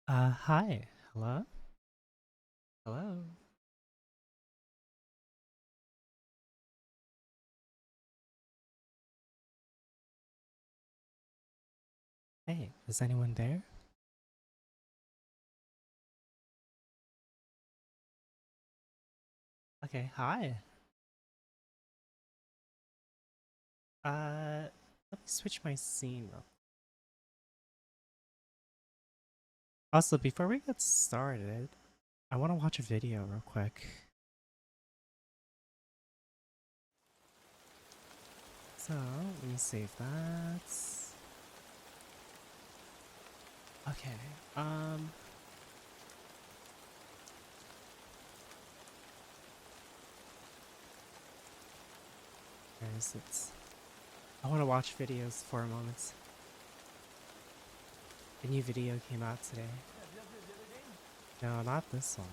Hi. Hello? Hello? Hey, is anyone there? Okay, hi. Let me switch my scene real. Also, before we get started, I want to watch a video real quick. So, let me save that. Okay, where is it? I want to watch videos for a moment. A new video came out today. No, not this one.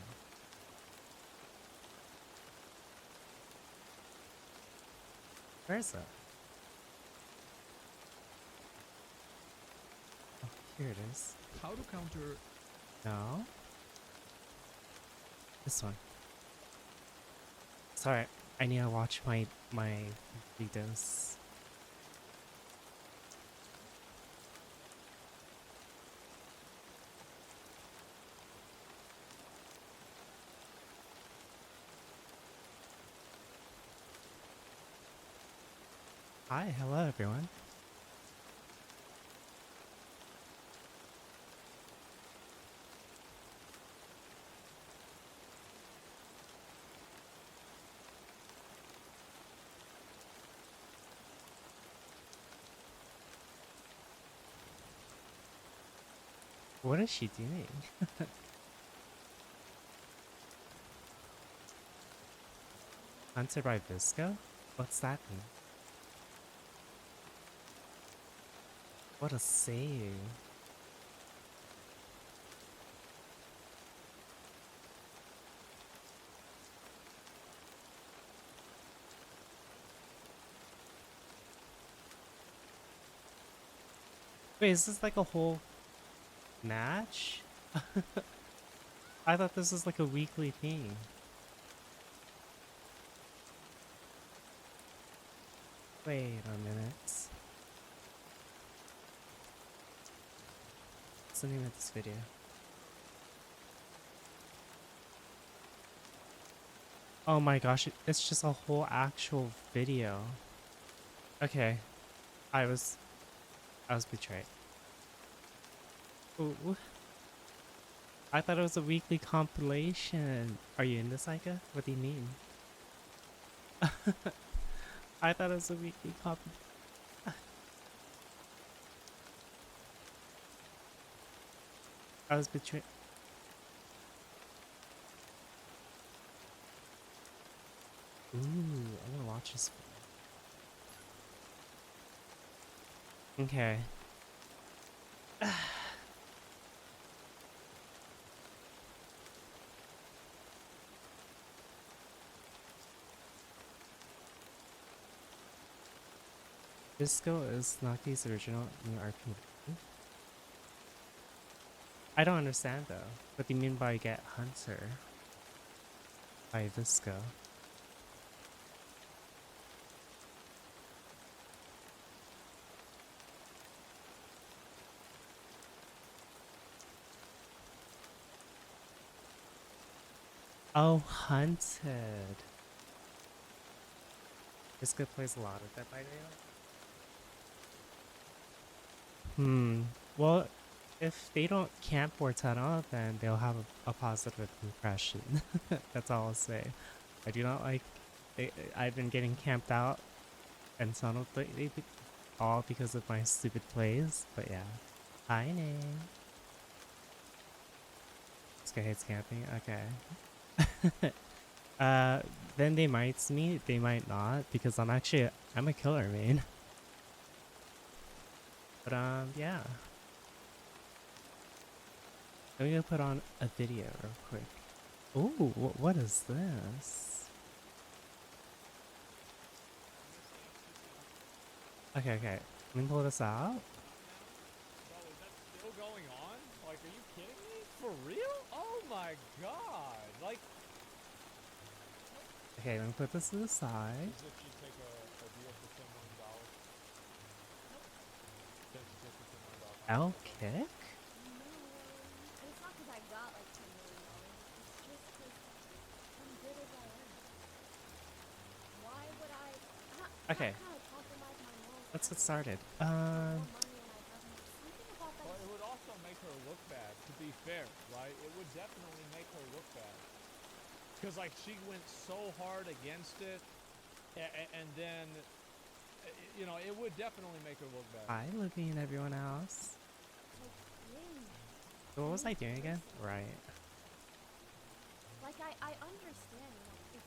Where is it? Oh, here it is. How to counter... No? This one. Sorry, I need to watch my videos. Hi, hello everyone. What is she doing? Hunted by Visco? What's that mean? What a save. Wait, is this like a whole match? I thought this was like a weekly thing. Wait a minute. What's the name of this video? Oh my gosh, it's just a whole actual video. Okay, I was betrayed. Ooh, I thought it was a weekly compilation. Are you into Psycho? What do you mean? I thought it was a weekly comp. I was betrayed. Ooh, I'm gonna watch this. Okay. Disco is Naki's original new RPG. I don't understand though. What do you mean by get Hunter? By Disco. Oh, Hunted. Disco plays a lot of Dead by Daylight. Well, if they don't camp Portana, then they'll have a positive impression. That's all I'll say. I do not like. I've been getting camped out and tunneled lately, all because of my stupid plays. But yeah. Hi, name. This guy hates camping. Okay. Then they might meet. They might not, because I'm a killer main. But yeah. Let me go put on a video real quick. Ooh, what is this? Okay. Let me pull this out. Bro, is that still going on? Like, are you kidding me? For real? Oh my god! Like, Okay, let me put this to the side. as if you take a deal for $10 million. Since you take the $10 million. L kick? No, and it's not because I got like $10 million. It's just because I'm good as I am. Why would I? Okay, Not kind of compromise my morals. let's get started. More money and I haven't. Something about that. Well, it would also make her look bad, to be fair, right? It would definitely make her look bad. Because, like, she went so hard against it, and then, you know, it would definitely make her look bad. Hi, Libby and everyone else. So what was I doing again? Right. Like I understand, you know, if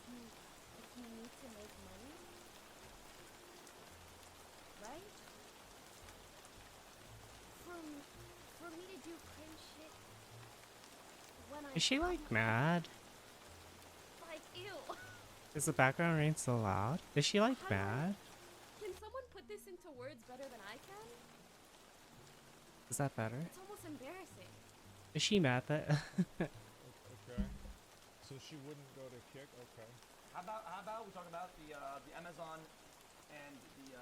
you need to make money, right? For me to do cringe shit when I Is she like mad? like ew. Is the background rain so loud? Is she like How do I- mad? Can someone put this into words better than I can? Is that better? It's almost embarrassing. Is she mad that? Okay. So she wouldn't go to kick? Okay. How about we talk about the Amazon and the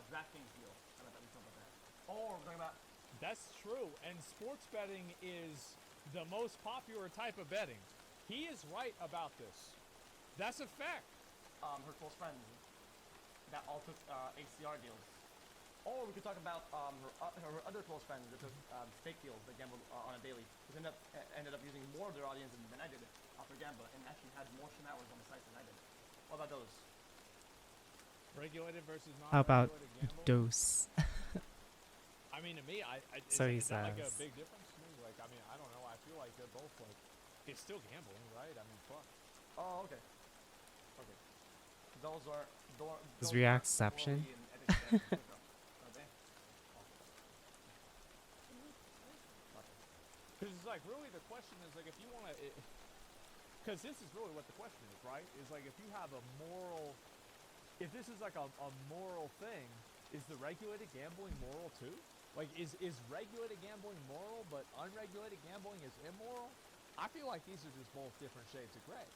DraftKings deal? How about that? We talk about that. Or we're talking about That's true, and sports betting is the most popular type of betting. He is right about this. That's a fact. her close friends that all took ACR deals. Or we could talk about her other close friends that took fake deals that gambled on a daily. Who ended up using more of their audience than I did after gambling, and actually had more stream hours on the site than I did. What about those? Regulated versus non-regulated How about gambling. dose? I mean, to me, So he is that like a says. big difference to me? Like, I mean, I don't know. I feel like they're both like, it's still gambling, right? I mean, fuck. Oh, okay. Okay. Those are. Is Reactception? Because it's like, really, the question is like, if you want to, because this is really what the question is, right? Is like, if you have a moral, if this is like a moral thing, is the regulated gambling moral too? Like, is regulated gambling moral, but unregulated gambling is immoral? I feel like these are just both different shades of gray.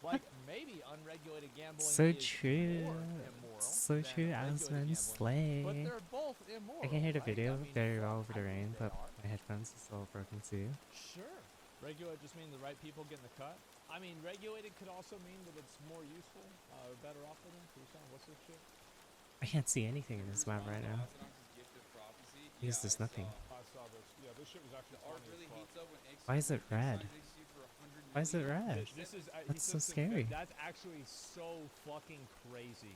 Like maybe unregulated gambling So is true. more immoral So than true, regulated Asman gambling, Slay. but they're both immoral. I can hear the right? video I mean, very fuck, well over the I think rain, they but are. my headphones are still broken too. Sure. Regulated just mean the right people getting the cut. I mean, regulated could also mean that it's more useful or better off for them. What's this shit? I can't see anything in this map right now. Because there's nothing. I saw this. Yeah, this shit was actually funny as fuck. Why is it red? Why is it red? This is That's so he says scary. That's actually so fucking crazy.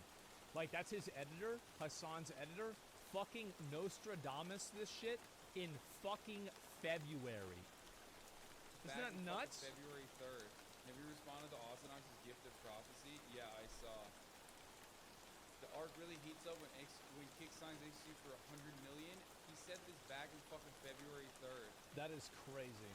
Like that's his editor, Hassan's editor, fucking Nostradamus this shit in fucking February. Isn't that nuts? February 3rd. Have you responded to Ausinox's gift of prophecy? Yeah, I saw. The arc really heats up when Kick signs XG for 100 million. He said this back in fucking February 3rd. That is crazy.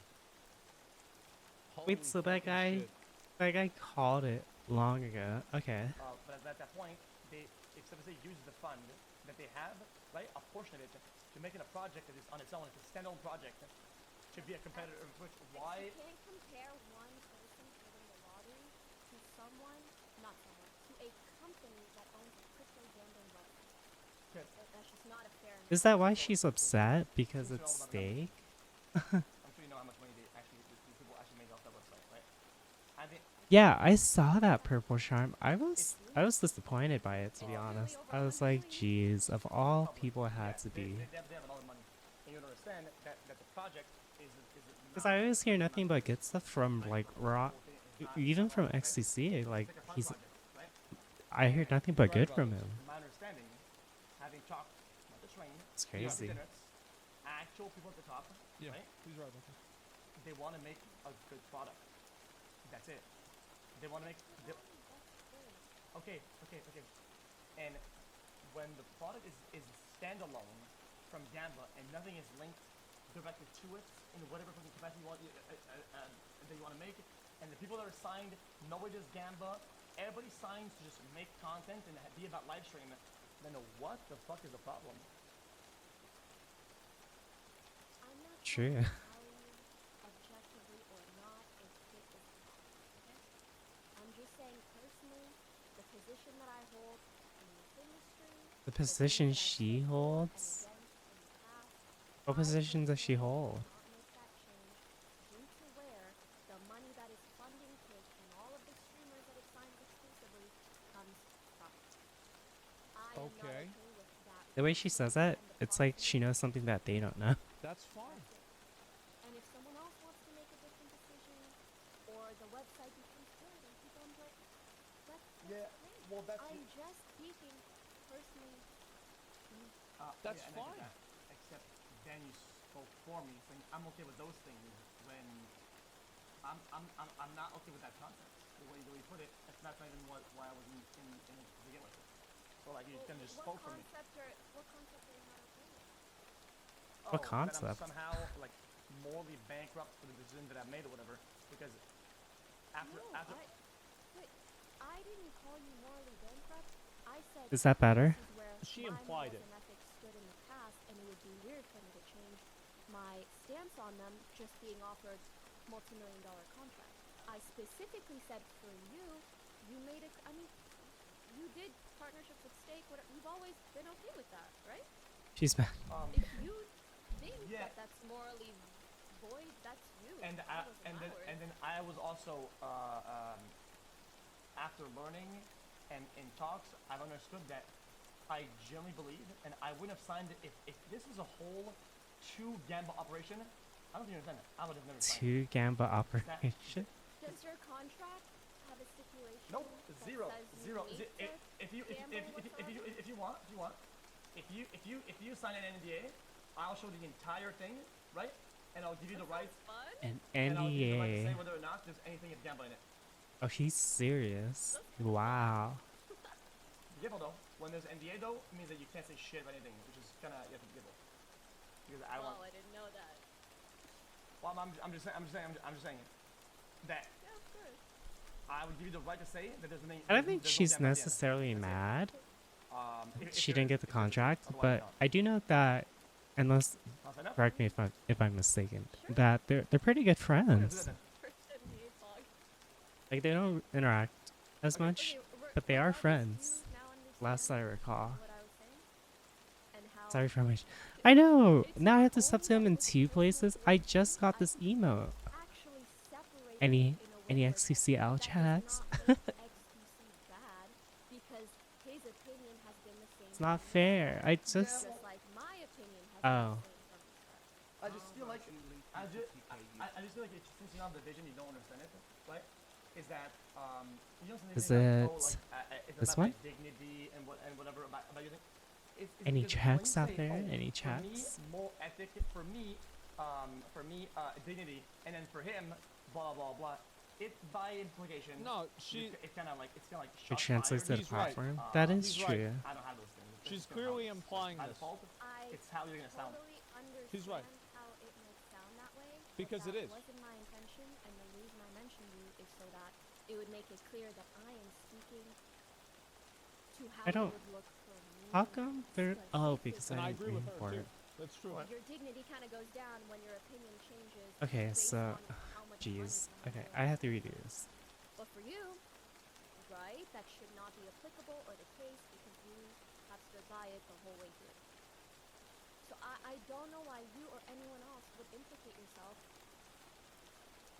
Wait, Holy so that fucking guy, shit. that guy called it long ago. Okay. But at that point, they explicitly use the fund that they have, right, a portion of it, to make it a project that is on its own. It's a standalone project to be a competitor. Which why? You can't compare one person winning the lottery to someone, not someone, to a company that owns a crypto gambling website. Okay. That's just not a fair. Is that why she's upset? Because it's steak? I'm sure you know how much money these people actually made off that website, right? I think. Yeah, I saw that purple charm. I was disappointed by it, to be honest. I was like, geez, of all people it had to be. They have a lot of money, and you understand that the project is. Because I always hear nothing but good stuff from like Raw, even from XCC. Like I heard nothing but good from him. My understanding, having talked about the train, It's crazy. actual people at the top, Yeah, right? he's right about that. They want to make a good product. That's it. They want to make. Okay. And when the product is standalone from Gamba and nothing is linked directly to it in whatever fucking capacity that you want to make, and the people that are signed, nobody does Gamba, everybody signs to just make content and be about live stream, then what the fuck is the problem? I'm not True. trying to tell you objectively or not if it is okay? I'm just saying personally, the position that I hold in this industry, The things position that I've she stood for and holds? against in the past, What I position does she personally hold? will not make that change due to where the money that is funding Twitch and all of the streamers that it signs exclusively comes from. I am not Okay. okay with that. The way she says that, it's like she knows something that they don't know. That's fine. And if someone else wants to make a different decision, or the website becomes good and people are like, that's Yeah, great. well, that's I'm just speaking personally. to me. That's I get fine. that. Except then you spoke for me, saying I'm okay with those things when I'm not okay with that concept. The way you put it, that's not even why I was in it to begin with. So like you Well, kind of just what spoke for me. concept are you not okay with? What That I'm concept? somehow like morally bankrupt for the decision that I made or whatever. Because after But I didn't call you morally bankrupt. I said Is that better? this is where She my implied morals it. and ethics stood in the past, and it would be weird for me to change my stance on them just being offered multi-million-dollar contracts. I specifically said for you, you made it. I mean, you did partnerships with Stake. Whatever. You've always been okay with that, right? She's back. If you think Yeah. that that's morally void, that's you. and That I, wasn't and my then words. and then I was also after learning and in talks, I've understood that I generally believe, and I wouldn't have signed it if this was a whole two Gamba operation. I don't think you understand that. I would have never signed it. 2 Gamba operation? Does your contract have a stipulation? Nope, that zero. says you need to If you want, if you sign an NDA, I'll show the entire thing, right? And I'll give you the right. fun? An And I'll give you the right to say NDA. whether or not there's anything of Gamba in it. Oh, he's serious. Wow. Be careful though. When there's NDA though, it means that you can't say shit about anything, which is kind of you have to be careful. Because I want. Oh, I didn't know that. Well, I'm just saying that Yeah, of course. I would give you the right to say that there's nothing. I don't think there's no she's Gamba at the end. necessarily That's it. mad. If She there didn't is, get the if there is. contract, Otherwise, but no. I do know that, unless I'll sign up. correct me if I'm mistaken, that they're pretty good Oh, yeah, do that friends. then. First NDA talk. Like they don't interact as Okay, much, we're- but they are regardless, friends. you now understand Last I recall. what I was saying and how Sorry for my. I know. it's Now I not have to sub only to him that in it was 2 personal places. towards I you, just got I this emote. actually separated Any it in a way where it's like, XCCL that chats? does not make XQC bad because his opinion has been the same It's not from the fair. start, I Yeah, just. just like my opinion has Oh. been the same from the start. I just feel like I just feel like it's, since you don't have the vision, you don't understand it, right? Is that you don't Is understand it it's this about one? like dignity and whatever about using. It's Any because when you chats out say, there? oh, Any for me, chats? moral ethic. For me, dignity, and then for him, blah blah blah. It by implication. No, she. It's kind of like It shots translates to fired. the He's right. platform. That is He's right. true. I don't have those things. It's She's just how clearly it's implying by this. default. I It's how you're gonna sound. totally understand He's right. how it may sound that way. but Because it that is. wasn't my intention, and the reason I mentioned you is so that it would make it clear that I am speaking to how I don't- it would look for me. How come they're. Oh, because And I I agree didn't with read her for too. it. That's true. Your dignity kind of goes down when your opinion changes. Okay, based so. on how much money Jeez. someone Okay, makes. I have to redo this. But for you, right, that should not be applicable or the case because you have stood by it the whole way through. So I don't know why you or anyone else would implicate yourself.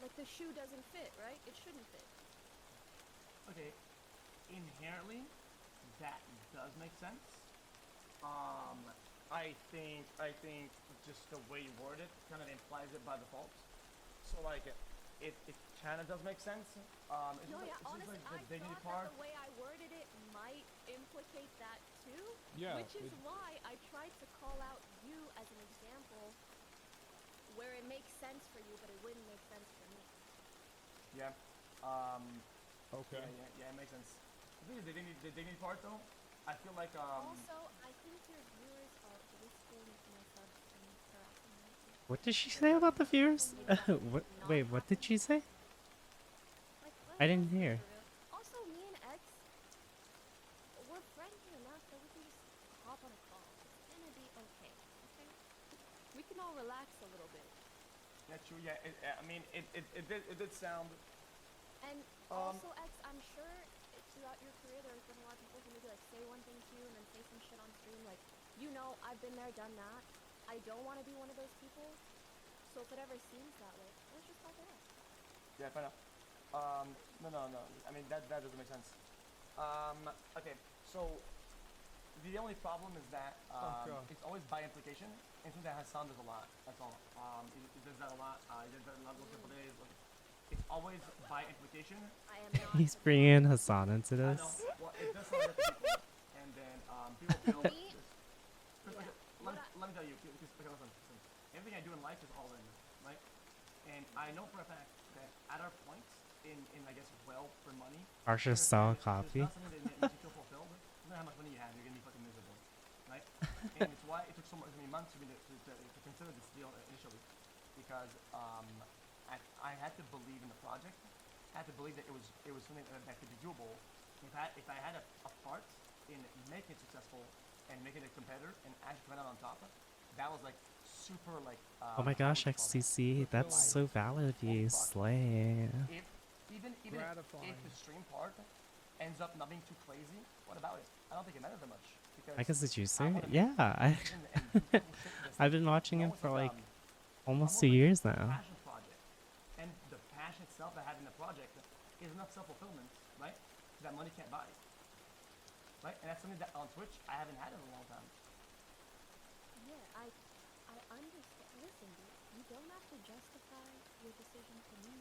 Like the shoe doesn't fit, right? It shouldn't fit. Okay, inherently, that does make sense. I think just the way you word it kind of implies it by default. So like, it kind of does make sense. It's No, just yeah, it's honestly, just like the I dignity thought part. that the way I worded it might implicate that too. Yeah. Which is why I tried to call out you as an example where it makes sense for you, but it wouldn't make sense for me. Yeah. Okay. Yeah, it makes sense. I think the dignity part though, I feel like Also, I think your viewers are listing my subs and harassing me. What did she say about the viewers? What? Wait, what did she say? Like, I didn't let's be hear. real. Also, me and X, we're friendly enough that we can just hop on a call. It's gonna be okay. Okay? We can all relax a little bit. that's true. Yeah, I mean, it did sound. And also, X, I'm sure throughout your career there's been a lot of people who maybe like say one thing to you and then say some shit on stream. Like, you know, I've been there, done that. I don't want to be one of those people. So if it ever seems that way, let's just talk it out. Yeah, fair enough. No. I mean, that doesn't make sense. Okay, so the only problem is that God. it's always by implication, and since that Hassan does a lot. That's all. He does that a lot. He does that a lot those couple days. Like, it's always by implication. I am not. He's the bringing Hassan into I this. know. Well, it does sound like to people, and then people feel. Me? Let, Yeah. let, let me tell you, because listen, everything I do in life is all in, right? And I know for a fact that at our points in I guess wealth for money, Arsha there's saw a not copy. something that makes you feel fulfilled. No matter how much money you have, you're gonna be fucking miserable, right? And it's why it took so many months for me to consider this deal initially, because I had to believe in the project. I had to believe that it was something that could be doable. If I had a part in making it successful and making it a competitor and actually coming out on top, that was like super like. Oh my gosh, what do you call that? XCC, that's so valid of you, slay. If even Gratifying. if the stream part ends up not being too crazy, what about it? I don't think it matters that much because I guess the juicer? wanna make Yeah, and do cool shit with this I've been thing. watching him Almost for like almost almost like 2 years a now. passion project, and the passion itself I have in the project is enough self-fulfillment, right? That money can't buy, right? And that's something that on Twitch I haven't had in a long time. Yeah, I understand. Listen, dude, you don't have to justify your decision to me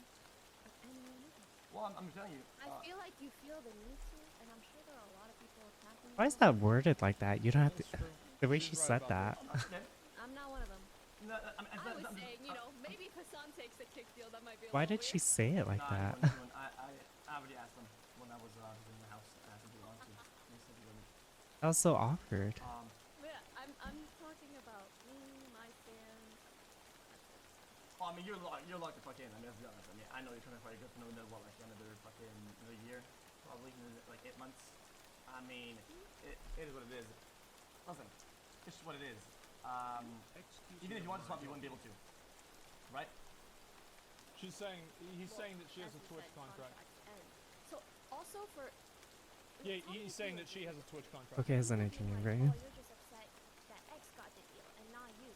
or anyone else. Well, I'm telling you. I feel like you feel the need to, and I'm sure there are a lot of people attacking Why you is that worded like that? You don't have to. That's true. The way She's she right said about that. Okay. I'm not one of them. No, I mean, I was saying, you know, maybe if Hassan takes a kick deal, that might be a Why little did she weird. say it like Nah, that? he wouldn't. I already asked him when I was in the house. I asked him if he wanted to. He said he wouldn't. That was so awkward. Yeah, I'm talking about me, my fans. That's it. Well, I mean, you're locked the fuck in. I mean, let's be honest. I mean, I know you're trying to fight good for another, what, like another fucking another year, probably like 8 months. I mean, it is what it is. Listen, it's just what it is. Even if you want to stop, you wouldn't be able to, right? He's saying that she has As a you Twitch said, contract. contracts end. for. Yeah, tell me he's if saying you that she agree. has a Twitch contract. Okay, as an Being engineer, like, right? oh, you're just upset that X got the deal and not you.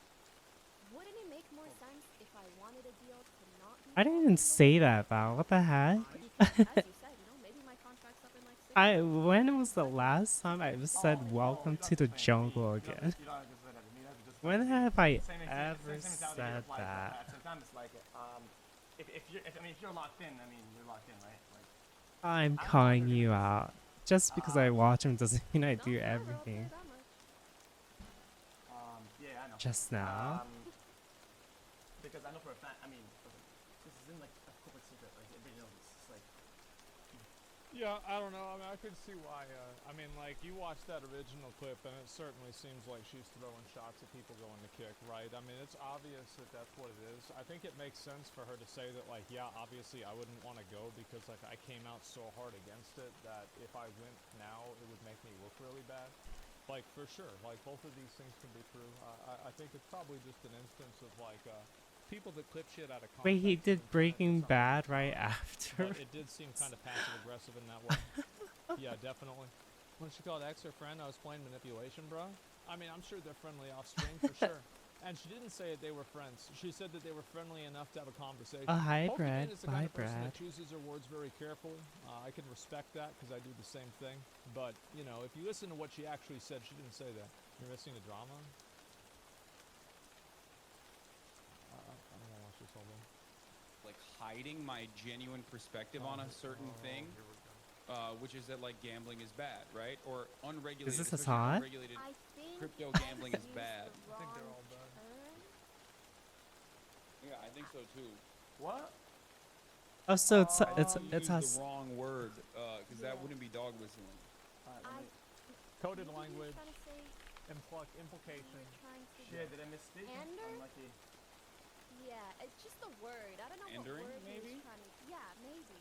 Wouldn't it make more sense if I wanted a deal to not be I didn't involved even in the say war? that, Val. What the heck? As you said, maybe my contract's up in like 6 months. When was the last time I said Oh, welcome you to don't the have to explain it to me. jungle You don't again? have to, you don't have to say that to me. You have to just When explain it to me. have I Same ever mentality said here applies, but that? at the same time, it's like, if you're locked in, I mean, you're locked in, right? Like, I'm I don't know what calling you're you doing. out. Just because I watch him doesn't mean I Don't do forever, I'll everything. pay that much. Yeah, I know. Just now? Because I know for a fact. I mean, listen, this isn't like a corporate secret. Like everybody knows this. It's like, Yeah, I don't know. I mean, I could see why. I mean, like, you watched that original clip, and it certainly seems like she's throwing shots at people going to kick, right? I mean, it's obvious that that's what it is. I think it makes sense for her to say that, like, yeah, obviously I wouldn't want to go because, like, I came out so hard against it that if I went now, it would make me look really bad. Like, for sure. Like, both of these things can be true. I think it's probably just an instance of, like, people that clip shit out of context. Wait, he and did then try to Breaking do something Bad different. right after? But it did seem kind of passive aggressive in that way. Yeah, definitely. When she called X her friend, I was playing manipulation, bro. I mean, I'm sure they're friendly off stream for sure. And she didn't say that they were friends. She said that they were friendly enough to have a conversation. Oh, hi, Pokemon Brad. is the kind Bye, of person Brad. that chooses her words very carefully. I can respect that because I do the same thing. But, you know, if you listen to what she actually said, she didn't say that. You're missing the drama? I don't want to watch this whole thing. Like hiding my genuine perspective on a certain thing, which is that like gambling is bad, right? Or unregulated. Is this especially Hassan? unregulated I think crypto X gambling is used bad. the I think they're wrong all bad. term. Yeah, I think so too. what? Oh, so it's I it's think you it's used us. the wrong word, because that Yeah. wouldn't be dog whistling. I Coded maybe he was language, trying to say you implication. were trying to Shit, did I misspeak? Ander? Unlucky. Yeah, it's just a word. I don't know Andering, what word he maybe? was trying to. Yeah, maybe.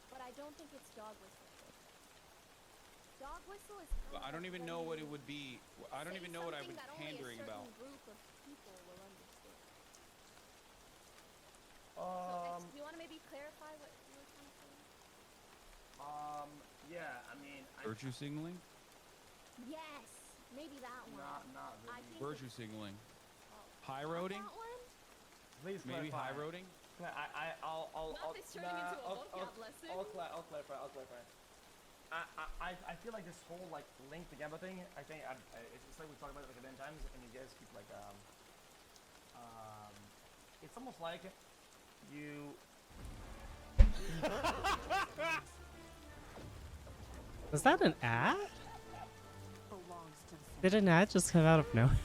But I don't think it's dog whistle. Dog whistle is. But I don't even know what it would be. I don't even know what I would That pandering only a about. certain group of people will understand. So, do you want to maybe clarify what you were trying to say? Yeah, I mean, Virtue signaling? Yes, maybe that one. not I really. think Virtue signaling. Oh, High not roading? That one? Please Maybe clarify. high roading? I'll Not this turning into a vocab lesson. I'll clarify. I feel like this whole like link to gamble thing. I think it's like we talked about it like a million times, and you guys keep like it's almost like you. Was that an ad? Did an ad just come out of nowhere?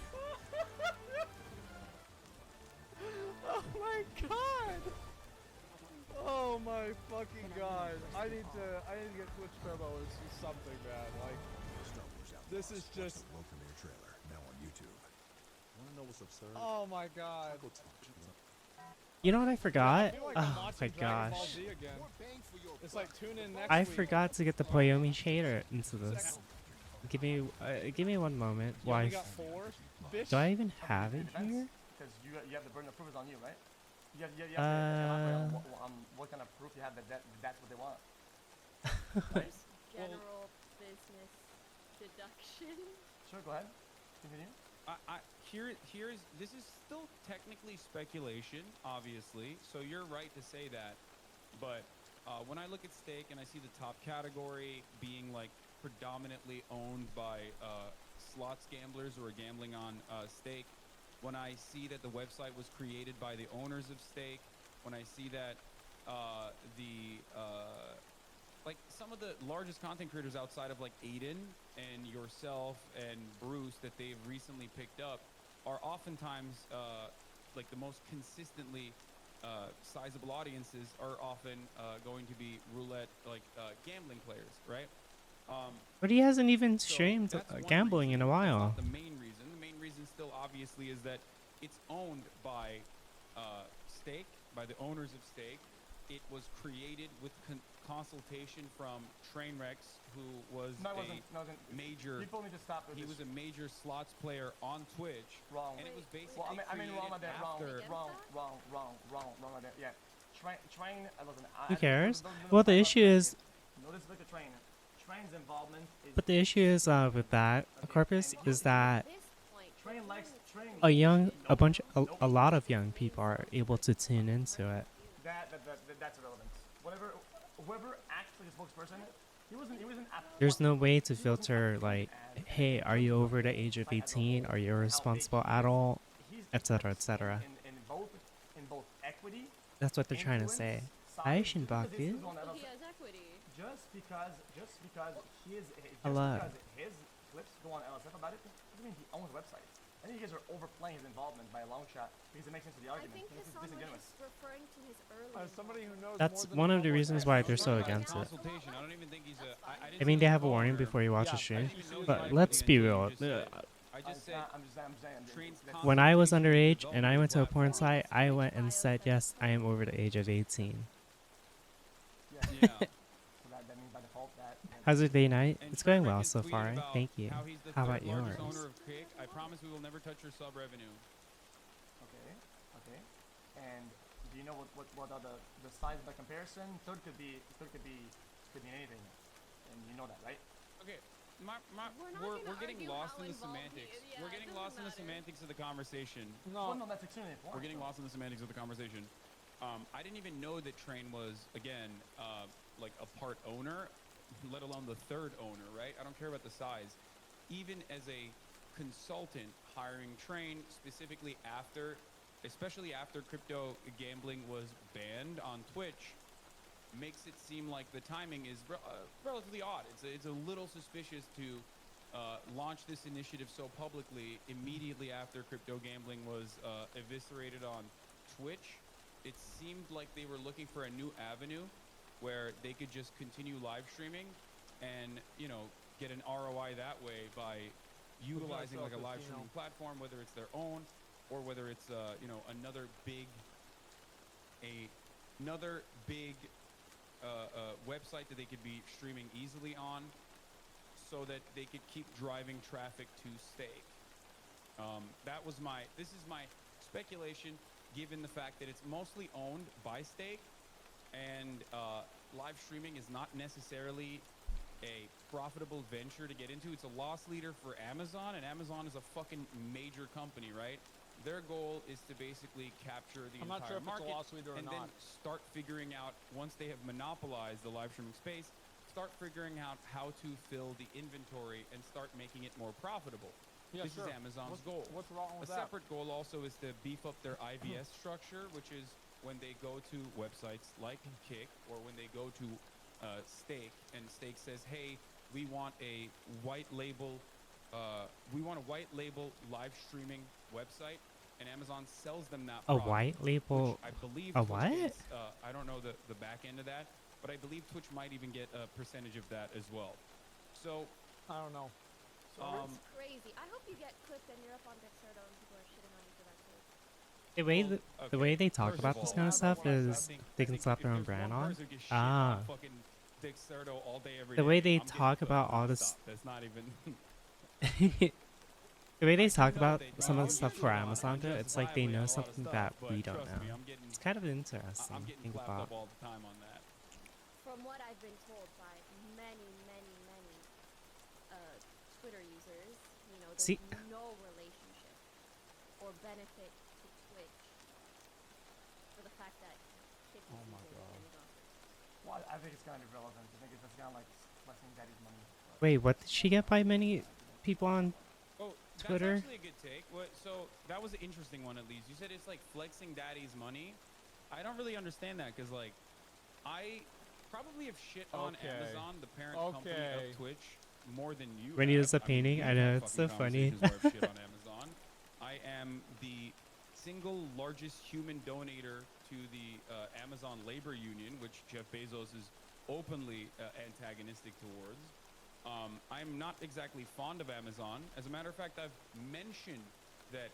Oh my god! Oh my fucking god! I need to get Twitch Turbo and see something, man. Like, this is just. Welcome to your trailer, now on YouTube. Wanna know what's absurd? Oh my god! Go touch it. You know what I I forgot? feel like I'm Oh watching my Dragon Ball gosh. Z again. More bang for your It's like tune in next I week. forgot to get the Poyomi shader into this. Give me one moment. You Why? only got 4? Bitch. Do I even have it here? Because you have the burden of proof is on you, right? You have to elaborate on what kind of proof you have that's what they want. Just general business deduction. Sure, go ahead. Continue. This is still technically speculation, obviously. So you're right to say that, but when I look at stake and I see the top category being like predominantly owned by slots gamblers who are gambling on stake, when I see that the website was created by the owners of stake, when I see that like some of the largest content creators outside of like Aiden and yourself and Bruce that they've recently picked up are oftentimes like the most consistently sizable audiences are often going to be roulette like gambling players, right? But he hasn't even So streamed that's one gambling in reason. a That's while. not the main reason. The main reason still obviously is that it's owned by Stake, by the owners of Stake. It was created with consultation from Trainwrex, who was No, it a wasn't. No, it wasn't. major. People need to stop with He this. was a major slots player on Twitch, Wrong. and it was Wait, basically Well, I mean, wrong on created that. Wrong. after. Against On that. Yeah. Train. Listen. Who cares? Don't Well, the talk about issue is No disrespect to Train. his involvement is. But the issue is with that corpus is that At this point, Train you're likes doing train. a young, a Nope. bunch, Nope. a lot of young people are able to tune into it. That's irrelevant. Whoever acts like a spokesperson, he wasn't. There's no way to filter like, hey, are you over the age of 18? Are you a responsible adult? Etc. Etc. In both equity. That's what they're trying to say. Hi, Shinbaku. Well, he has equity. Just because his Hello. his clips go on LSF about it doesn't mean he owns the website. I think you guys are overplaying his involvement by a long shot because it makes sense to the I argument. think This is Hassan was disingenuous. just referring to his early. As somebody who knows That's more than one the of the public, reasons I why think they're so it's against it. Consultation. I don't even think he's a. I didn't I mean, say they he's have a warning owner. before you watch Yeah, the stream. I didn't even know But he let's be until you real. just said- I just said I'm just saying. trains When I was underage consultation and I went to a porn platform. site, I went and said, yes, I am over the age of 18. Yeah. So that means by default that. How's your day night? And It's going Trevor well just so tweeted far. about Thank you. How he's the How about third largest yours? owner of Kick. I promise we will never touch your sub revenue. Okay. And do you know what are the size by comparison? Third could be anything, and you know that, right? Okay. We're not We're gonna getting argue lost how in the involved he semantics. is. Yeah, We're it getting doesn't lost in the matter. semantics of the conversation. Well, No. no, that's extremely important. We're getting lost in the semantics of the conversation. I didn't even know that Train was, again, like a part owner, let alone the third owner, right? I don't care about the size. Even as a consultant hiring Train, specifically especially after crypto gambling was banned on Twitch, makes it seem like the timing is relatively odd. It's a little suspicious to launch this initiative so publicly immediately after crypto gambling was eviscerated on Twitch. It seemed like they were looking for a new avenue where they could just continue live streaming and, get an ROI that way by utilizing like a live streaming platform, whether it's their own or whether it's another big website that they could be streaming easily on, so that they could keep driving traffic to Stake. This is my speculation, given the fact that it's mostly owned by Stake, and live streaming is not necessarily a profitable venture to get into. It's a loss leader for Amazon, and Amazon is a fucking major company, right? Their goal is to basically capture the I'm not entire sure if it's a market loss leader or and then not. start figuring out, once they have monopolized the live streaming space, start figuring out how to fill the inventory and start making it more profitable. Yeah, This sure. is Amazon's What's- goal. What's wrong A with that? separate goal also is to beef up their IVS structure, which is when they go to websites like Kick or when they go to Stake, and Stake says, hey, we want a white label live streaming website, and Amazon sells them that A product, white label? which I believe A Twitch what? gets, I don't know the back end of that, but I believe Twitch might even get a percentage of that as well. So I don't know. That's crazy. I hope you get clipped and you're up on Dexerto and people are shitting on you for that too. The way well, the okay, way they talk first about of this all, kind of stuff I is think- they I can think slap if their own there's brand one on. person who gets shit Ah. on fucking Dick Serto all day, every The way day, they I'm getting talk clipped about all this- nonstop. That's not even. The way they I talk do know about they some of don't the stuff do for it on Amazon, though, it's like they justifiably know a lot of something stuff, that but we don't trust me, know. I'm getting, It's kind of interesting. I'm getting Think clapped about. up all the time on that. From what I've been told by many Twitter users, there's See- no relationship or benefit to Twitch for the fact that Kick is Oh my using God. Amazon. Well, I think it's kind of irrelevant. I think it's kind of like flexing daddy's money. but- Wait, what did she get by many people on? Oh, Twitter? that's actually a good take. So that was an interesting one, at least. You said it's like flexing daddy's money. I don't really understand that, because like I probably have shit on Okay. Amazon, the parent company Okay. of Twitch, more than you. When he have. does the I mean, painting, we've I know, had it's so fucking funny. conversations where I've shit on Amazon. I am the single largest human donator to the Amazon Labor Union, which Jeff Bezos is openly antagonistic towards. I'm not exactly fond of Amazon. As a matter of fact, I've mentioned that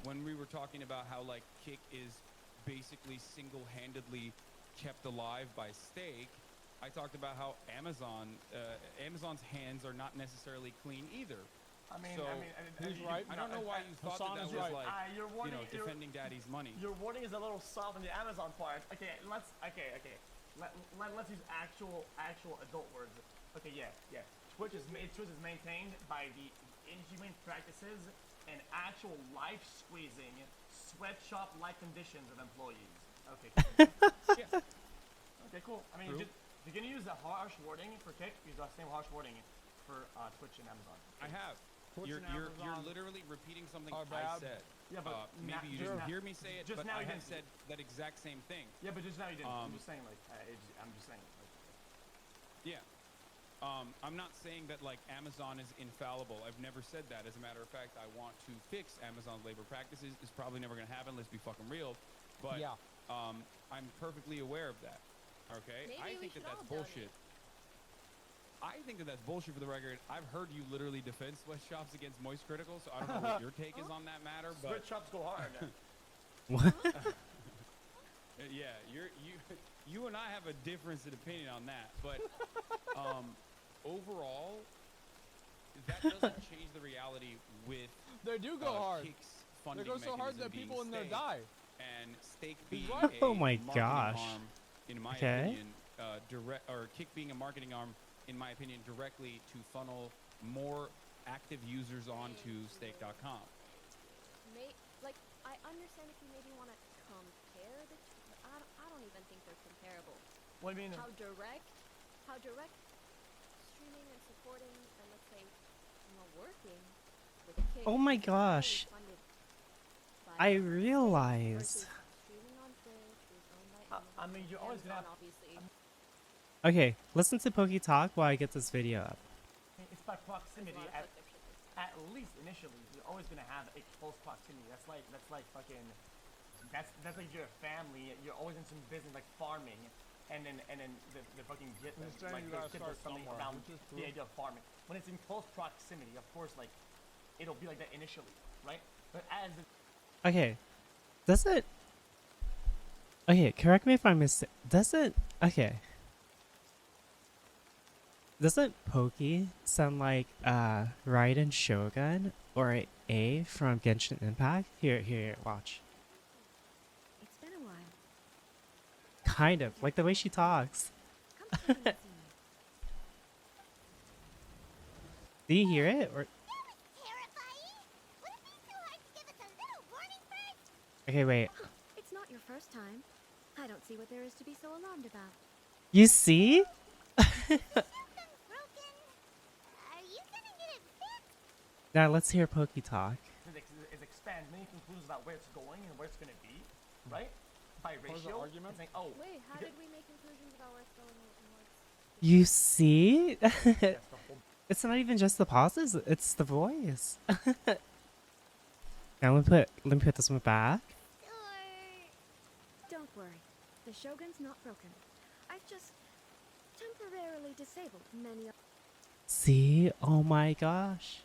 when we were talking about how like Kick is basically single-handedly kept alive by Stake, I talked about how Amazon's hands are not necessarily clean either. I mean, So, Who's right? I don't know why you thought Hassan that is was right. like, Your warning, defending daddy's money. Your warning is a little soft on the Amazon part. Okay, let's. Okay. let's use actual adult words. Okay, yeah. Twitch is maintained by the inhumane practices and actual life squeezing, sweatshop like conditions of employees. Okay. Cool. Yeah. Okay, cool. I mean, True. if you're gonna use the harsh wording for Kick, use the same harsh wording for Twitch and Amazon. I have. Twitch You're and you're Amazon literally repeating something are I bad. said. Yeah, but Maybe you just didn't now- hear me say it, just but now I you have didn't. said that exact same thing. Yeah, but just now you didn't. I'm Um, just saying, like, I'm just saying. Like, Yeah. I'm not saying that like Amazon is infallible. I've never said that. As a matter of fact, I want to fix Amazon's labor practices. It's probably never going to happen. Let's be fucking real. But Yeah. I'm perfectly aware of that. Okay. Maybe I we think that should that's all donate. bullshit. I think that that's bullshit for the record. I've heard you literally defend sweatshops against Moist Critical, so I don't know what your take is on that matter. But sweatshops go hard. What? yeah, you and I have a difference in opinion on that. But overall, that doesn't change the reality with They do go hard. Kick's They funding go so hard mechanism that being people in there steak, die. and steak He's being right. a Oh my marketing gosh. arm, in my Okay. opinion, Kick being a marketing arm, in my opinion, directly to funnel more active users onto steak.com. Like, I understand if you maybe want to compare the two, but I don't even think they're comparable. What do you mean? How direct streaming and supporting and let's say, working with Kick Oh my is gosh. heavily funded by I Kick realized. versus streaming on Twitch is owned by I mean, you're always gonna Amazon, have. obviously. Okay, listen to Pokey talk while I get this video up. It's by There's a proximity. lot of subscriptions. At least initially, you're always gonna have a close proximity. That's like fucking. That's like your family. You're always in some business like farming, and then the fucking get You're saying like you the gotta kid start does something somewhere, around which is the true. idea of farming. When it's in close proximity, of course, like it'll be like that initially, right? But as Okay, does it? Okay, correct me if I'm mistaken. Okay. Doesn't Pokey sound like Raiden Shogun or A from Genshin Impact? Here, watch. It's been a while. Kind of, like the way she talks. Come take a look. Do you hear it? Or Terrifying! Would it be too hard to give us a little warning first? okay, wait. It's not your first time. I don't see what there is to be so alarmed about. You see? Something's broken. Are you gonna get it fixed? Now let's hear Pokey talk. it expands many conclusions about where it's going and where it's gonna be, right? By What was the ratio, argument? it's like, oh, Wait, how because- did we make conclusions about where it's going and what's... You see? that's the whole It's not even just the pauses, it's the voice. Now let me put this one back. Don't worry. The Shogun's not broken. I've just temporarily disabled many of... See? Oh my gosh.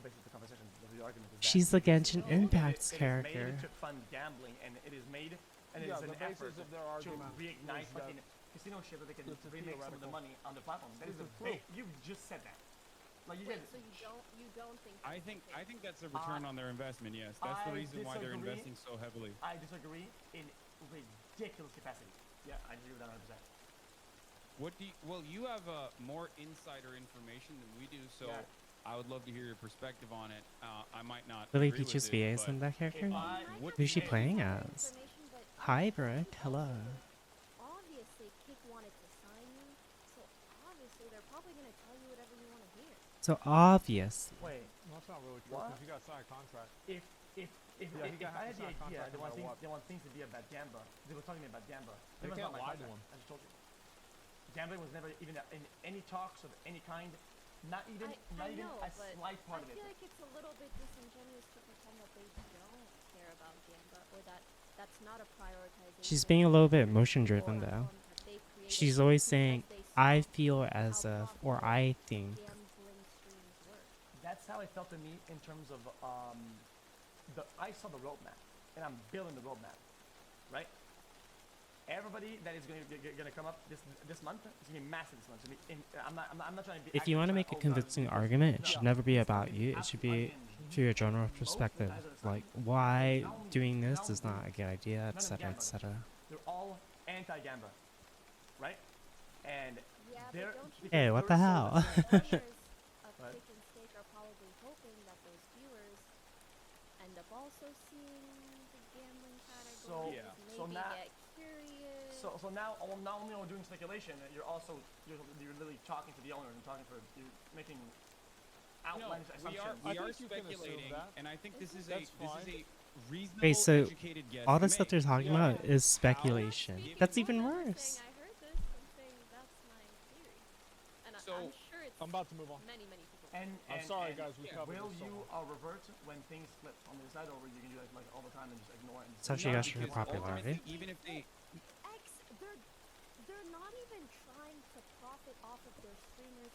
basis of the conversation, the argument is that She's the Genshin it Impact's is character. made to fund gambling, and it is made, and it Yeah, is an the basis effort of their to argument reignite is that fucking casino shit that they can this is remake some of the theoretical. money on the platform. That is This a is proof. big. You just said that. Like you Wait, did. so you don't think... I think that's a return on their investment. Yes, that's the I reason why they're disagree. investing so heavily. I disagree in ridiculous capacity. Yeah, I agree with that 100%. What do you, well, you have more insider information than we do, so Yeah. I would love to hear your perspective on it. I might not. Lily agree with Peaches it, VA is but in that character? I- What- Who's she Hey. playing as? Hi, Brooke. Hello. Obviously, Kick wanted to sign you, so obviously they're probably going to tell you whatever you want to hear. So obvious. Wait, No, that's not really true What? because you got to sign a contract. if Yeah, he got I half had the a idea, contract no matter what. they want things to be about Gamba. They were talking about Gamba. They Gamba's can't not my lie to contract, him. I just told you. Gambling was never even in any talks of any kind. Not even, I even know, a but slight part I of it. feel like it's a little bit disingenuous to pretend that they don't care about Gamba or that that's not a prioritization. She's being a little bit emotion or driven a though. platform that they created She's always because saying, they I saw feel as how if, or profitable I think. gambling streams were. That's how it felt to me in terms of I saw the roadmap, and I'm building the roadmap, right? Everybody that is gonna come up this month, it's gonna be massive this month. It's gonna be I'm not trying to be. If you want to make a convincing argument, it should never be about you. It should be through your general perspective. Like, why doing this is not a good idea, etc., etc. They're all anti-Gamba. right? And Yeah, there, but don't you Hey, think what the those hell? owners of Right. Kick and Steak are probably hoping that those viewers end up also seeing the gambling So- categories, Yeah. maybe so now- get curious. so now not only are we doing speculation, you're literally talking to the owner and you're making No, outlandish we assumptions. I are think you can assume speculating, that. and I think this is That's a fine. reasonable, Wait, so educated guess. all to the stuff make. they're talking Yeah. about is speculation. Speaking That's for even them, I'm worse. saying I heard this. I'm saying that's my theory, and So, I'm sure it's I'm about to move on. many people. And I'm sorry, and guys. We covered will this so you much. revert when things flip on the side, or you can do that like all the time and just ignore it? And It's actually No, got your because popularity. ultimately, even if they They're not even trying to profit off of their streamers.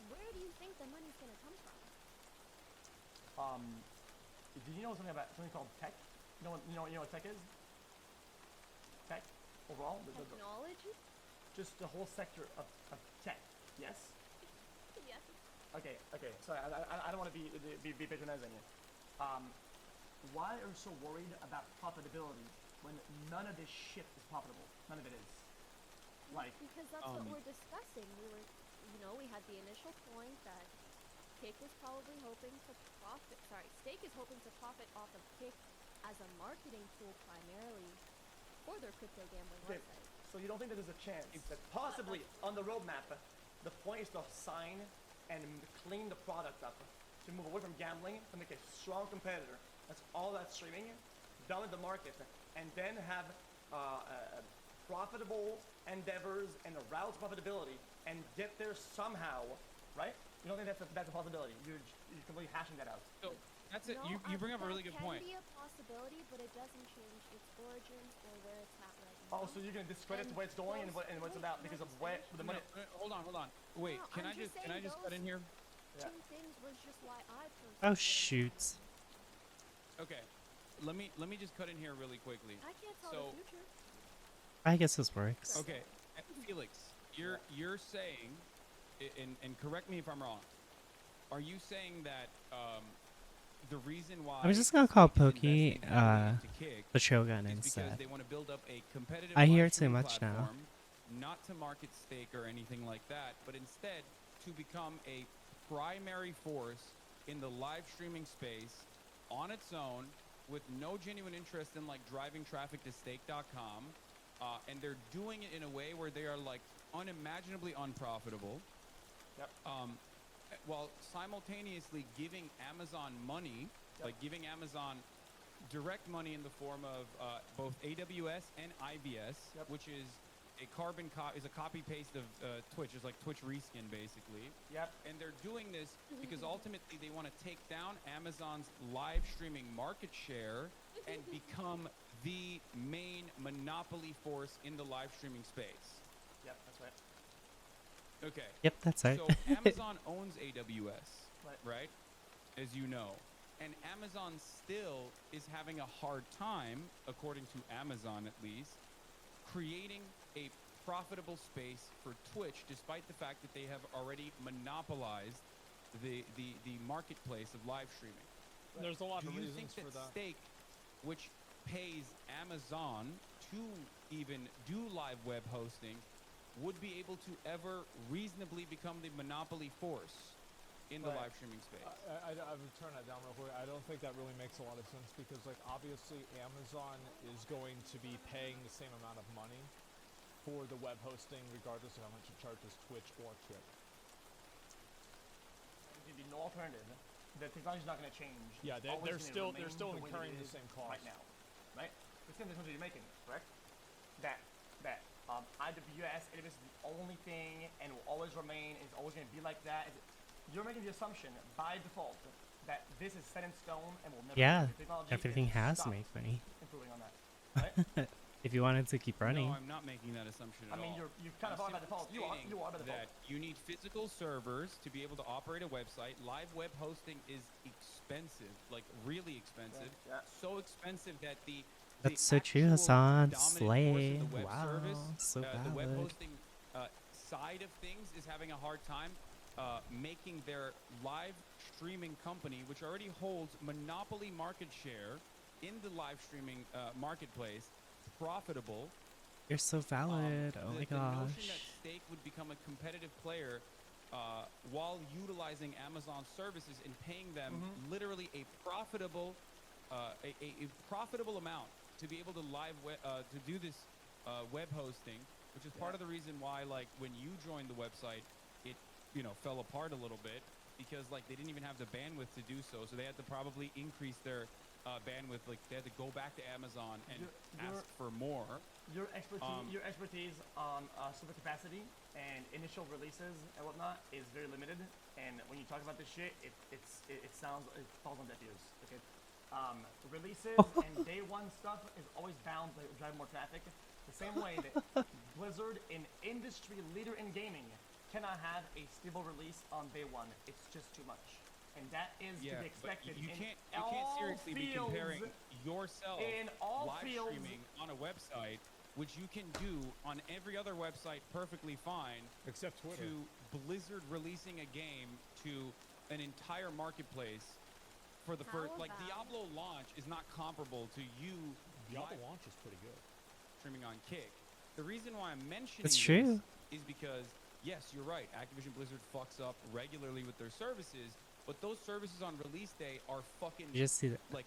Where do you think the money's gonna come from? Did you know something called tech? You know what tech is? Tech overall, Technology? just the whole sector of tech. Yes. Yes. Okay. Sorry, I don't want to be patronizing you. Why are you so worried about profitability when none of this shit is profitable? None of it is. Like, Because that's what we're discussing. We had the initial point that Kick is probably hoping to profit. Sorry, Stake is hoping to profit off of Kick as a marketing tool primarily for their crypto gambling okay, website. so you don't think that there's a chance that possibly on the roadmap, the point is to sign and clean the product up, to move away from gambling, to make a strong competitor. That's all that streaming, done with the market, and then have profitable endeavors and a route to profitability, and get there somehow, right? You don't think that's a possibility? You're completely hashing that out. So that's it. No, You bring up a really good that point. can be a possibility, but it doesn't change its origins or where it's at right now. Oh, so you're gonna discredit And where it's going and those- what it's wait, about can I because of just where finish? the money. Hold on. Wait, No, can I'm I just just saying cut in here? Yeah. Two things was just why I personally Oh didn't shoot. Okay, let me just cut in here really quickly. I can't tell So- the future. I guess this works. Okay, Felix, you're saying, and correct me if I'm wrong. Are you saying that the reason why I was just gonna call Stake is Pokey, investing heavily into Kick the Shogun is because instead. they want to build up a competitive I hear live too streaming much now. platform, not to market Stake or anything like that, but instead to become a primary force in the live streaming space on its own with no genuine interest in like driving traffic to stake.com, and they're doing it in a way where they are like unimaginably unprofitable. Yep. While simultaneously giving Amazon money, Yep. like giving Amazon direct money in the form of both AWS and IBS, Yep. which is a copy paste of Twitch. It's like Twitch reskin basically. Yep. And they're doing this because ultimately they want to take down Amazon's live streaming market share and become the main monopoly force in the live streaming space. Yep. That's right. Okay. Yep, that's right. So Amazon owns AWS, Right. right? As you know. And Amazon still is having a hard time, according to Amazon at least, creating a profitable space for Twitch, despite the fact that they have already monopolized the marketplace of live streaming. There's a lot Do of you reasons think for that that. Stake, which pays Amazon to even do live web hosting, would be able to ever reasonably become the monopoly force in the Right. live streaming space? I would turn that down real quick. I don't think that really makes a lot of sense because, like, obviously Amazon is going to be paying the same amount of money for the web hosting, regardless of how much it charges Twitch or Kick. There'd be no alternative. The technology's not going to change. Yeah, It's always they're gonna remain still the way that incurring it the is same cost right now, right? The same difference you're making, correct? That AWS is the only thing and will always remain. It's always going to be like that. You're making the assumption by default that this is set in stone and will never. Yeah, change. Technology everything is has stop to make money. improving on that, right? If you wanted to keep running. No, I'm not making that assumption at I mean, all. you kind of I'm are by simply default. You are by default. that you need physical servers to be able to operate a website. Live web hosting is expensive, like really expensive. Yeah. So expensive that the That's so true, actual Hassan. dominant force of Slay. the web Wow, service, so the web valid. hosting side of things is having a hard time making their live streaming company, which already holds monopoly market share in the live streaming marketplace, profitable. You're so valid. Oh my The notion gosh. that Stake would become a competitive player while utilizing Amazon services and paying them literally a profitable profitable amount to be able to to do this web hosting, which is part of the reason why, like, when you joined the website, it fell apart a little bit because like they didn't even have the bandwidth to do so, so they had to probably increase their bandwidth. Like they had to go back to Amazon and ask for more. Your expertise on server capacity and initial releases and whatnot is very limited. And when you talk about this shit, it falls on deaf ears. Okay, releases and day one stuff is always bound to drive more traffic. The same way that Blizzard, an industry leader in gaming, cannot have a stable release on day one. It's just too much. And that is to be expected. You in can't all seriously be fields, comparing yourself in all live fields, streaming on a website, which you can do on every other website perfectly fine, Except Twitter. to Blizzard releasing a game to an entire marketplace for the first. Like about- Diablo launch is not comparable to you Diablo live launch is pretty good. streaming on Kick. The reason why I'm mentioning That's this true. is because yes, you're right. Activision Blizzard fucks up regularly with their services, but those services on release day are fucking You just see that. like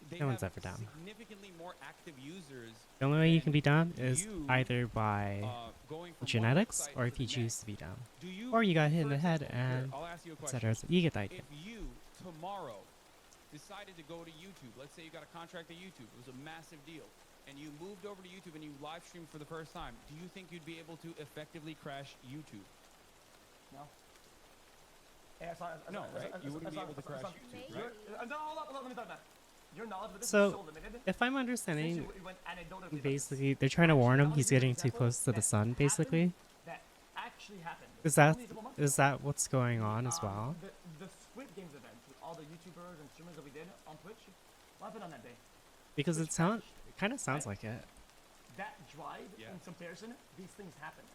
they No one's have ever down. significantly more active users. The only way you than can be down is you, either by going from one genetics website or to if you the choose next. to be down. Do you, Or you got hit in for the head example, here, and I'll ask you a etc. question. You get the idea. If you tomorrow decided to go to YouTube, let's say you got a contract at YouTube, it was a massive deal, and you moved over to YouTube and you live streamed for the first time, do you think you'd be able to effectively crash YouTube? No. Yeah, No, right? You wouldn't be able to crash Maybe. YouTube, right? No, hold up, let me talk about. Your knowledge of this So, is so limited. If I'm Since understanding, you went anecdotally about this, basically they're trying to warn him he's getting too close to the that sun. Basically, that actually happened. is that only a couple months is ago. that what's going on as well? The Squid Games event with all the YouTubers and streamers that we did on Twitch, what happened on that day? Because it kind of sounds like it. That drive Yeah. in comparison, these things happen.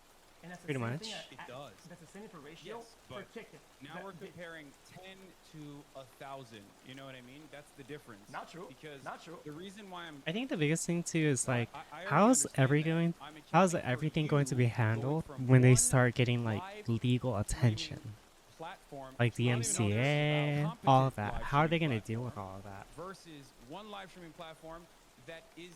And that's the Pretty same much. thing It does. That's the same for ratio Yes, for but kick. Now That- we're the- comparing 10 to 1,000. You know what I mean? That's the difference. Not true. Because Not true. the reason why I'm I think the biggest thing too is like, I already how's understand that. I'm how's accounting for everything going to be you handled going from when they one start getting like live legal attention, platform, like the I don't even know this MCA, about all of competent that? live How are they streaming going to deal with platform all of that? versus one live streaming platform that is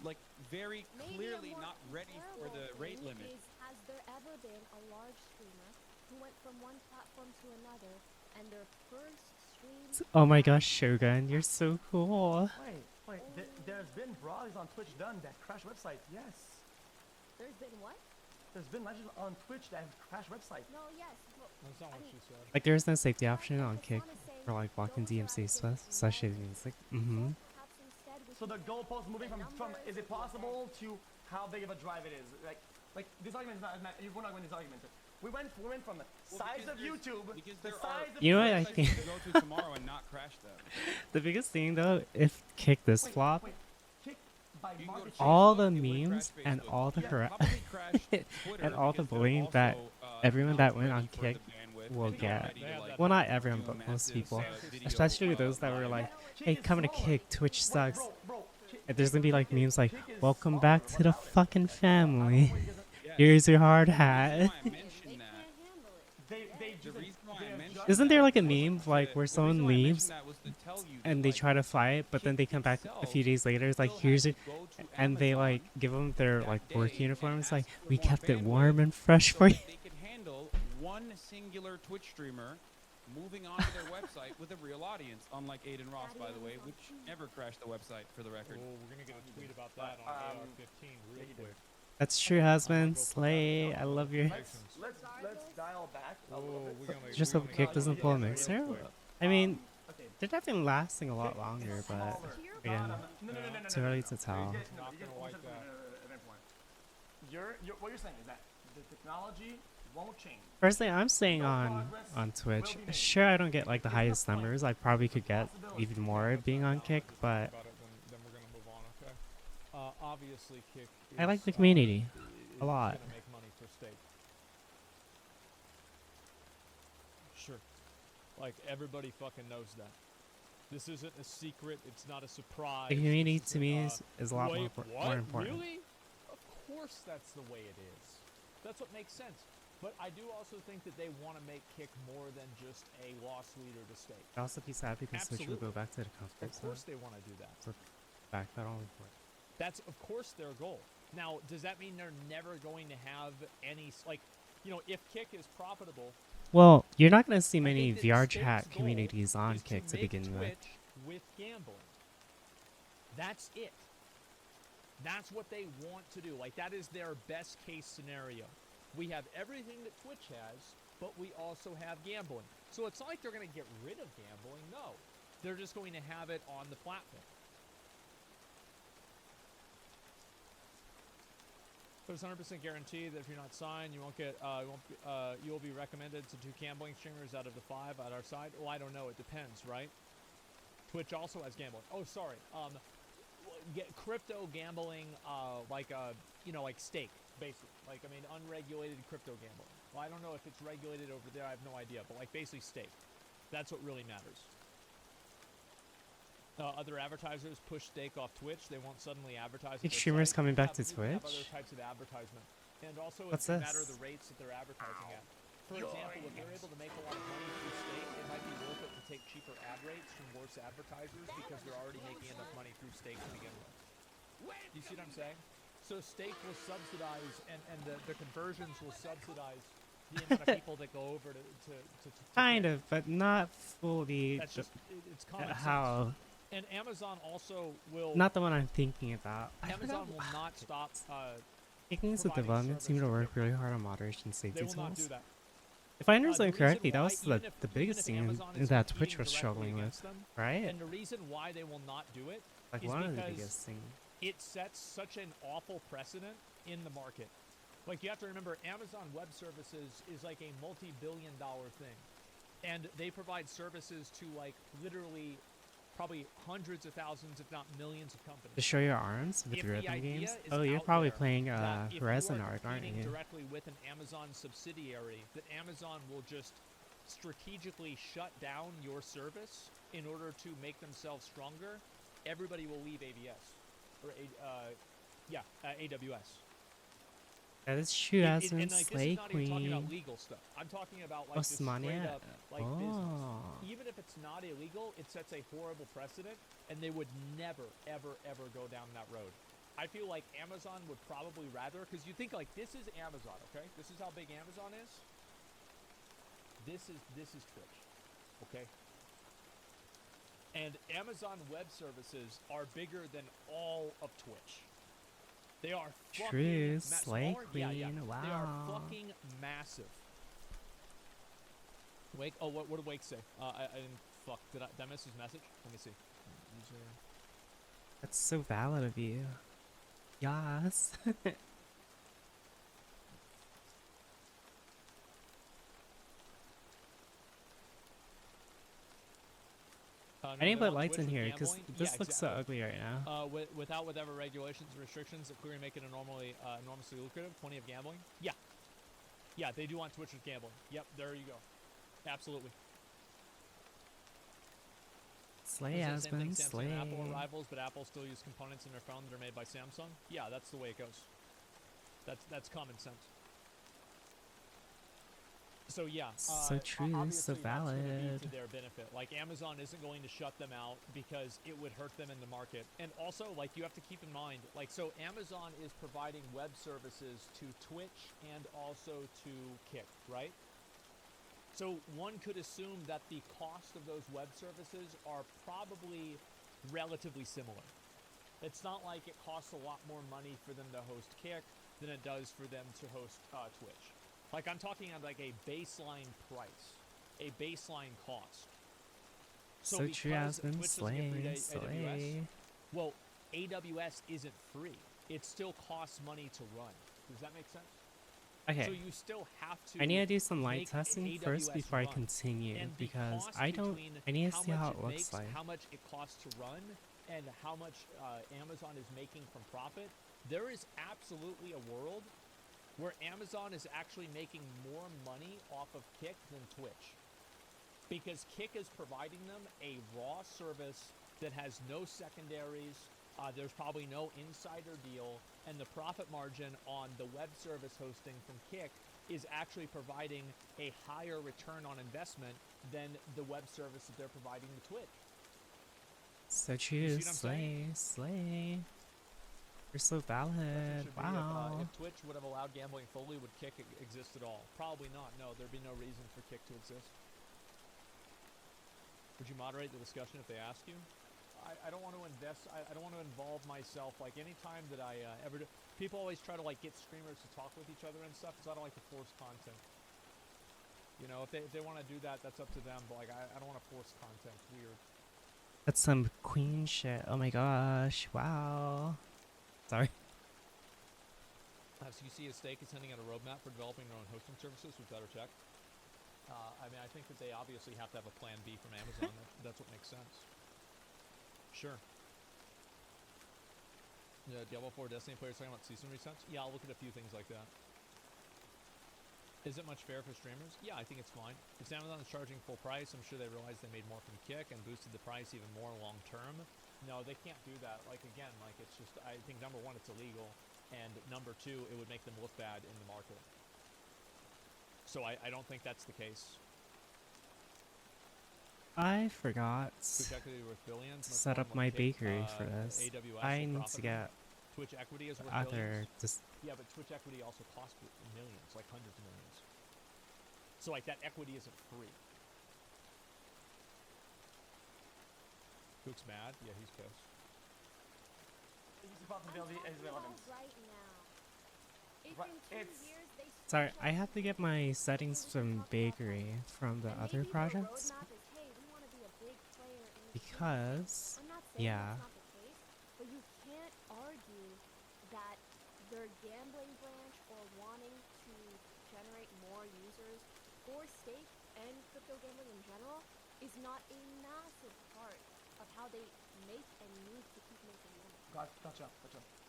like very Maybe a clearly more not ready for comparable the rate thing limit? Is, has there ever been a large streamer who went from one platform to another and their first stream? Oh my gosh, Shogun, you're so cool. Wait. There's been brawls on Twitch done that crash websites. Yes. There's been what? There's been matches on Twitch that have crashed websites. No, yes. Well, That's not I what mean, she said. Like there's no safety but option on Hassan Kick is saying for like blocking those are DMC activities stuff, especially known. music. So Mm-hmm. perhaps instead we So the should goalpost moving the from numbers is it of the possible to how big of a drive it is? Like this argument is not we're not going to this argument. We went from the size because of there's- YouTube, because the there size are of You know what I websites think? you can go to tomorrow and not crash them. The biggest thing though, if Kick this Wait, flop, wait, Kick by You can go to market share. all the Facebook, it would memes crash and Facebook. all the Yeah, harass probably crash Twitter and all the because they're bullying that also, everyone not that went ready on for the Kick bandwidth will and not get. ready to, They have like, that Well, not do everyone, a but most massive, people. video, Especially those that were live. like, Kick hey, is come to smaller. Kick, Twitch Wait, sucks. bro, And there's gonna be like memes like, Kick is welcome smaller. back What to the about it? fucking family. Yes. Here's your hard The reason hat. why I they mentioned can't that handle it. They The just reason why I they're mentioned just- Isn't there like a that meme was like the- where the someone reason why I mentioned leaves that was to tell you and that, they like, try to fly it, but then they Kick come back a itself few days later? It's like, still here's had it, to go to and they Amazon like give them their that like day work and uniform. It's like, ask for we more kept it bandwidth warm and fresh so for you. that they could handle one singular Twitch streamer moving onto their website with a real audience, unlike Aiden Ross, by the way, which never crashed the website for the record. Oh, we're gonna get a tweet about that on AR-15 real quick. That's true, husband. Slay. I love your. Let's dial back a little Oh, bit. we're gonna. Just we're hope gonna Kick get doesn't real pull a quick. mixer. Real quick. I mean, Okay. they're definitely lasting a lot longer, but To your again, point, too early to tell. Not gonna like that. What you're saying is that the technology won't change. Personally, I'm saying on Twitch. Sure, I don't get like the highest numbers. I probably could get even more being on Kick, but About it, then we're gonna move on. Okay. Obviously, Kick. I like is, the community a is lot. Gonna make money for Stake. Sure. Like everybody fucking knows that. This isn't a secret. It's not a surprise. The community This to me isn't, is a lot wait, more what? important. Really? Of course course that's the way it is. That's what makes sense. But I do also think that they want to make Kick more than just a loss leader to stake. I'd also be sad because Switch would go Absolutely. back to the comfort Of zone. course they want to do that. So backpedal for it. That's, of course, their goal. Now, does that mean they're never going to have any, like, you know, if Kick is profitable, Well, you're not gonna see I many think that VR Stake's chat goal communities on is Kick to make begin with. Twitch with gambling. That's it. That's what they want to do. Like, that is their best case scenario. We have everything that Twitch has, but we also have gambling. So it's not like they're going to get rid of gambling. No. They're just going to have it on the platform. So it's 100% guaranteed that if you're not signed, you won't get, you will be recommended to 2 gambling streamers out of the 5 at our side. Well, I don't know. It depends, right? Twitch also has gambling. Oh, sorry. Get crypto gambling, like stake, basically. Like, I mean, unregulated crypto gambling. Well, I don't know if it's regulated over there. I have no idea. But, like, basically stake. That's what really matters. Other advertisers push stake off Twitch. They won't suddenly advertise. Think streamers coming back to You can have other Twitch? types of advertisement. And also, What's it's a matter of this? the rates that they're advertising at. For example, if they're able to make a lot of money through stake, it might be worth it to take cheaper ad rates from worse advertisers because they're already making enough money through stake to begin with. You see what I'm saying? So stake will subsidize, and the conversions will subsidize the amount of people that go over to Kind Kick. of, but not fully. That's just, it's common sense. How? And Amazon also will... Not the one I'm thinking about. Amazon will not stop... Kicking the providing development team to service work to really hard on moderation safety They will not do tools. that. If I understand The correctly, reason that why, was the biggest thing Amazon is that competing Twitch was directly struggling with, against them, right? and the reason why they will not do it Like is one of the because biggest things. it sets such an awful precedent in the market. Like, you have to remember, Amazon Web Services is like a multi-billion-dollar thing. And they provide services to, like, literally probably hundreds of thousands, if not millions of companies. To show your arms with If the the rhythm idea games? is Oh, you're out probably there playing that if Resin you are Art, aren't competing you? directly with an Amazon subsidiary, that Amazon will just strategically shut down your service in order to make themselves stronger, everybody will leave AWS. Or AWS. That is true, And, Aspen, and, like, this Slay is not even talking about Queen. legal stuff. I'm talking about, like, just straight Osmania. up, like, business. Oh. Even if it's not illegal, it sets a horrible precedent, and they would never, ever, ever go down that road. I feel like Amazon would probably rather, because you think, like, this is Amazon, okay? This is how big Amazon is. This is Twitch, okay? And Amazon Web Services are bigger than all of Twitch. They are fucking True, Slay Yeah, yeah. Queen, They are wow. fucking massive. Wake. Oh, what did Wake say? I didn't. Fuck. Did I miss his message? Let me see. User. That's so valid of you. Yes. No, I need to they put want lights Twitch in with here because gambling? this Yeah, looks so exactly. ugly right now. Without whatever regulations and restrictions that clearly make it enormously lucrative. Plenty of gambling. Yeah. Yeah, they do want Twitch with gambling. Yep, there you go. Absolutely. Slay, Does the same thing Aspen, Samsung slay. and Apple are rivals, but Apple still use components in their phone that are made by Samsung? Yeah, that's the way it goes. That's common sense. So yeah, So true, so obviously that's gonna be valid. to their benefit. Like, Amazon isn't going to shut them out because it would hurt them in the market. And also, like, you have to keep in mind, like, so Amazon is providing web services to Twitch and also to Kick, right? So one could assume that the cost of those web services are probably relatively similar. It's not like it costs a lot more money for them to host Kick than it does for them to host Twitch. Like, I'm talking on, like, a baseline price, a baseline cost. So true, because Aspen, Twitch doesn't get free slay, AWS, slay. well, AWS isn't free. It still costs money to run. Does that make sense? Okay, So you still have to. I need to do some light make testing first AWS before I run. continue And the because cost I don't. between I need to see much how it it looks makes, like. how much it costs to run, and how much Amazon is making from profit. There is absolutely a world where Amazon is actually making more money off of Kick than Twitch. Because Kick is providing them a raw service that has no secondaries, there's probably no insider deal, and the profit margin on the web service hosting from Kick is actually providing a higher return on investment than the web service that they're providing to Twitch. So You true. see what I'm saying? Slay. You're so That's what valid. it should be. Wow. If Twitch would have allowed gambling fully, would Kick exist at all? Probably not. No, there'd be no reason for Kick to exist. Would you moderate the discussion if they ask you? I don't want to invest. I don't want to involve myself. Like anytime that I ever do, people always try to like get streamers to talk with each other and stuff. Because I don't like to force content. You know, if they want to do that, that's up to them. But like I don't want to force content. It's weird. That's some queen shit. Oh my gosh. Wow. Sorry. So you see, a stake is sending out a roadmap for developing their own hosting services. We better check. I mean, I think that they obviously have to have a plan B from Amazon. That's what makes sense. Sure. Yeah, Diablo 4 Destiny players talking about season resets? Yeah, I'll look at a few things like that. Is it much fair for streamers? Yeah, I think it's fine. If Amazon is charging full price, I'm sure they realized they made more from Kick and boosted the price even more long term. No, they can't do that. Like, again, like, it's just, I think number one, it's illegal. And number two, it would make them look bad in the market. So I don't think that's the case. I forgot Twitch equity worth billions. to set up my bakery for this. AWS I will need profit to from. get Twitch equity is worth other billions. just Yeah, but Twitch equity also costs millions, like hundreds of millions. So like that equity isn't free. Cook's mad? Yeah, he's pissed. The easy possibility is relevant. Right now. If Right, in 2 it's- years they sorry, switch I up have to get my settings from bakery from the and other maybe their projects roadmap is, hey, we want to be a big player in the because I'm not saying yeah. that's not the case, but you can't argue that their gambling branch or wanting to generate more users for stake and crypto gambling in general is not a massive part of how they make and need to keep making money. Gotcha.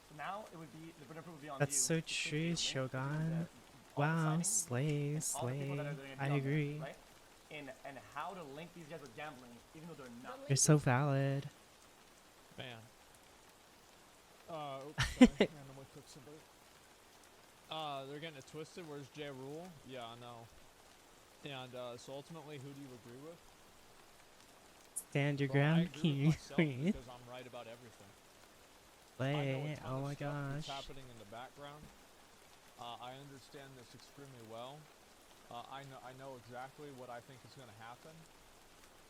So now it would be the burden would be on That's you. so to take true, your link Shogun. all the Wow, signings slay, and all the people that slay. are doing it I on there, agree. right? And how to link these guys with gambling, even though they're not. You're so valid. Man. Oops, sorry. Randomly clicked somebody. They're getting it twisted. Where's J Rule? Yeah, I know. And so ultimately, who do you agree with? Stand your Well, I ground, agree with myself queen. because I'm right about everything. I know a Slay. ton Oh of my stuff that's gosh. happening in the background. I understand this extremely well. I know exactly what I think is going to happen.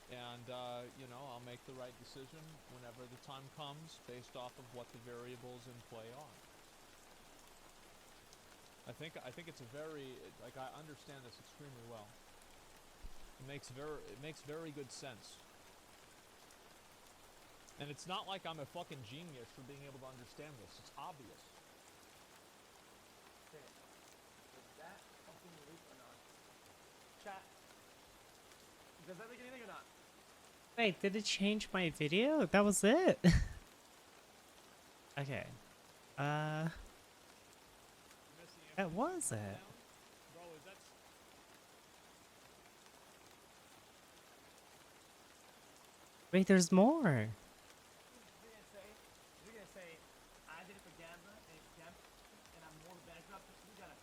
And, you know, I'll make the right decision whenever the time comes based off of what the variables in play are. I think it's a very, like, I understand this extremely well. It makes very good sense. And it's not like I'm a fucking genius for being able to understand this. It's obvious. Okay. Is that something leak or not? Chat. Does that make anything or not? Wait, did it change my video? That was it? Okay. That was it. Bro, is that... Wait, there's more. You're gonna say, I did it for Gamma and it's Gamma, and I'm more bankrupt. You gotta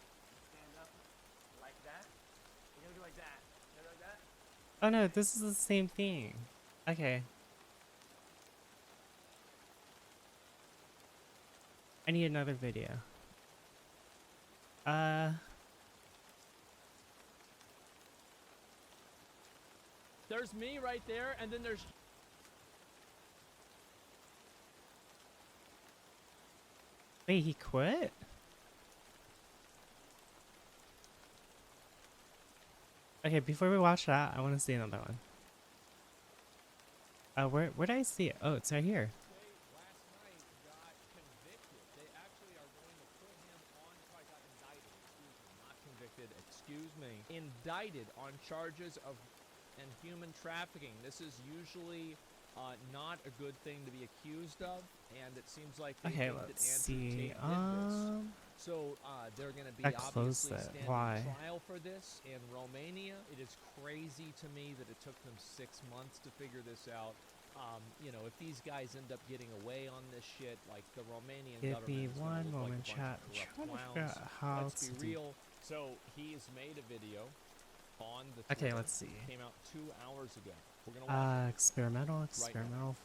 stand up like that. You're gonna do like that. You know, like that. Oh no, this is the same thing. Okay. I need another video. There's me right there, and then there's... Wait, he quit? Okay, before we watch that, I want to see another one. Where did I see it? Oh, it's right here. Last night got convicted. They actually are going to put him on... Sorry, got indicted. Excuse me. Not convicted. Excuse me. Indicted on charges of human trafficking. This is usually not a good thing to be accused of, and it seems like they Okay, think that let's Andrew see. Tate did this. So they're going to be I closed obviously it. standing Why? trial for this in Romania. It is crazy to me that it took them 6 months to figure this out. you know, if these guys end up getting away on this shit, like the Romanian Give government me is gonna one look moment, like a bunch chat. of I'm corrupt trying to figure clowns. out how Let's to be do. real. So he has made a video on the Okay, Twitter. let's see. Came out 2 hours ago. We're gonna watch Experimental,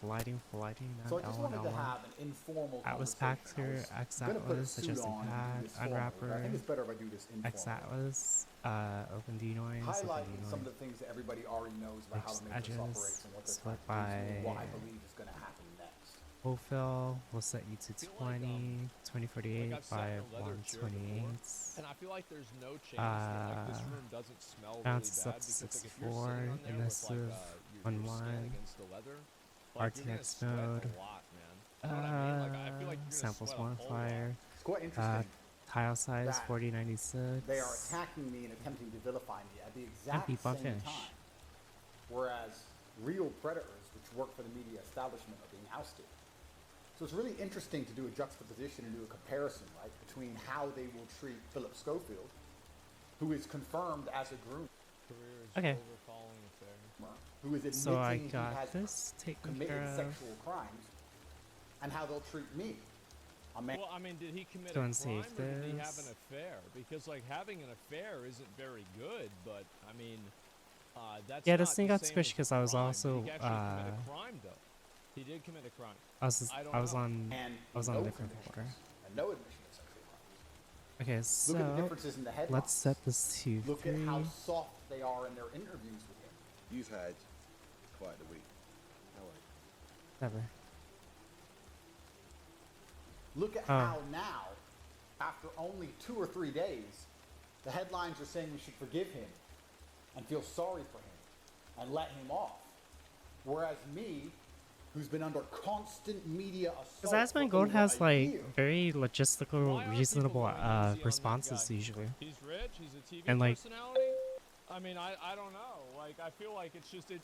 flighting, So I not just L1, wanted to L1. have an informal Atlas conversation. Paxer, X gonna put a Atlas, suit Adjusting on and do Pad, this formally, but I think it's Unwrapper, better if I do this X informally. Atlas, Open denoise, Highlighting some of the things that everybody already knows about how the Matrix edges, operates and what they're split trying to do and what I by believe is going to happen next. Fulfill, we'll set you to feel like, 2048 I've sat by in a leather chair before, 128. and I feel like there's no chance that like this room doesn't smell really Bounces bad up to because like if you're 64, sitting on there with emissive, like your skin 1-1, against the leather, like you're gonna RTX sweat mode, a lot, man. You know what I mean? Like I feel like you're gonna samples sweat a whole lot. modifier, It's quite interesting tile size that 4096. they are attacking me and attempting to vilify me at the exact Empty bump same finish. time, whereas real predators, which work for the media establishment, are being ousted. So it's really interesting to do a juxtaposition and do a comparison, right, between how they will treat Philip Schofield, who is confirmed as a groomer, Career is Okay. over following affair. who is admitting So I he got has this taken committed care of. sexual crimes, and how they'll treat me, a man. Well, I mean, did he commit Go a and crime save or did he have an this. affair? Because like having an affair isn't very good, but I mean, that's Yeah, not this thing the got same squished as because I was crime. also, He actually committed a crime though. He did commit a crime. I was I don't I was know. on And I was on a different floor. and no admission of sexual crimes. Okay, Look at the so differences in the headlines. let's set this to Look 3. at how soft they are in their interviews with him. You've had quite a week. How are you? Never. Look at Oh. how now, after only 2 or 3 days, the headlines are saying we should forgive him and feel sorry for him and let him off. Whereas me, who's been under constant media assault Because Aspen for Gold over has a like year, very Why logistical, are reasonable people going easy on that responses guy? usually. He's rich. He's a TV And, like- personality. I mean, I don't know. Like, I feel like it's just it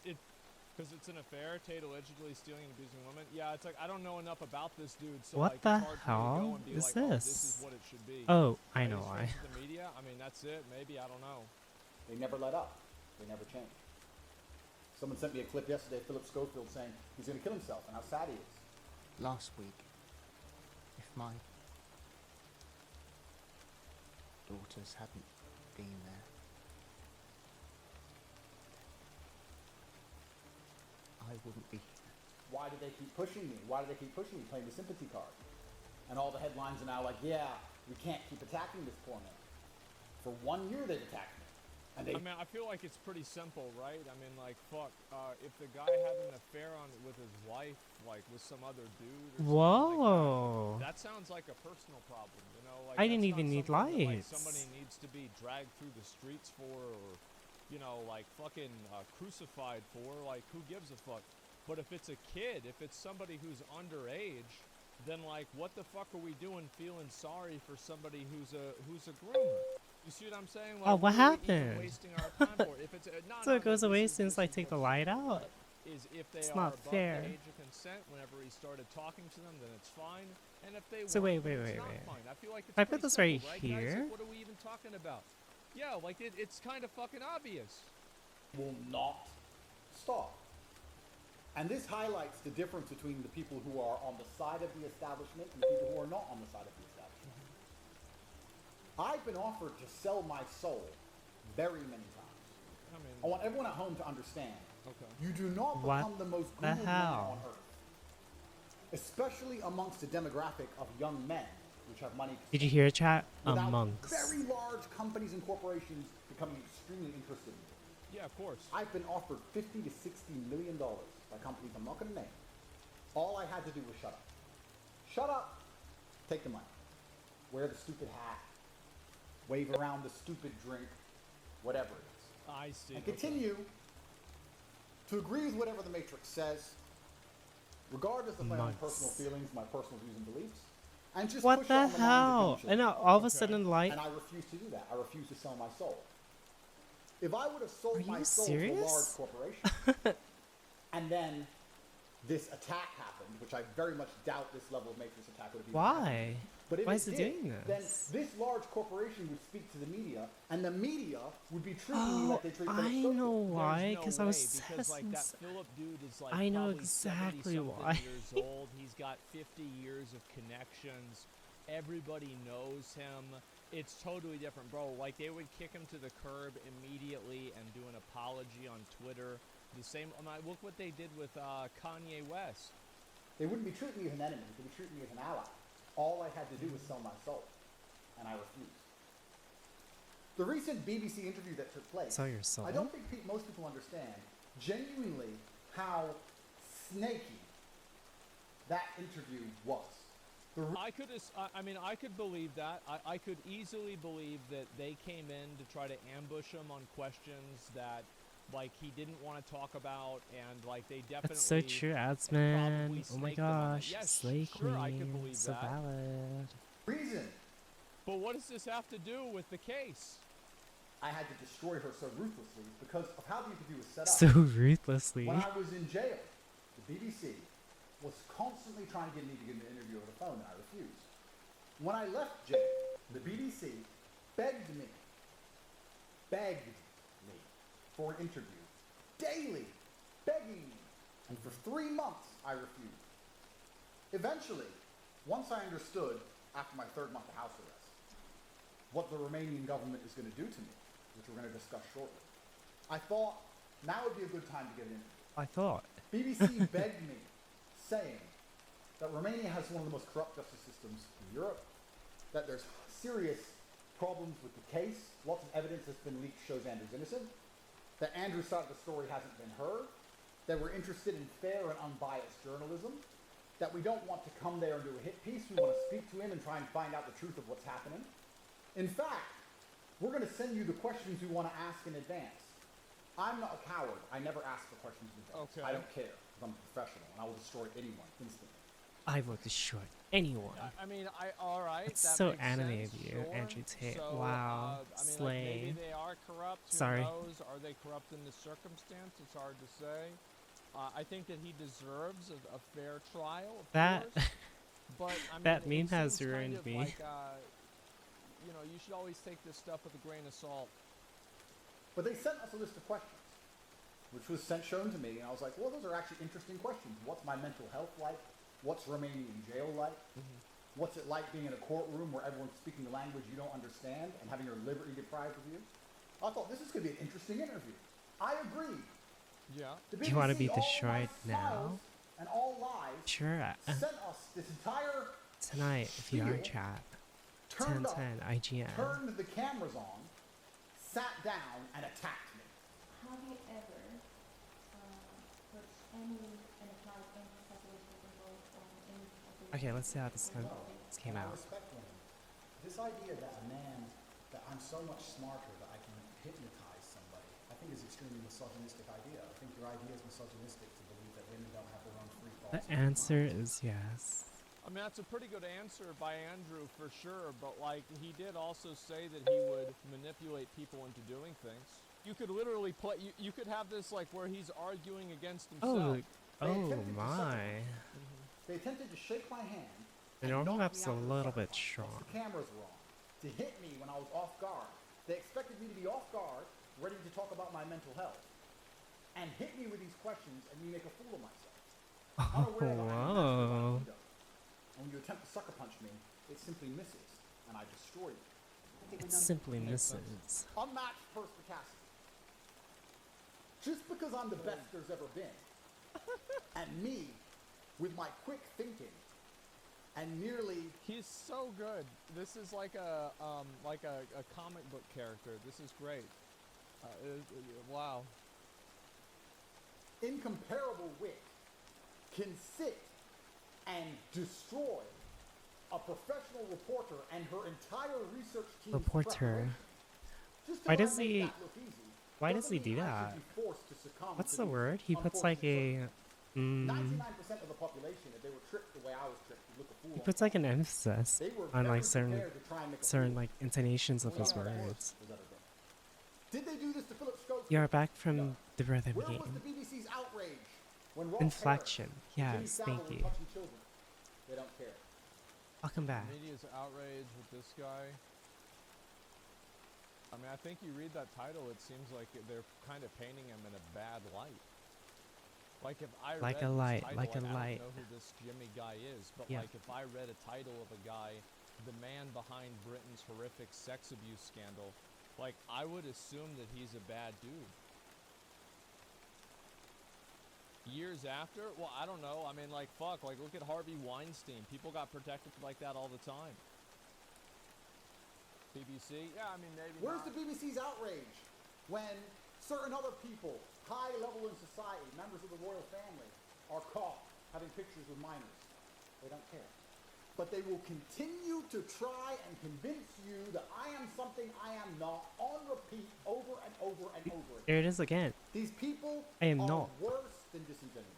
because it's an affair. Tate allegedly stealing and abusing women. Yeah, it's like I don't know enough about this dude. So What like, the it's hard for me to hell go and be is like, oh, this is this? what it should be. Oh, I Right, know he's why. friends with the media. I mean, that's it. Maybe I don't know. they never let up. They never change. Someone sent me a clip yesterday of Philip Schofield saying he's going to kill himself and how sad he is. Last week, if my daughters hadn't been there, I wouldn't be here. Why do they keep pushing me? Why do they keep pushing me, playing the sympathy card? And all the headlines are now like, yeah, we can't keep attacking this poor man. For 1 year they've attacked me. And they I mean, I feel like it's pretty simple, right? I mean, like, fuck, if the guy had an affair with his wife, like with some other dude or something Whoa. like that sounds like a personal problem, you know? Like, I didn't that's not even need something that, like, lights. somebody needs to be dragged through the streets for, or, you know, like, fucking crucified for. Like, who gives a fuck? But if it's a kid, if it's somebody who's underage, then, like, what the fuck are we doing feeling sorry for somebody who's a groomer? You see what I'm saying? Like, Oh, what are we even happened? wasting our time for? If it's So it goes this away is- as soon as this I is take the what's light out? important, is if they It's are not above fair. the age of consent whenever he started talking to them, then it's fine. And if they So weren't, wait, then it's wait, not wait. fine. I feel like it's If I pretty put this simple, right right, guys? here? Like, what are we even talking about? Yeah, like it's kind of fucking obvious. will not stop. And this highlights the difference between the people who are on the side of the establishment and the people who are not on the side of the establishment. I've been offered to sell my soul very many times. I mean, I want everyone at home to understand. okay. You do not What become the most the Googled man hell? on earth. Especially amongst the demographic of young men, which have money to Did you hear chat? without Amongst. very large companies and corporations becoming extremely interested in you. Yeah, of course. I've been offered $50 to $60 million by companies I'm not going to name. All I had to do was shut up. Shut up, take the money. Wear the stupid hat, wave around the stupid drink, whatever it is. I see. And okay. continue to agree with whatever the Matrix says, regardless of my own Months. personal feelings, my personal views and beliefs, and just What push it the on the minds of hell? young children. And now all of a Okay. sudden, like, And I refuse to do that. I refuse to sell my soul. If I would have sold Are my you soul to a large serious? corporation and then this attack happened, which I very much doubt this level of Matrix attack would have been. Why? But if Why it is it did, doing then this? this large corporation would speak to the media, and the media would be treating me Oh, like they treat Philip I Sophie. know why. There's no Because I way, was because like that sensing. Philip dude is like I know probably exactly 70-something why. years old. He's got 50 years of connections. Everybody knows him. It's totally different, bro. Like they would kick him to the curb immediately and do an apology on Twitter. The same. Look what they did with Kanye West. They wouldn't be treating me as an enemy. They'd be treating me as an ally. All I had to do was sell my soul, and I refused. The recent BBC interview that took place, Sell your soul? I don't think most people understand genuinely how snaky that interview was. I could believe that. I could easily believe that they came in to try to ambush him on questions that, like, he didn't want to talk about, and like they definitely. That's so true, probably Adsman. Oh my snaked him on it. gosh. Yes, Slay sure, I could Queen. believe So that. valid. Reason But what does this have to do with the case? I had to destroy her so ruthlessly is because of how the interview was set up. So ruthlessly. When I was in jail, the BBC was constantly trying to get me to give an interview over the phone, and I refused. When I left jail, the BBC begged me for an interview, daily, begging me. And for 3 months, I refused. Eventually, once I understood, after my 3rd month of house arrest, what the Romanian government is going to do to me, which we're going to discuss shortly, I thought now would be a good time to get an interview. I thought. BBC begged me, saying that Romania has one of the most corrupt justice systems in Europe, that there's serious problems with the case, lots of evidence that's been leaked shows Andrew's innocent, that Andrew's side of the story hasn't been heard, that we're interested in fair and unbiased journalism, that we don't want to come there and do a hit piece, we want to speak to him and try and find out the truth of what's happening. In fact, we're going to send you the questions we want to ask in advance. I'm not a coward. I never ask for questions in advance. Okay. I don't care, because I'm a professional, and I will destroy anyone instantly. I will destroy anyone. All right. That's that so makes animated sense, of you, sure. Andrew Tate. So, Wow. Like, Slay. maybe they are corrupt. Who Sorry. knows? Are they corrupt in the circumstance? It's hard to say. I think that he deserves a fair trial. Of That- course. But I mean, that it meme has seems ruined kind of me. Like, you should always take this stuff with a grain of salt. But they sent us a list of questions, which was shown to me, and I was like, well, those are actually interesting questions. What's my mental health like? What's Romanian jail like? What's it like being in a courtroom where everyone's speaking a language you don't understand and having your liberty deprived of you? I thought this is going to be an interesting interview. I agreed. Yeah. The You wanna BBC, be all destroyed my now? files and all lies Sure. sent us this entire Tonight, if you are in Spiel chat. turned up, 1010 IGN. turned the cameras on, sat down, and attacked me. Have you ever put any and applied any psychological control on any of the Okay, let's see how this came And I out. respect women. This idea that a man, that I'm so much smarter that I can hypnotize somebody, I think is extremely misogynistic idea. I think your idea is misogynistic to believe that women don't have their own free thoughts. The answer is yes. I mean, that's a pretty good answer by Andrew for sure, but like he did also say that he would manipulate people into doing things. You could literally play. You could have this like where he's arguing against himself. Oh my. They attempted to shake my hand. The and normal knock map's me a out with little sucker bit punch, strong. once the cameras were on. To hit me when I was off guard. They expected me to be off guard, ready to talk about my mental health, and hit me with these questions and me make a fool of myself. Unaware that I'm a master of Whoa. Aikido. And when you attempt to sucker punch me, it simply misses, and I destroy you. It simply Makes sense. misses. Unmatched perspicacity. Just because I'm the best there's ever been, and me, with my quick thinking, and nearly He's so good. This is like a comic book character. This is great. Wow. incomparable wit can sit and destroy a professional reporter and her entire research team. Reporter. Why does he- Why does he do that? What's the word? He puts like a. 99% of the population, if they were tricked the way I was tricked, would look a fool. He on puts them. like an emphasis They were on very like certain prepared to try and make a certain fool. like intonations of his Only our words. course was ever done. Did they do this to Philip Schofield? You are back from the rhythm Where was the game. BBC's outrage When Ross Inflection. Harris and Jimmy Yes, Savile thank were you. touching children, they don't care. Welcome back. Media's outrage with this guy. I mean, I think you read that title, it seems like they're kind of painting him in a bad light. Like if I Like read a this light, title, like a I light. don't know who this Jimmy guy is, but Yeah. like if I read a title of a guy, the man behind Britain's horrific sex abuse scandal, like I would assume that he's a bad dude. Years after? Well, I don't know. I mean, like, fuck. Like, look at Harvey Weinstein. People got protected like that all the time. BBC? Yeah, I mean, maybe Where's not. the BBC's outrage when certain other people, high level in society, members of the royal family, are caught having pictures with minors? They don't care. But they will continue to try and convince you that I am something I am not on repeat over and over and over again. There it is again. These people I am are not. worse than disingenuous.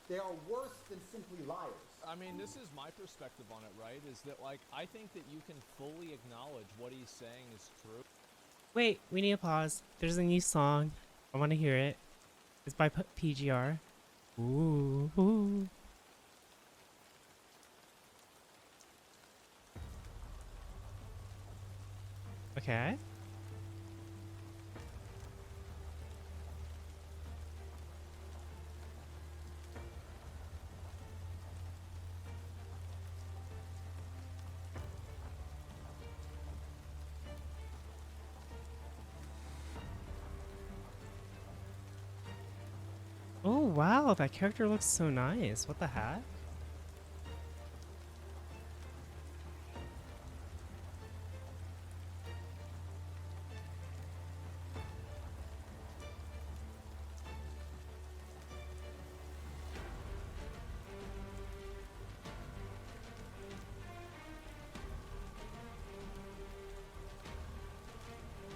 They are worse than simply liars. I mean, this is my perspective on it, right? Is that, like, I think that you can fully acknowledge what he's saying is true. Wait, we need a pause. There's a new song. I want to hear it. It's by PGR. Ooh. Ooh. Okay. Oh wow, that character looks so nice. What the heck?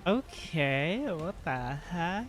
Okay, what the heck?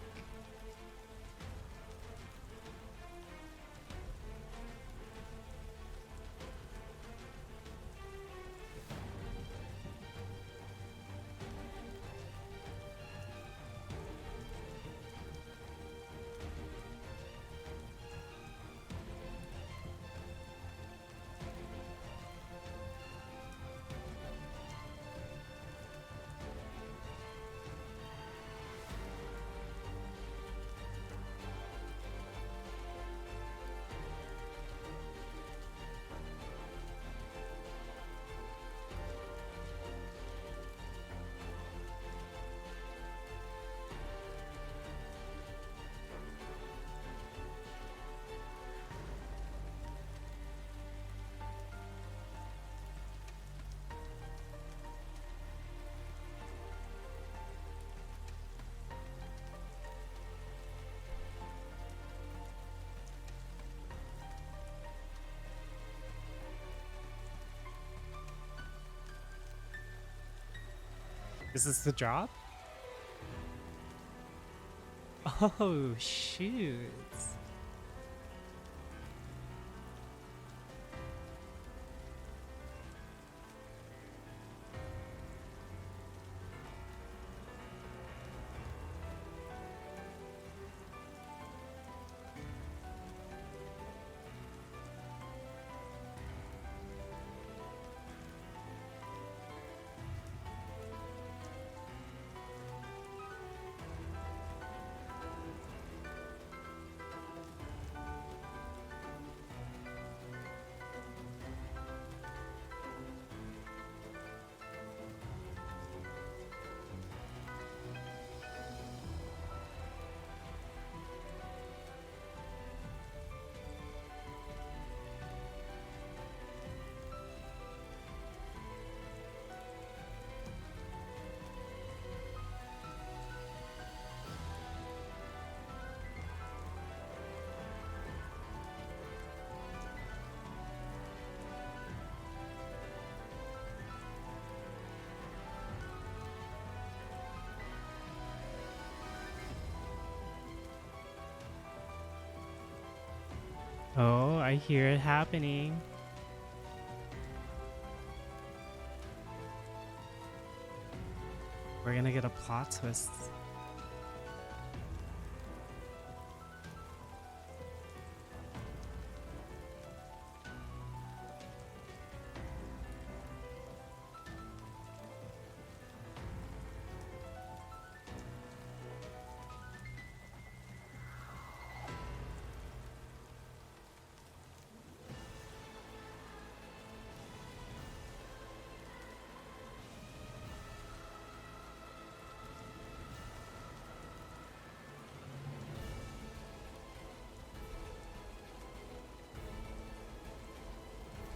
Is this the drop? Oh, shoot. Oh, I hear it happening. We're gonna get a plot twist.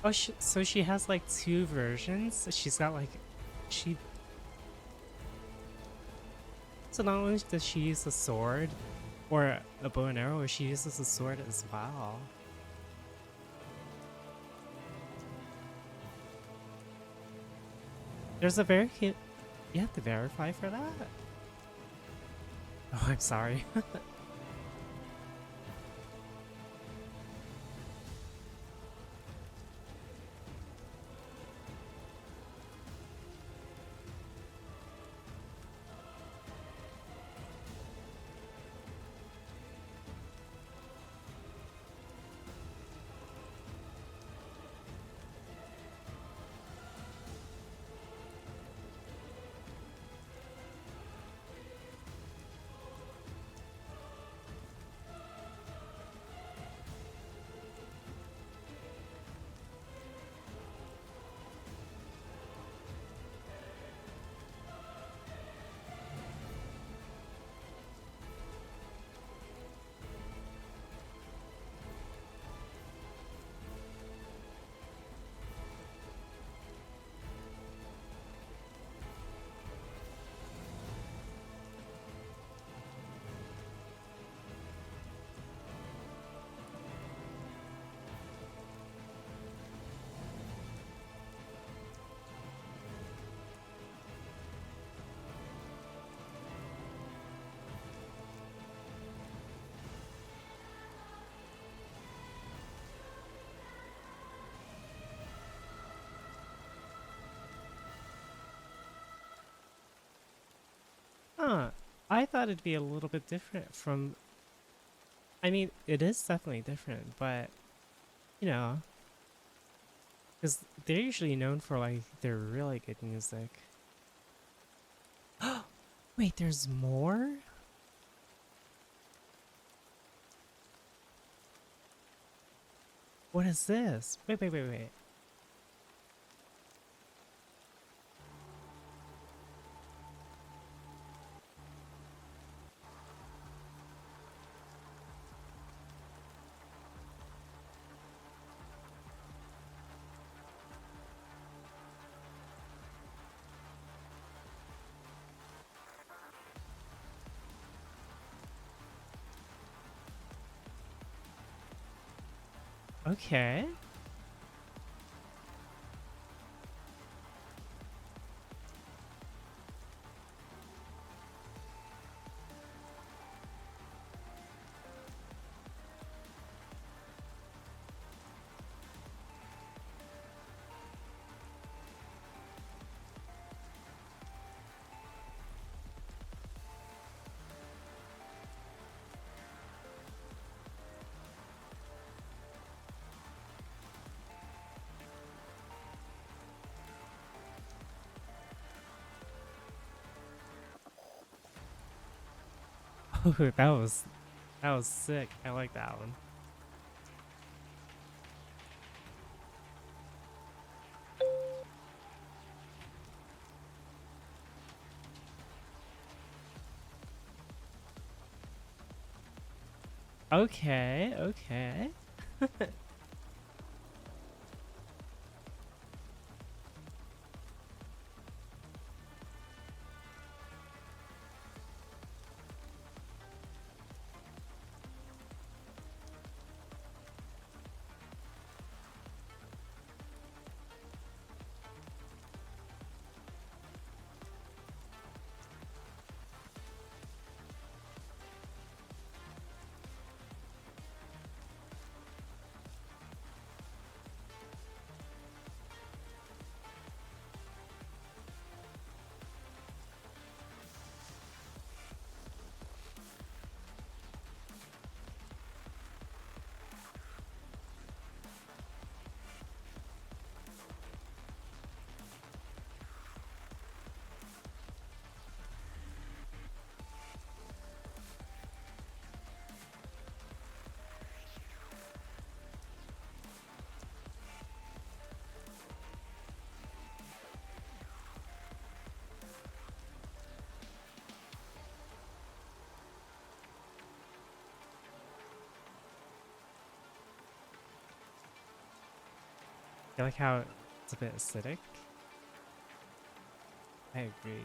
Oh, so she has like two versions. She's got like, she. So not only does she use a sword or a bow and arrow, she uses a sword as well. There's a you have to verify for that? Oh, I'm sorry. Huh. I thought it'd be a little bit different from. I mean, it is definitely different, but you know, because they're usually known for like their really good music. Wait, there's more? What is this? Wait. Okay. Oh, that was sick. I like that one. Okay. I like how it's a bit acidic. I agree.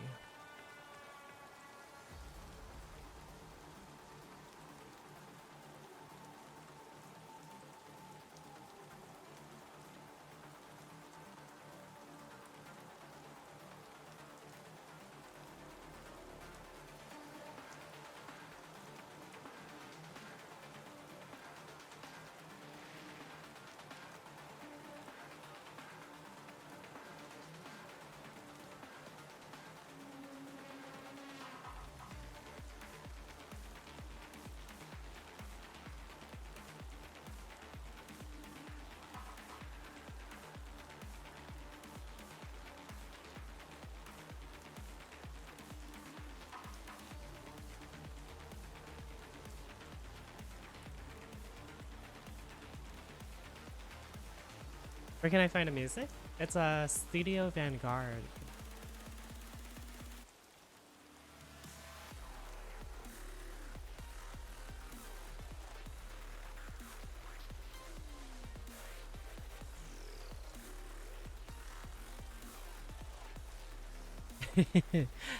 Where can I find the music? It's a Studio Vanguard.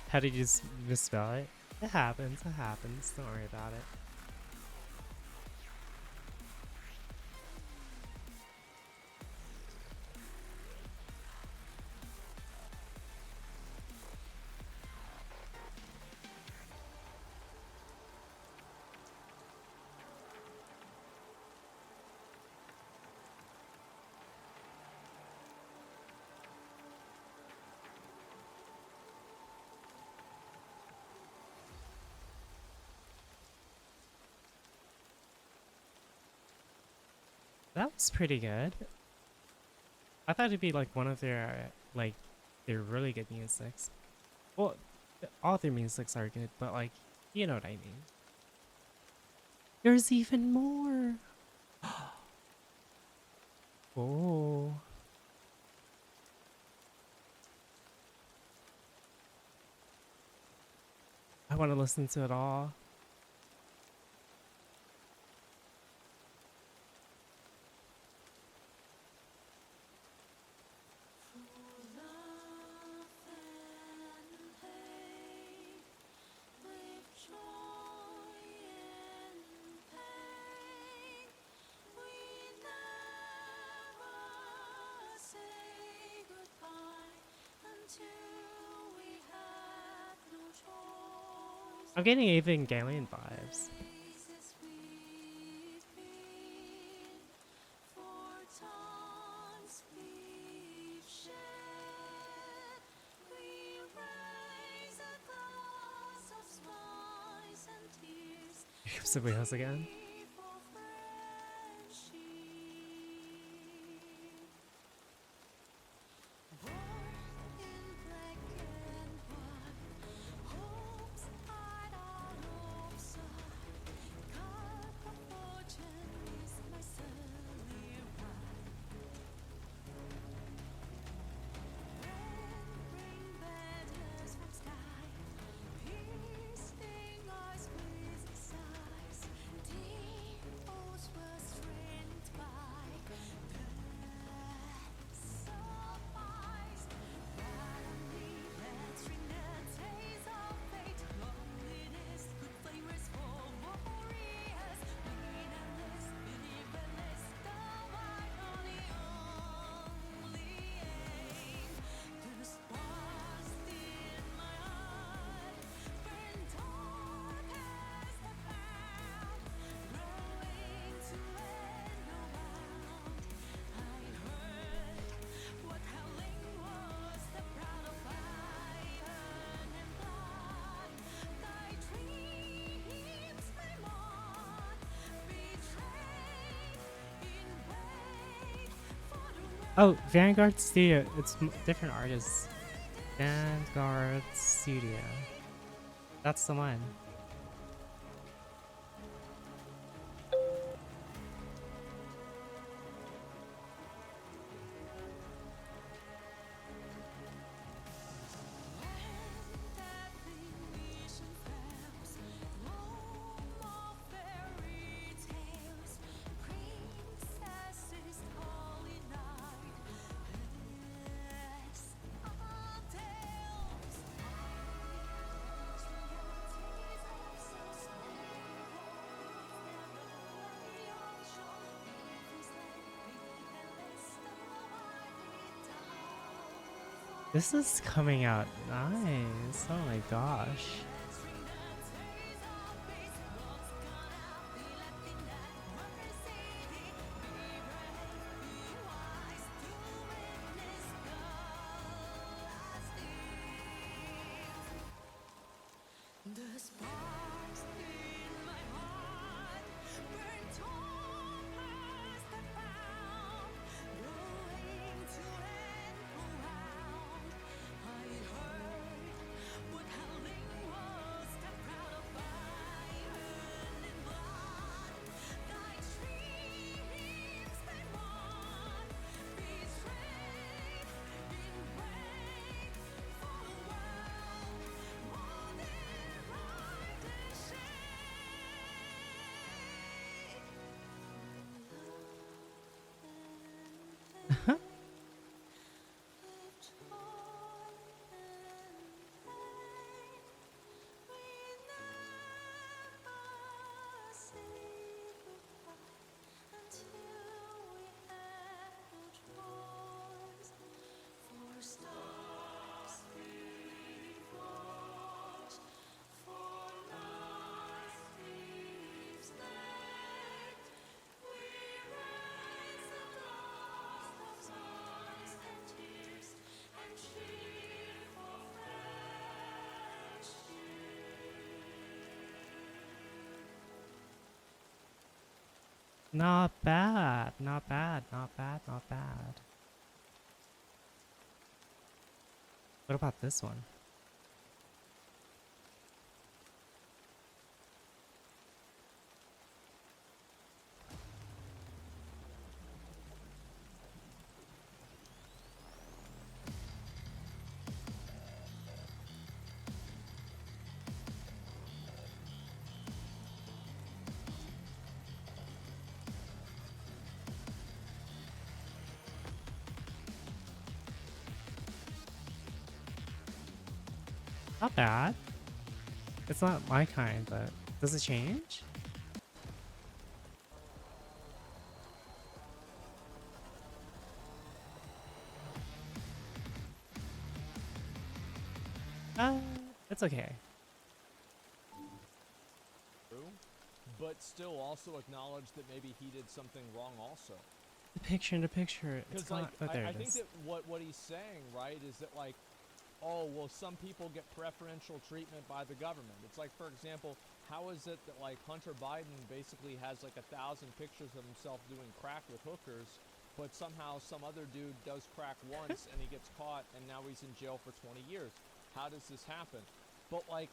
How did you misspell it? It happens, it happens. Don't worry about it. That was pretty good. I thought it'd be like one of their their really good musics. Well, all their musics are good, but like, you know what I mean. There's even more. Oh. I want to listen to it all. I'm getting Evangelion vibes. Here comes the wheels again. Oh, Vanguard Studio. It's different artists. Vanguard Studio. That's the one. This is coming out nice. Oh my gosh. Not bad, not bad, not bad, not bad. What about this one? Not bad. It's not my kind, but does it change? It's okay. But still also acknowledge that maybe he did something wrong also. The picture in the picture. It's Because not. like, Oh, there I it think is. that what he's saying, right, is that like, oh, well, some people get preferential treatment by the government. It's like, for example, how is it that like Hunter Biden basically has like 1,000 pictures of himself doing crack with hookers, but somehow some other dude does crack once and he gets caught and now he's in jail for 20 years. How does this happen? But like,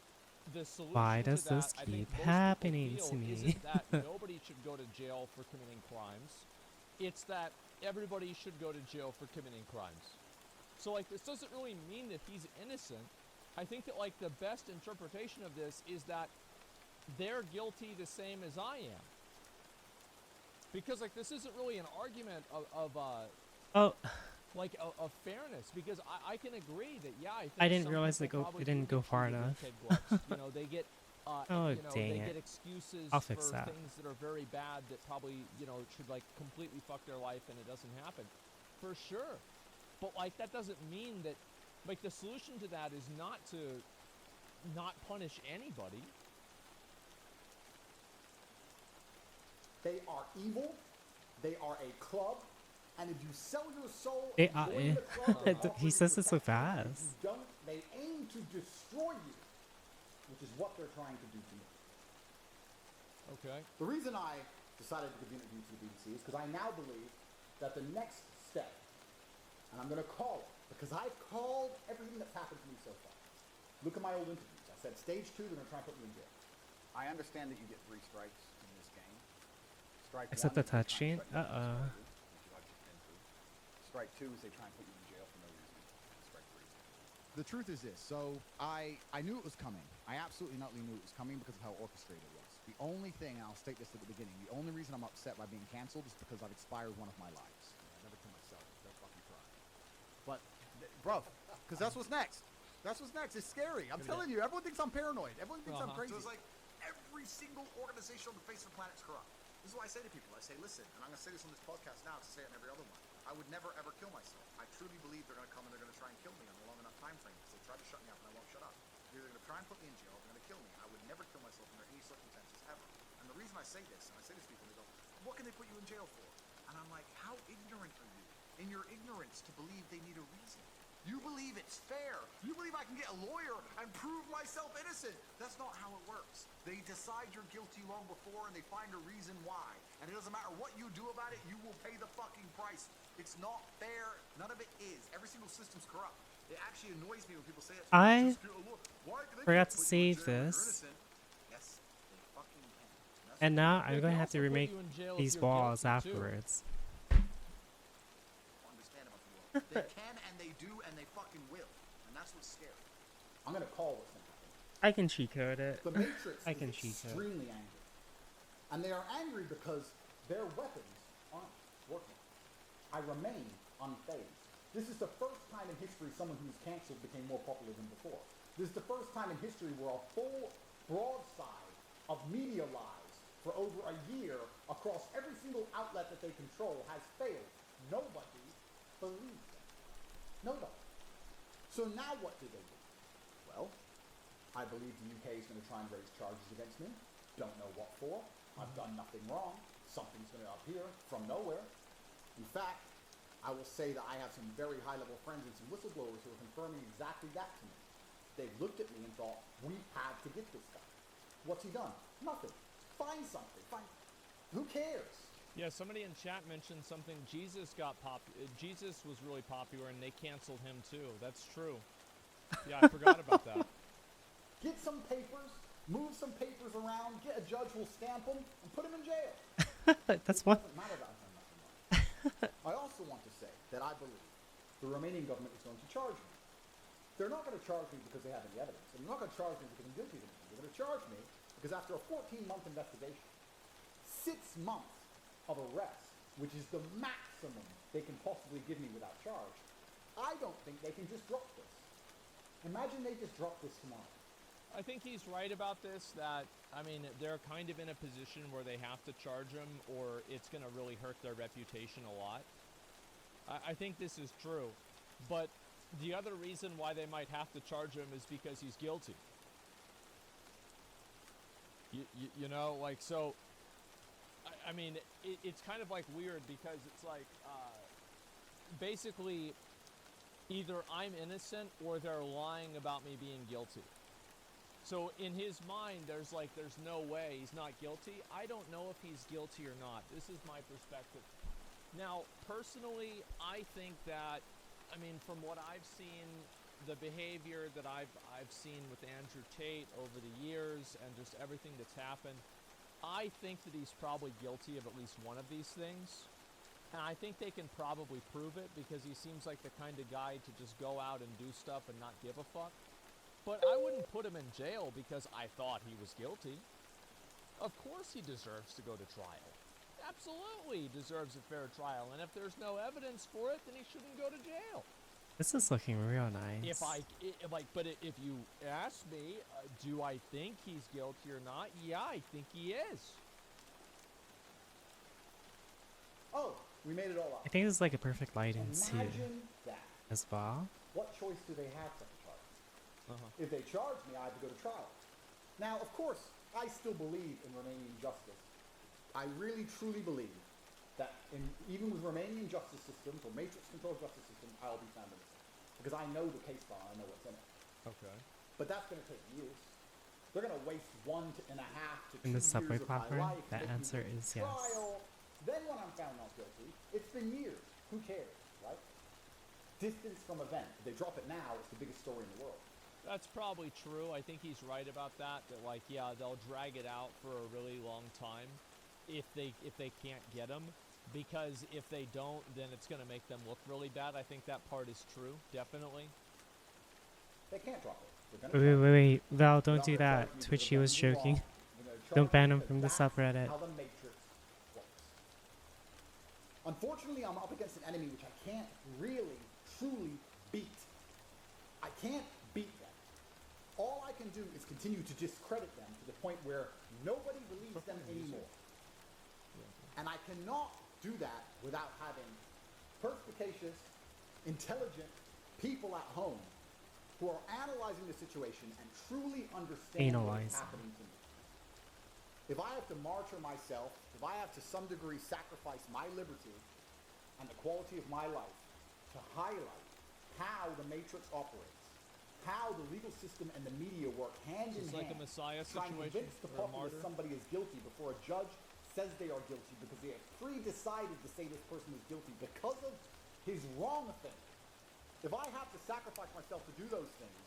the solution Why to does that, this I think keep most happening people to feel me? isn't that nobody should go to jail for committing crimes. It's that everybody should go to jail for committing crimes. So like, this doesn't really mean that he's innocent. I think that like the best interpretation of this is that they're guilty the same as I am. Because like, this isn't really an argument of Oh, like of fairness, because I can agree that I think I didn't some realize people it probably didn't do go get far treated with enough. kid gloves. You know, they get Oh, you know, dang they it. get excuses I'll fix for that. things that are very bad that probably, you know, should like completely fuck their life and it doesn't happen. For sure. But like, that doesn't mean that like the solution to that is not to not punish anybody. They are evil. They are a club. And if you sell your soul, They and are- join the club, and He offer says your it so protection, if fast. you don't, they aim to destroy you, which is what they're trying to do to me. Okay. The reason I decided to contribute to the BBC is because I now believe that the next step, and I'm going to call it, because I've called everything that's happened to me so far. Look at my old interviews. I said, stage 2, they're going to try and put me in jail. I understand that you get 3 strikes in this game. Strike Except 1 the is they try and touching. threaten you and Uh-oh. destroy you, which I've just been through. Strike 2 is they try and put you in jail for no reason. And strike 3 is The truth is this. So I knew it was coming. I absolutely knew it was coming because of how orchestrated it was. The only thing, and I'll state this at the beginning, the only reason I'm upset by being canceled is because I've expired one of my lives. I never to myself. Don't fucking try. But, bro, because that's what's next. That's what's next. It's scary. I'm telling you, everyone thinks I'm paranoid. Everyone thinks I'm crazy. So it's like every single organization on the face of the planet is corrupt. This is what I say to people. I say, listen, and I'm going to say this on this podcast now, to say it on every other one. I would never ever kill myself. I truly believe they're gonna come and they're gonna try and kill me on a long enough time frame because they try to shut me up and I won't shut up. They're gonna try and put me in jail, they're gonna kill me. I would never kill myself under any circumstances ever. And the reason I say this, and I say this to people, they go, what can they put you in jail for? And I'm like, how ignorant are you in your ignorance to believe they need a reason? You believe it's fair. You believe I can get a lawyer and prove myself innocent. That's not how it works. They decide you're guilty long before and they find a reason why. And it doesn't matter what you do about it, you will pay the fucking price. It's not fair. None of it is. Every single system's corrupt. It actually annoys me when people say it. I Just, look, why can they forgot put to you in save jail when you're this. innocent? Yes, they fucking can. That's And now They I'm can going to have to also put remake you in jail if these you're walls guilty, too. afterwards. understand about the world. They can and they do and they fucking will. And that's what's scary. I'm gonna call what's gonna happen. I can cheat code it. The Matrix I is can cheat it. extremely angry. And they are angry because their weapons aren't working. I remain unfazed. This is the first time in history someone who's cancelled became more popular than before. This is the first time in history where a full broadside of media lies for over a year across every single outlet that they control has failed. Nobody believes them. Nobody. So now what do they do? Well, I believe the UK is going to try and raise charges against me. Don't know what for. I've done nothing wrong. Something's going to appear from nowhere. In fact, I will say that I have some very high-level friends and some whistleblowers who are confirming exactly that to me. They've looked at me and thought, we have to get this guy. What's he done? Nothing. Find something. Who cares? Yeah, somebody in chat mentioned something. Jesus was really popular, and they canceled him too. That's true. Yeah, I forgot about that. Get some papers, move some papers around, get a judge who'll stamp them, and put him in jail. That's It one. doesn't matter that I've done nothing wrong. I also want to say that I believe the Romanian government is going to charge me. They're not going to charge me because they have any evidence. And they're not going to charge me because I'm guilty of anything. They're going to charge me because after a 14-month investigation, 6 months of arrest, which is the maximum they can possibly give me without charge, I don't think they can just drop this. Imagine they just drop this tomorrow. I think he's right about this, that, I mean, they're kind of in a position where they have to charge him or it's going to really hurt their reputation a lot. I think this is true. But the other reason why they might have to charge him is because he's guilty. You know, like, so, I mean, it's kind of like weird because it's like, basically, either I'm innocent or they're lying about me being guilty. So in his mind, there's no way he's not guilty. I don't know if he's guilty or not. This is my perspective. Now, personally, I think that, I mean, from what I've seen, the behavior that I've seen with Andrew Tate over the years and just everything that's happened, I think that he's probably guilty of at least one of these things. And I think they can probably prove it because he seems like the kind of guy to just go out and do stuff and not give a fuck. But I wouldn't put him in jail because I thought he was guilty. Of course he deserves to go to trial. Absolutely he deserves a fair trial. And if there's no evidence for it, then he shouldn't go to jail. This is looking real nice. If you ask me, do I think he's guilty or not? Yeah, I think he is. Oh, we made it all up. I think this is like a perfect lighting too, Imagine that. as well. What choice do they have to charge? If they charge me, I have to go to trial. Now, of course, I still believe in Romanian justice. I really, truly believe that even with Romanian justice systems or matrix-controlled justice systems, I'll be found innocent. Because I know the case file, I know what's in it. Okay. But that's going to take years. They're going to waste 1.5 to 2 In the years subway of my platform, life the to make me answer go to is yes. trial. Then when I'm found not guilty, it's been years. Who cares, right? Distance from event. If they drop it now, it's the biggest story in the world. That's probably true. I think he's right about that. That like, yeah, they'll drag it out for a really long time if they can't get him. Because if they don't, then it's going to make them look really bad. I think that part is true, definitely. They can't drop it. Wait, Val, don't do that. Twitchy was joking. Don't ban him from the subreddit. How the Matrix works. Unfortunately, I'm up against an enemy which I can't really, truly beat. I can't beat them. All I can do is continue to discredit them to the point where nobody believes them anymore. And I cannot do that without having perspicacious, intelligent people at home who are analyzing the situation and truly understand what is Analyzing. happening to me. If I have to martyr myself, if I have to some degree sacrifice my liberty and the quality of my life to highlight how the Matrix operates, how the legal system and the media work hand in It's like hand, a Messiah trying to situation convince the or a populace martyr. somebody is guilty before a judge says they are guilty because they have pre-decided to say this person is guilty because of his wrong thing. If I have to sacrifice myself to do those things,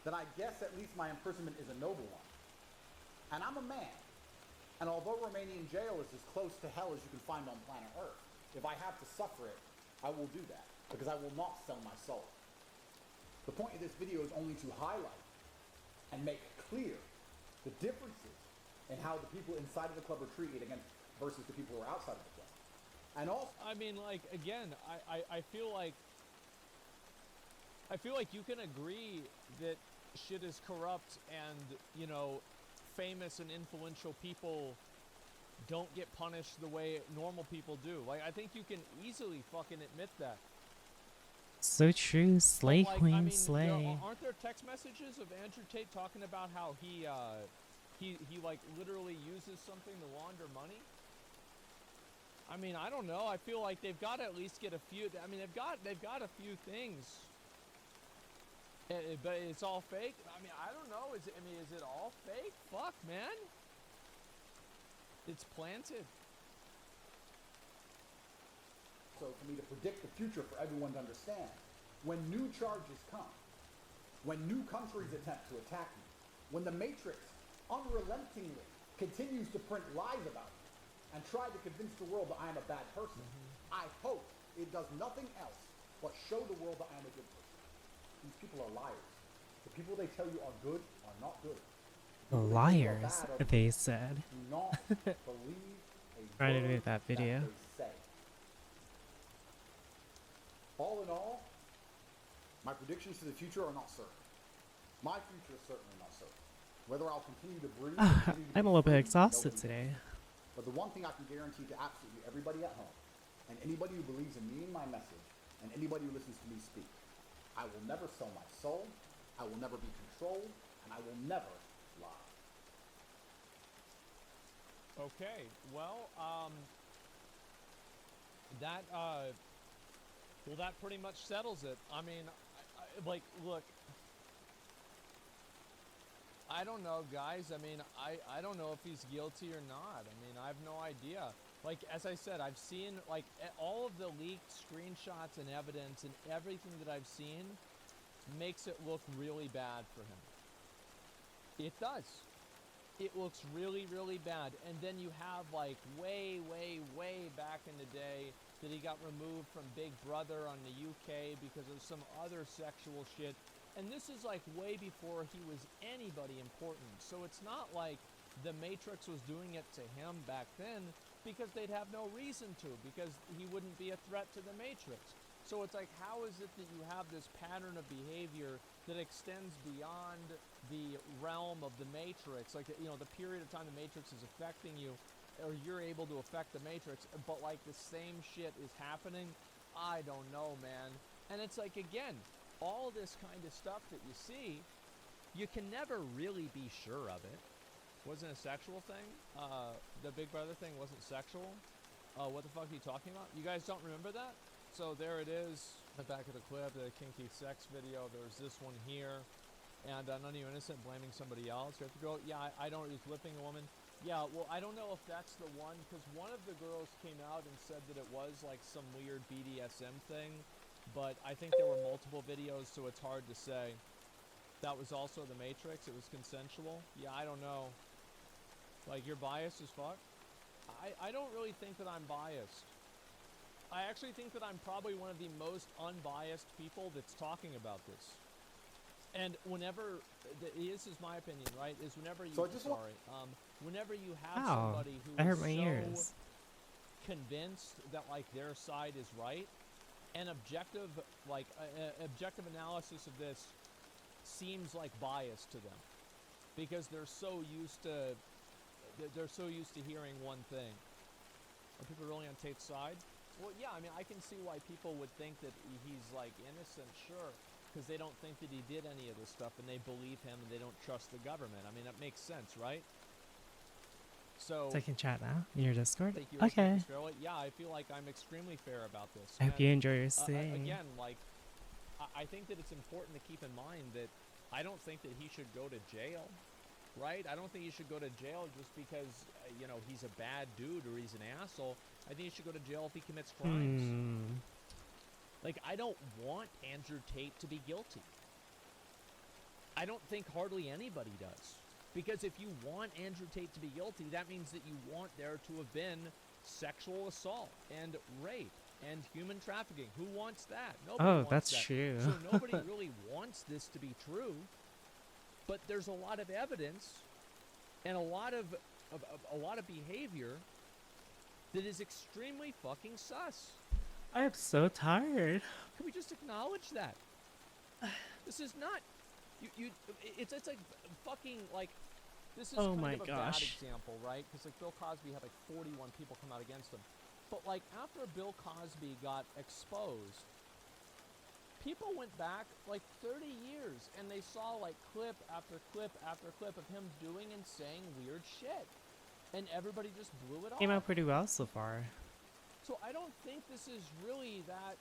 then I guess at least my imprisonment is a noble one. And I'm a man. And although Romanian jail is as close to hell as you can find on planet Earth, if I have to suffer it, I will do that, because I will not sell my soul. The point of this video is only to highlight and make clear the differences in how the people inside of the club are treated against versus the people who are outside of the club. And also, I mean, like, again, I feel like you can agree that shit is corrupt and, you know, famous and influential people don't get punished the way normal people do. Like, I think you can easily fucking admit that. So true. Slay, But, like, queen, I mean, slay. aren't there text messages of Andrew Tate talking about how he like literally uses something to launder money? I mean, I don't know. I feel like they've got to at least get a few. I mean, they've got a few things. But it's all fake. I mean, I don't know. Is it all fake? Fuck, man. It's planted. so for me to predict the future for everyone to understand, when new charges come, when new countries attempt to attack me, when the Matrix unrelentingly continues to print lies about me and try to convince the world that I am a bad person, I hope it does nothing else but show the world that I am a good person. These people are liars. The people they tell you are good are not good. The people they tell you are Liars, bad are they bad. said. Do not believe a Trying to word do that video. they say. All in all, my predictions for the future are not certain. My future is certainly not certain. Whether I'll continue to breathe, or continue to I'm a be little bit free, exhausted nobody today. knows. But the one thing I can guarantee to absolutely everybody at home, and anybody who believes in me and my message, and anybody who listens to me speak, I will never sell my soul, I will never be controlled, and I will never lie. Okay, well, that pretty much settles it. I mean, like, look, I don't know, guys. I mean, I don't know if he's guilty or not. I mean, I have no idea. Like, as I said, I've seen, like, all of the leaked screenshots and evidence and everything that I've seen makes it look really bad for him. It does. It looks really, really bad. And then you have, like, way, way, way back in the day that he got removed from Big Brother on the UK because of some other sexual shit. And this is, like, way before he was anybody important. So it's not like the Matrix was doing it to him back then because they'd have no reason to, because he wouldn't be a threat to the Matrix. So it's like, how is it that you have this pattern of behavior that extends beyond the realm of the Matrix? Like, you know, the period of time the Matrix is affecting you, or you're able to affect the Matrix, but, like, the same shit is happening? I don't know, man. And it's like, again, all this kind of stuff that you see, you can never really be sure of it. Wasn't a sexual thing? The Big Brother thing wasn't sexual? What the fuck are you talking about? You guys don't remember that? So there it is, back at the clip, the kinky sex video. There's this one here, and none of you innocent blaming somebody else. You have to go, yeah, I don't, he's whipping a woman. Yeah, well, I don't know if that's the one, because one of the girls came out and said that it was like some weird BDSM thing, but I think there were multiple videos, so it's hard to say. That was also the Matrix. It was consensual. Yeah, I don't know. Like, you're biased as fuck? I don't really think that I'm biased. I actually think that I'm probably one of the most unbiased people that's talking about this. And whenever, this is my opinion, right, is whenever you, whenever you have Ow, somebody who that is hurt my so ears. convinced that, like, their side is right, an objective, like, objective analysis of this seems like bias to them. Because they're so used to hearing one thing. Are people really on Tate's side? Well, yeah, I mean, I can see why people would think that he's like innocent, sure, because they don't think that he did any of this stuff, and they believe him, and they don't trust the government. I mean, that makes sense, right? So, So I can chat now in your Discord? thank you, Okay. Mr. Scarlett. Yeah, I feel like I'm extremely fair about this. I hope And, you enjoy your stay. again, like, I think that it's important to keep in mind that I don't think that he should go to jail, right? I don't think he should go to jail just because, you know, he's a bad dude or he's an asshole. I think he should go to jail if he commits crimes. Like, I don't want Andrew Tate to be guilty. I don't think hardly anybody does. Because if you want Andrew Tate to be guilty, that means that you want there to have been sexual assault and rape and human trafficking. Who wants that? Nobody wants that's that. true. So nobody really wants this to be true. But there's a lot of evidence and a lot of behavior that is extremely fucking sus. I am so tired. Can we just acknowledge that? This is not it's like fucking like this is kind of a bad example, right? Because like Bill Cosby had like 41 people come out against him. But like after Bill Cosby got exposed, people went back like 30 years and they saw like clip after clip after clip of him doing and saying weird shit. And everybody just blew it off. Came out pretty well so far. So I don't think this is really that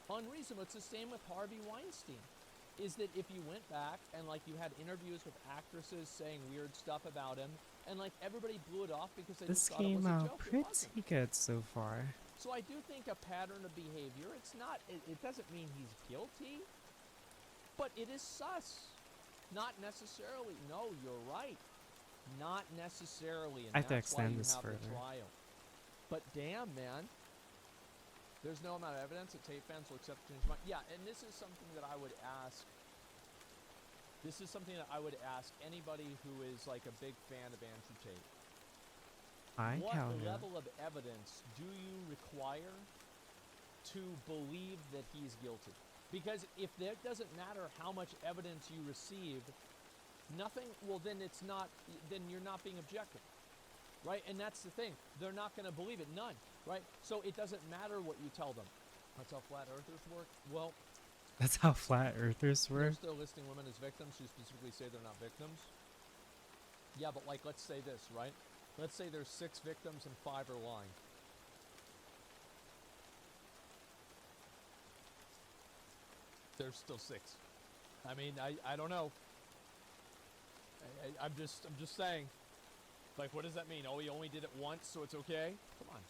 unreasonable. It's the same with Harvey Weinstein. Is that if you went back and like you had interviews with actresses saying weird stuff about him, and like everybody blew it off because they This just thought it was came a out joke. pretty good so far. So I do think a pattern of behavior. It's not. It doesn't mean he's guilty, but it is sus. Not necessarily. No, you're right. Not necessarily. And I have to that's why extend you this have further. the trial. But damn, man. There's no amount of evidence that Tate fans will accept change mind. Yeah, and this is something that I would ask. This is something that I would ask anybody who is like a big fan of Andrew Tate. What level of evidence do you require to believe that he's guilty? Because if that doesn't matter how much evidence you receive, nothing. Well, then it's not. Then you're not being objective. Right? And that's the thing. They're not going to believe it. None. Right? So it doesn't matter what you tell them. That's how flat earthers work. Well, that's how flat earthers they're work. still listing women as victims who specifically say they're not victims. Yeah, but like, let's say this, right? Let's say there's 6 victims and 5 are lying. There's still 6. I mean, I don't know. I'm just saying. Like, what does that mean? Oh, he only did it once, so it's okay? Come on.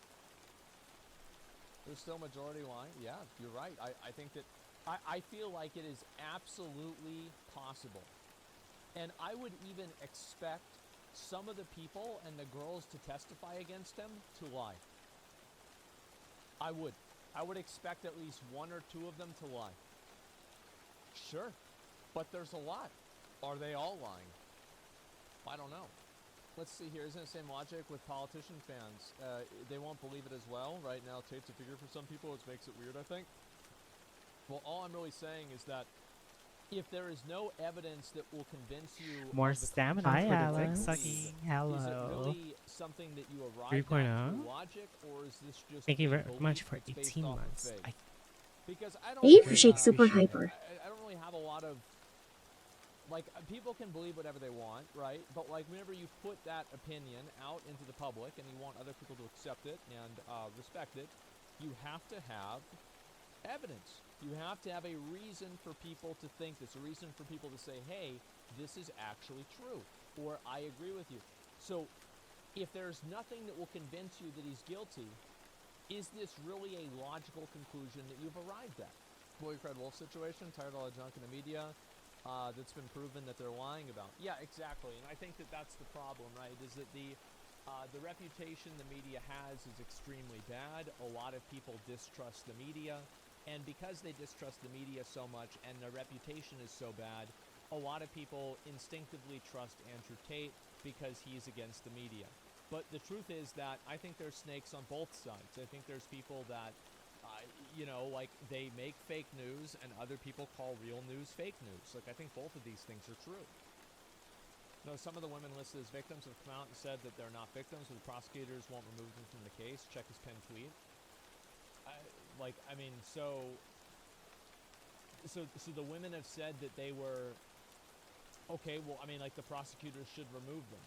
There's still majority lying? Yeah, you're right. I think that... I feel like it is absolutely possible. And I would even expect some of the people and the girls to testify against him to lie. I would. I would expect at least 1 or 2 of them to lie. Sure. But there's a lot. Are they all lying? I don't know. Let's see here. Isn't it the same logic with politician fans? They won't believe it as well. Right now, Tate's a figure for some people, which makes it weird, I think. Well, all I'm really saying is that if there is no evidence that will convince you... More stamina for the sucking. Hello. Is it really something that you arrived 3.0? at through logic, or is this just Thank you a very belief much for that's based 18 off of months. faith? Because I don't... Apeshake super hyper. I don't really have a lot of... Like, people can believe whatever they want, right? But, like, whenever you put that opinion out into the public and you want other people to accept it and respect it, you have to have evidence. You have to have a reason for people to think this, a reason for people to say, hey, this is actually true, or I agree with you. So, if there's nothing that will convince you that he's guilty, is this really a logical conclusion that you've arrived at? Boy Cred Wolf situation, tired of all the junk in the media. That's been proven that they're lying about. Yeah, exactly. And I think that that's the problem, right? Is that the reputation the media has is extremely bad. A lot of people distrust the media. And because they distrust the media so much and their reputation is so bad, a lot of people instinctively trust Andrew Tate because he's against the media. But the truth is that I think there's snakes on both sides. I think there's people that like they make fake news and other people call real news fake news. Like, I think both of these things are true. No, some of the women listed as victims have come out and said that they're not victims, but the prosecutors won't remove them from the case. Check his pinned tweet. I mean, so the women have said that they were okay. Well, I mean, like the prosecutors should remove them.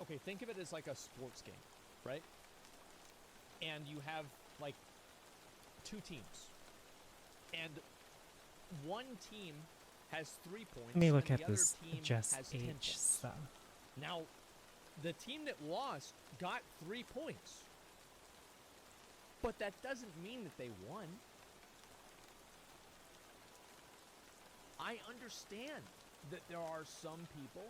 Okay, think of it as like a sports game, right? And you have like two teams, and one team has 3 points. Let me look and at the this other team Just has 10 H points. stuff. Now, the team that lost got 3 points. But that doesn't mean that they won. I understand that there are some people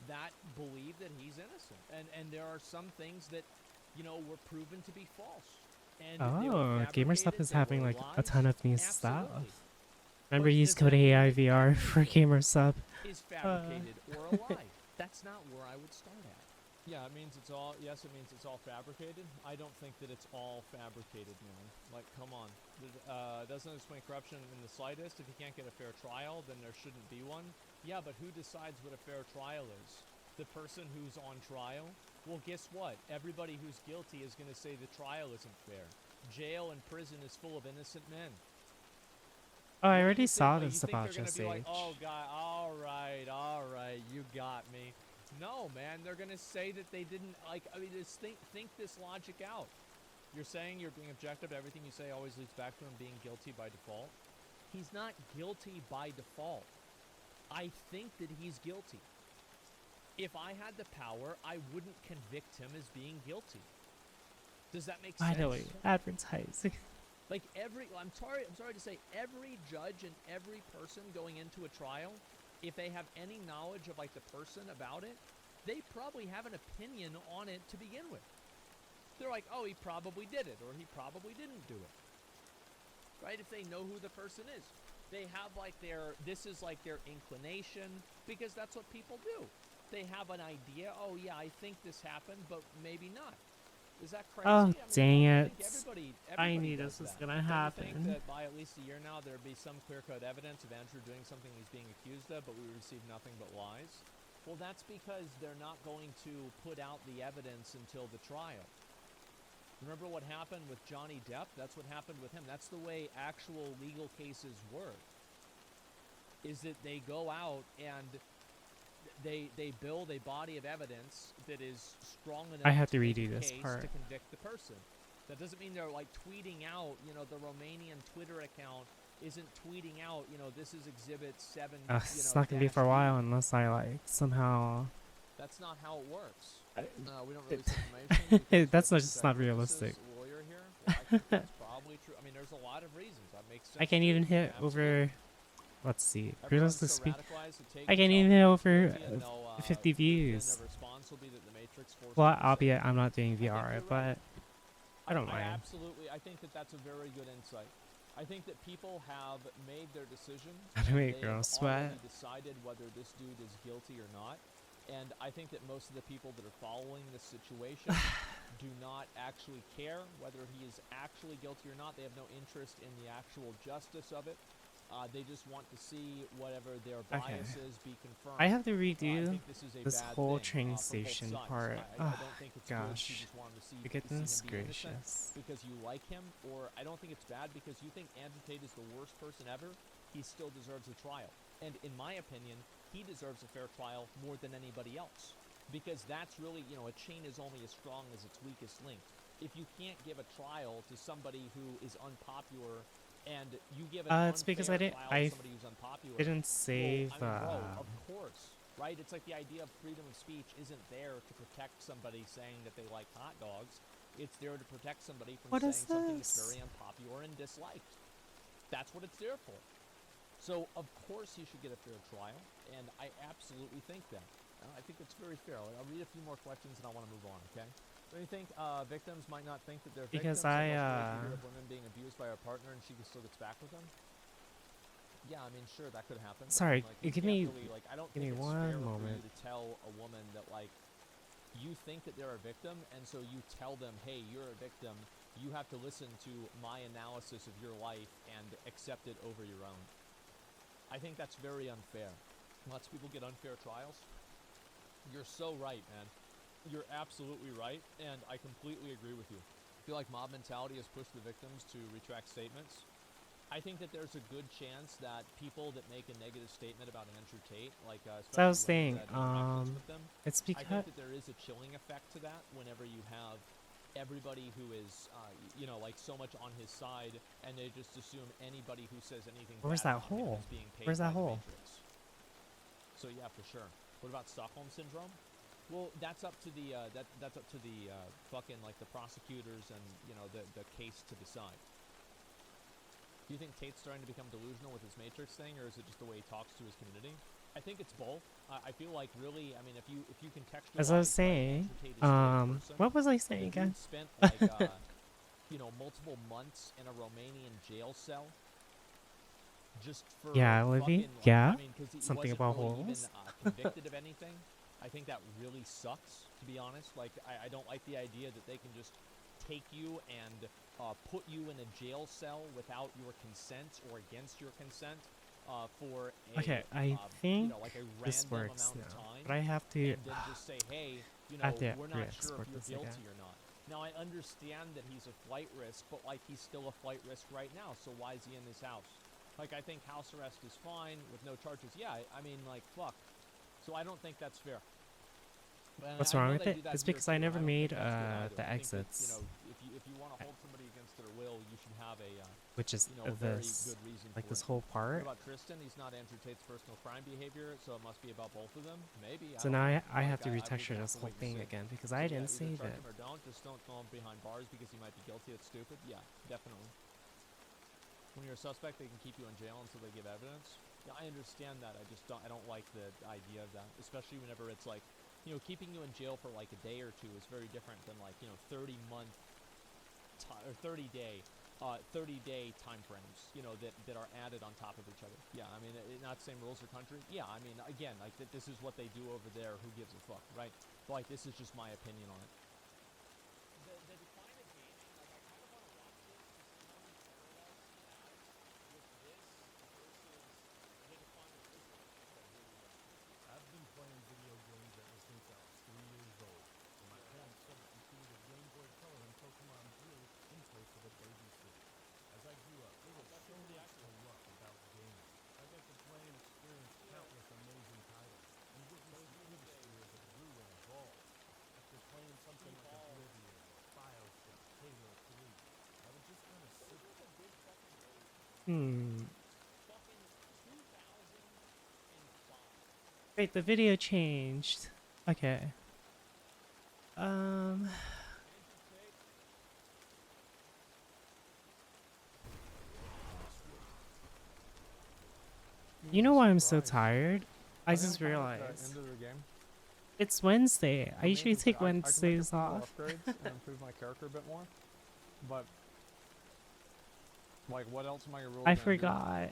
that believe that he's innocent. And there are some things that, you know, were proven to be false. And they were Oh, GamerSup fabricated, is they having were like a lies. ton of new Absolutely. stuff. Remember, But use does code that mean that AIVR for everything GamerSup. is fabricated or a lie? That's not where I would start at. Yeah, it means it's all. Yes, it means it's all fabricated. I don't think that it's all fabricated, man. Like, come on. Doesn't explain corruption in the slightest. If you can't get a fair trial, then there shouldn't be one. Yeah, but who decides what a fair trial is? The person who's on trial? Well, guess what? Everybody who's guilty is going to say the trial isn't fair. Jail and prison is full of innocent men. Oh, I What do already you saw think? Like, this you think about they're gonna Just be H. like, oh god, all right, you got me. No, man, they're gonna say that they didn't. Like, I mean, just think this logic out. You're saying you're being objective. Everything you say always leads back to him being guilty by default. He's not guilty by default. I think that he's guilty. If I had the power, I wouldn't convict him as being guilty. Does that make sense? Finally, advertising. Like I'm sorry to say, every judge and every person going into a trial, if they have any knowledge of like the person about it, they probably have an opinion on it to begin with. They're like, oh, he probably did it, or he probably didn't do it. Right? If they know who the person is. They have like this is like their inclination, because that's what people do. They have an idea, oh yeah, I think this happened, but maybe not. Is that crazy? Oh, I mean, dang I it. think everybody I knew does this was that. gonna Don't happen. you think that by at least a year now there'd be some clear-cut evidence of Andrew doing something he's being accused of, but we receive nothing but lies? Well, that's because they're not going to put out the evidence until the trial. Remember what happened with Johnny Depp? That's what happened with him. That's the way actual legal cases work. Is that they go out and they build a body of evidence that is strong enough I have to make redo a this case part. to convict the person. That doesn't mean they're like tweeting out, you know, the Romanian Twitter account isn't tweeting out, you know, this is exhibit 7, It's not gonna be for a while unless I like somehow. That's not how it works. We don't it- release information. because That's for not just not purposes, realistic. Lawyer here. Well, I think that's probably true. I mean, there's a lot of reasons. That makes sense. I can't too. even hit Absolutely. over. Let's see. Everyone's Realistic so speed. radicalized to take I can't even themselves hit over guilty and they'll, 50 pretend views. their response will be that the Matrix forced Well, them to say albeit it. I'm not doing I think VR, you're but right. I don't I mind. absolutely. I think that that's a very good insight. I think that people have made their decision. How to and make they girls have sweat. already decided whether this dude is guilty or not. And I think that most of the people that are following this situation do not actually care whether he is actually guilty or not. They have no interest in the actual justice of it. They just want to see whatever their biases be confirmed. I have to I redo think this is a this bad whole thing, train for both station sides. part. I don't think it's good. Gosh. You just wanted to see, Goodness see him be innocent gracious. because you like him, or I don't think it's bad because you think Andrew Tate is the worst person ever. He still deserves a trial, and in my opinion, he deserves a fair trial more than anybody else, because that's really, you know, a chain is only as strong as its weakest link. If you can't give a trial to somebody who is unpopular, and you give an It's because unfair I trial to somebody who's unpopular, didn't save. well, I mean, bro, of course, right? It's like the idea of freedom of speech isn't there to protect somebody saying that they like hot dogs. It's there to protect somebody from What saying is something that's this? very unpopular and disliked. That's what it's there for. So, of course, he should get a fair trial, and I absolutely think that. I think it's very fair. I'll read a few more questions, and I want to move on, okay? Do you think victims might not think that they're Because victims? I, Of women being abused by her partner, and she still gets back with them? Yeah, I mean, sure, that could happen. but Sorry, like, you give can't me- really, like, I don't give think me it's one fair for moment. you to tell a woman that, like, you think that they're a victim, and so you tell them, hey, you're a victim. You have to listen to my analysis of your life and accept it over your own. I think that's very unfair. Lots of people get unfair trials. You're so right, man. You're absolutely right, and I completely agree with you. I feel like mob mentality has pushed the victims to retract statements. I think that there's a good chance that people that make a negative statement about Andrew Tate, like So I was especially women saying, that interactions with them, it's I because think that there is a chilling effect to that whenever you have everybody who is, you know, like so much on his side, and they just assume anybody who says anything where's bad that about him hole? is being paid Where's that by the hole? Matrix. So yeah, for sure. What about Stockholm syndrome? Well, that's up to the that's up to the fucking like the prosecutors and you know the case to decide. Do you think Tate's starting to become delusional with his Matrix thing, or is it just the way he talks to his community? I think it's both. I feel like really, I mean, if you contextualize, As I was right, saying, Andrew Tate is still a person, what was I the saying dude again? spent like you know multiple months in a Romanian jail cell just for Yeah, Olivia? fucking like, Yeah? I mean, because he Something wasn't about really even holes? convicted of anything. I think that really sucks, to be honest. Like, I don't like the idea that they can just take you and put you in a jail cell without your consent or against your consent for a, Okay, I you think know, like a this random works amount of now. time, But I have to, and then just say, hey, you I know, have to we're not sure re-export if you're this again. guilty or not. Now, I understand that he's a flight risk, but, like, he's still a flight risk right now, so why is he in his house? Like, I think house arrest is fine with no charges. Yeah, I mean, like, fuck. So I don't think that's fair. And What's I wrong know with they it? do that It's here because I too, and never don't think made that's good either. the I think that, exits, you know, if you want to hold somebody against their will, you should have a which is you know, a very this, good reason like for this it. whole What part. about Tristan? He's not Andrew Tate's personal crime behavior, so it must be about both of them. Maybe. So I now don't know. I have Like, to we retexture can have this to whole wait and thing see. again because So I yeah, didn't either save charge it. him or don't. Just don't throw him behind bars because he might be guilty. It's stupid. Yeah, definitely. When you're a suspect, they can keep you in jail until they give evidence. Yeah, I understand that. I just don't. I don't like the idea of that, especially whenever it's like, you know, keeping you in jail for like a day or two is very different than like, you know, 30-month or 30-day 30-day time frames, you know, that are added on top of each other. Yeah, I mean, not the same rules or country. Yeah, I mean, again, like this is what they do over there. Who gives a fuck, right? But like, this is just my opinion on it. The decline of gaming, like I kind of want to watch this to see how many parallels he has with this versus the decline of physical games. I really don't. I've been playing video games ever since I was 3 years old. And my parents substituted Game Boy Color and Pokemon Blue in place of a babysitter. As I grew up, there was so much to love about gaming. I got to play and experience countless amazing titles and witness the industry as it grew and evolved. After playing something like Oblivion or BioShock, Halo 3, I would just kind of sit This was a good fucking rate. Hmm. Fucking 2005. Wait, the video changed. Okay. Um. You know why I'm so tired? I just realized End of the game. it's Wednesday. I usually take I can make Wednesdays a few more off. upgrades and improve my character a bit more. But like, what else am I really I gonna do? forgot.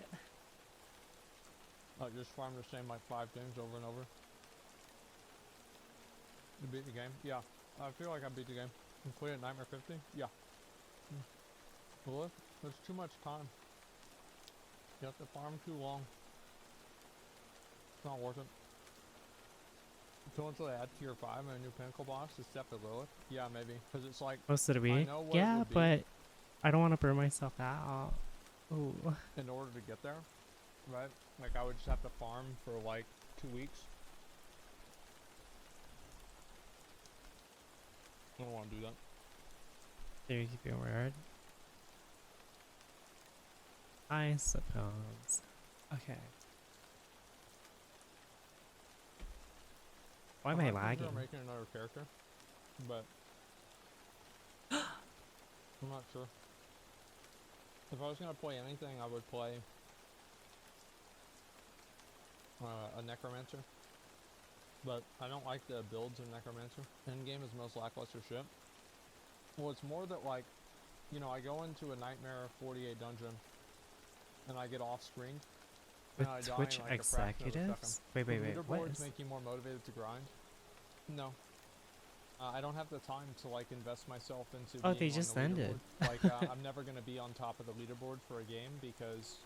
Like, just farm the same like 5 things over and over. You beat the game? Yeah. I feel like I beat the game. Completed Nightmare 50? Yeah. Well, there's too much time. You have to farm too long. It's not worth it. So until they add tier 5 and a new pinnacle boss to step below it? Yeah, maybe. Because it's like, Most of the I week. know what it Yeah, would be. but I don't want to burn myself out. Ooh. in order to get there, right? Like, I would just have to farm for like 2 weeks. I don't want to do that. There you keep your word. I suppose. Okay. Why am I lagging? I'm making another character, but I'm not sure. If I was gonna play anything, I would play a necromancer. But I don't like the builds of necromancer. Endgame is most lackluster shit. Well, it's more that like, you know, I go into a nightmare 48 dungeon, and I get off screen. With and I die Twitch in, like, a fraction of a second. executives? Wait, Do wait, wait. What leaderboards is? make you more motivated to grind? No. I don't have the time to like invest myself into. Oh, being they on just the ended. leaderboard. Like, I'm never gonna be on top of the leaderboard for a game because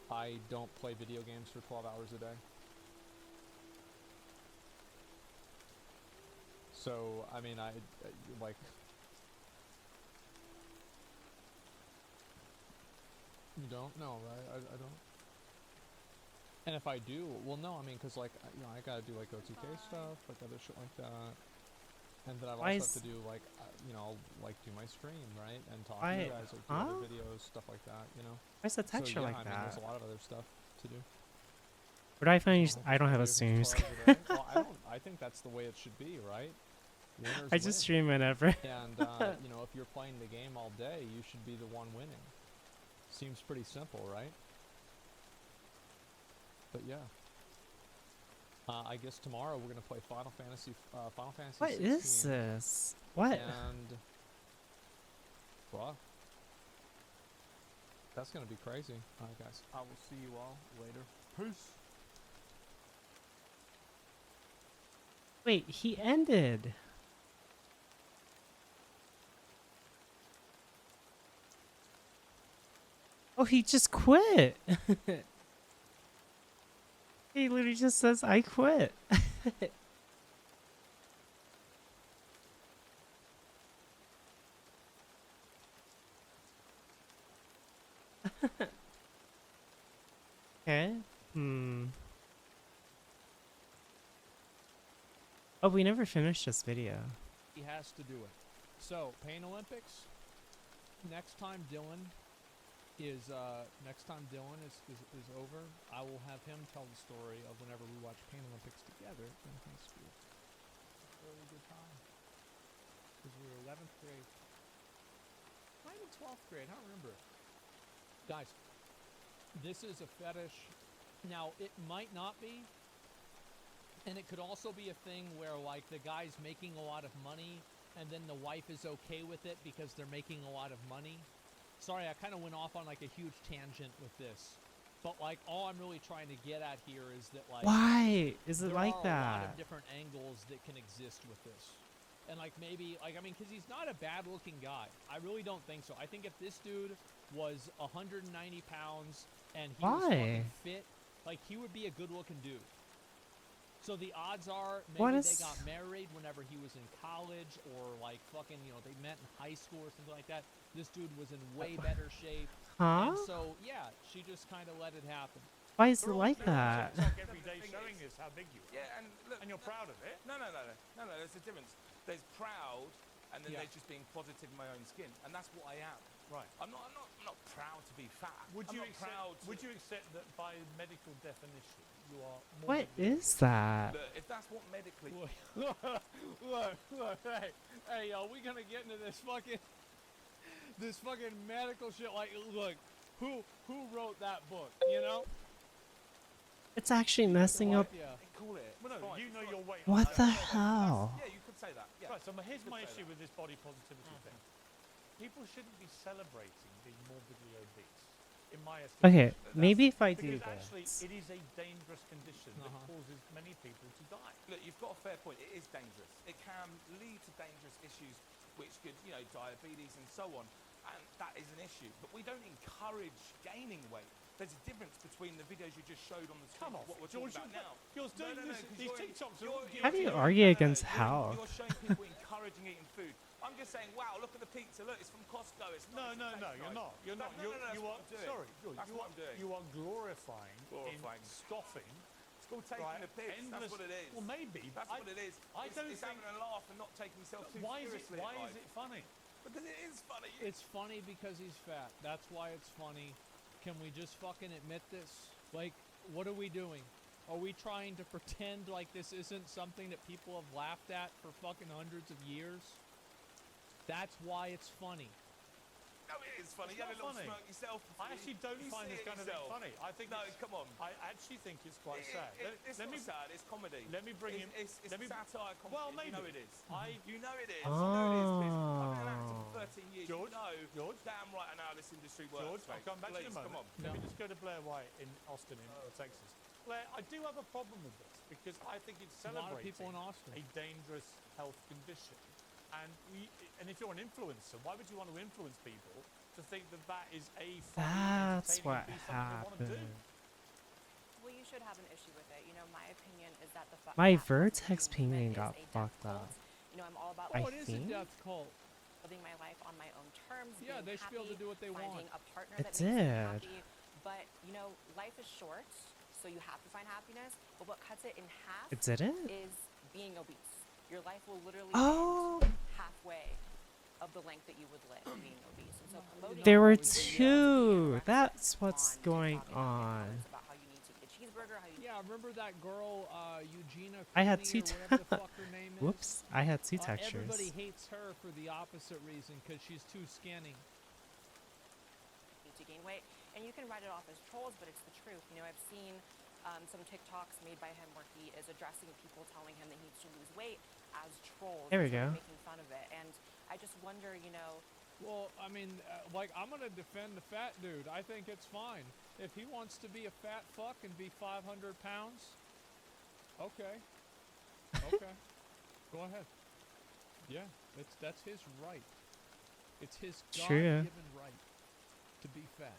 I don't play video games for 12 hours a day. So I mean, like, You don't? No, right? I don't. And if I do, well, no, I mean, because, like, you know, I gotta do, like, OTK stuff, like, other shit like that. And then I'd Why also have is- to do, like, you know, like, do my stream, right? And talk to Why- you guys, like, do other videos, stuff like that, you know? Why's the So, texture yeah, like I mean, there's that? a lot of other stuff to do. Where do I find you? Well, I don't have a videos stream and screen. tutorials a day. Well, I think that's the way it should be, right? Winners I just win. stream whenever. And, you know, if you're playing the game all day, you should be the one winning. Seems pretty simple, right? But yeah. I guess tomorrow we're gonna play Final Fantasy What 16. is this? What? And well, that's gonna be crazy. Alright guys, I will see you all later. Peace. Wait, he ended. Oh, he just quit. He literally just says, I quit. Okay. Oh, we never finished this video. He has to do it. So, Pain Olympics. Next time Dylan is over, I will have him tell the story of whenever we watched Pain Olympics together in high school. Really good time. Because we were 11th grade. Might have been 12th grade, I don't remember. Guys, this is a fetish. Now, it might not be. And it could also be a thing where, like, the guy's making a lot of money and then the wife is okay with it because they're making a lot of money. Sorry, I kind of went off on, like, a huge tangent with this. But, like, all I'm really trying to get at here is that, like... Why is it like there are a lot of that? different angles that can exist with this. And, like, maybe... Like, I mean, because he's not a bad-looking guy. I really don't think so. I think if this dude was 190 pounds and he was Why? fucking fit, like, he would be a good-looking dude. So the odds are What maybe is- they got married whenever he was in college or, like, fucking, you know, they met in high school or something like that. This dude was in way better shape. Huh? And so, yeah, she just kind of let it happen. Why is it like that? TikTok every day showing us how big you are. Yeah, and look, And you're proud of it. No, there's a difference. There's proud, and then Yeah. there's just being positive in my own skin, and that's what I am. Right. I'm not proud to be fat. Would I'm you not proud accept? to, Would you accept that by medical definition you are more? What big than is that? Look, if that's what medically. Look, hey, yo, we gonna get into this fucking medical shit. Like, look, who wrote that book? You know? It's actually messing up. Yeah. Call it. Well, no, Fine, you know it's your fine. weight. What the That's- hell? Yeah, you could say that. Yeah. Right. So here's You my could say issue that. with this body positivity thing. People shouldn't be celebrating being morbidly obese, in my estimation. Okay, maybe if I do Because actually, this. it is a dangerous condition that causes many people to die. Look, you've got a fair point. It is dangerous. It can lead to dangerous issues, which could, you know, diabetes and so on. And that is an issue. But we don't encourage gaining weight. There's a difference between the videos you just showed on the screen Come and on, what we're George, talking about now. you're doing this. 'cause These you're- TikToks are you're- all How do you you're- argue against you're- health? You're showing people encouraging eating food. I'm just saying, wow, look at the pizza. Look, it's from Costco. It's No, not. no, no, you're not. You're not. No, You're, that's you what are. I'm doing. Sorry, George, That's what I'm doing. You are glorifying, Glorifying. scoffing. It's called taking Right, the piss. endless- That's what it is. Well, maybe. That's what it is. I it's, don't it's think- having a laugh and not taking yourself too Why is it? seriously. Why in is life. it funny? Because it is funny. It's funny because he's fat. That's why it's funny. Can we just fucking admit this? Like, what are we doing? Are we trying to pretend like this isn't something that people have laughed at for fucking hundreds of years? That's why it's funny. No, it is funny. It's You have a not little funny. smirk yourself. I actually don't You find see this it kind of thing yourself. funny. I think. No, it's- come on. I actually think it's quite sad. It's let not me. sad. It's comedy. Let me bring him. It's let me. satire comedy. Well, You maybe. know it is. I. You know it is. You know it is. Liz. I've been an actor Oh. for 13 years. George, you know George, damn right I know how this industry works. George, I'll mate. come back to you in Please, a moment. Come on. Let me just go to Blair White in Austin, in Texas. Blair, I do have a problem with this because I think it's A lot of celebrating people in Austin. a dangerous health condition. And if you're an influencer, why would you want to influence people to think that that is a funny, That's entertaining what piece, something they want to do? happened. Well, you should have an issue with it. You know, my opinion is that the My fat Vertex positivity movement pinging is got a death fucked cult. up. You know, I'm all about I What is a think? death cult? living my life on my own terms. Yeah, being they should be able to happy, do what they finding want. a partner It that makes me did. happy. But you know, life is short, so you have to find happiness. But what cuts it in half It didn't? is being obese. Your life will literally Oh. end halfway of the length that you would live being obese. And so promoting There were you really needs to be two. anorexic That's what's on going TikTok and not on. comments about how you need to eat a cheeseburger, how you Yeah, remember that girl, Eugenia I had Cooney two. or whatever the fuck her name is? Whoops! I had two Everybody textures. hates her for the opposite reason, because she's too skinny. need to gain weight. And you can write it off as trolls, but it's the truth. You know, I've seen some TikToks made by him where he is addressing people telling him that he needs to lose weight as trolls. There we and sort of go. making fun of it. And I just wonder, you know, Well, I mean, like, I'm gonna defend the fat dude. I think it's fine. If he wants to be a fat fuck and be 500 pounds, okay. Okay. Go ahead. Yeah, that's his right. It's his True. God-given right to be fat.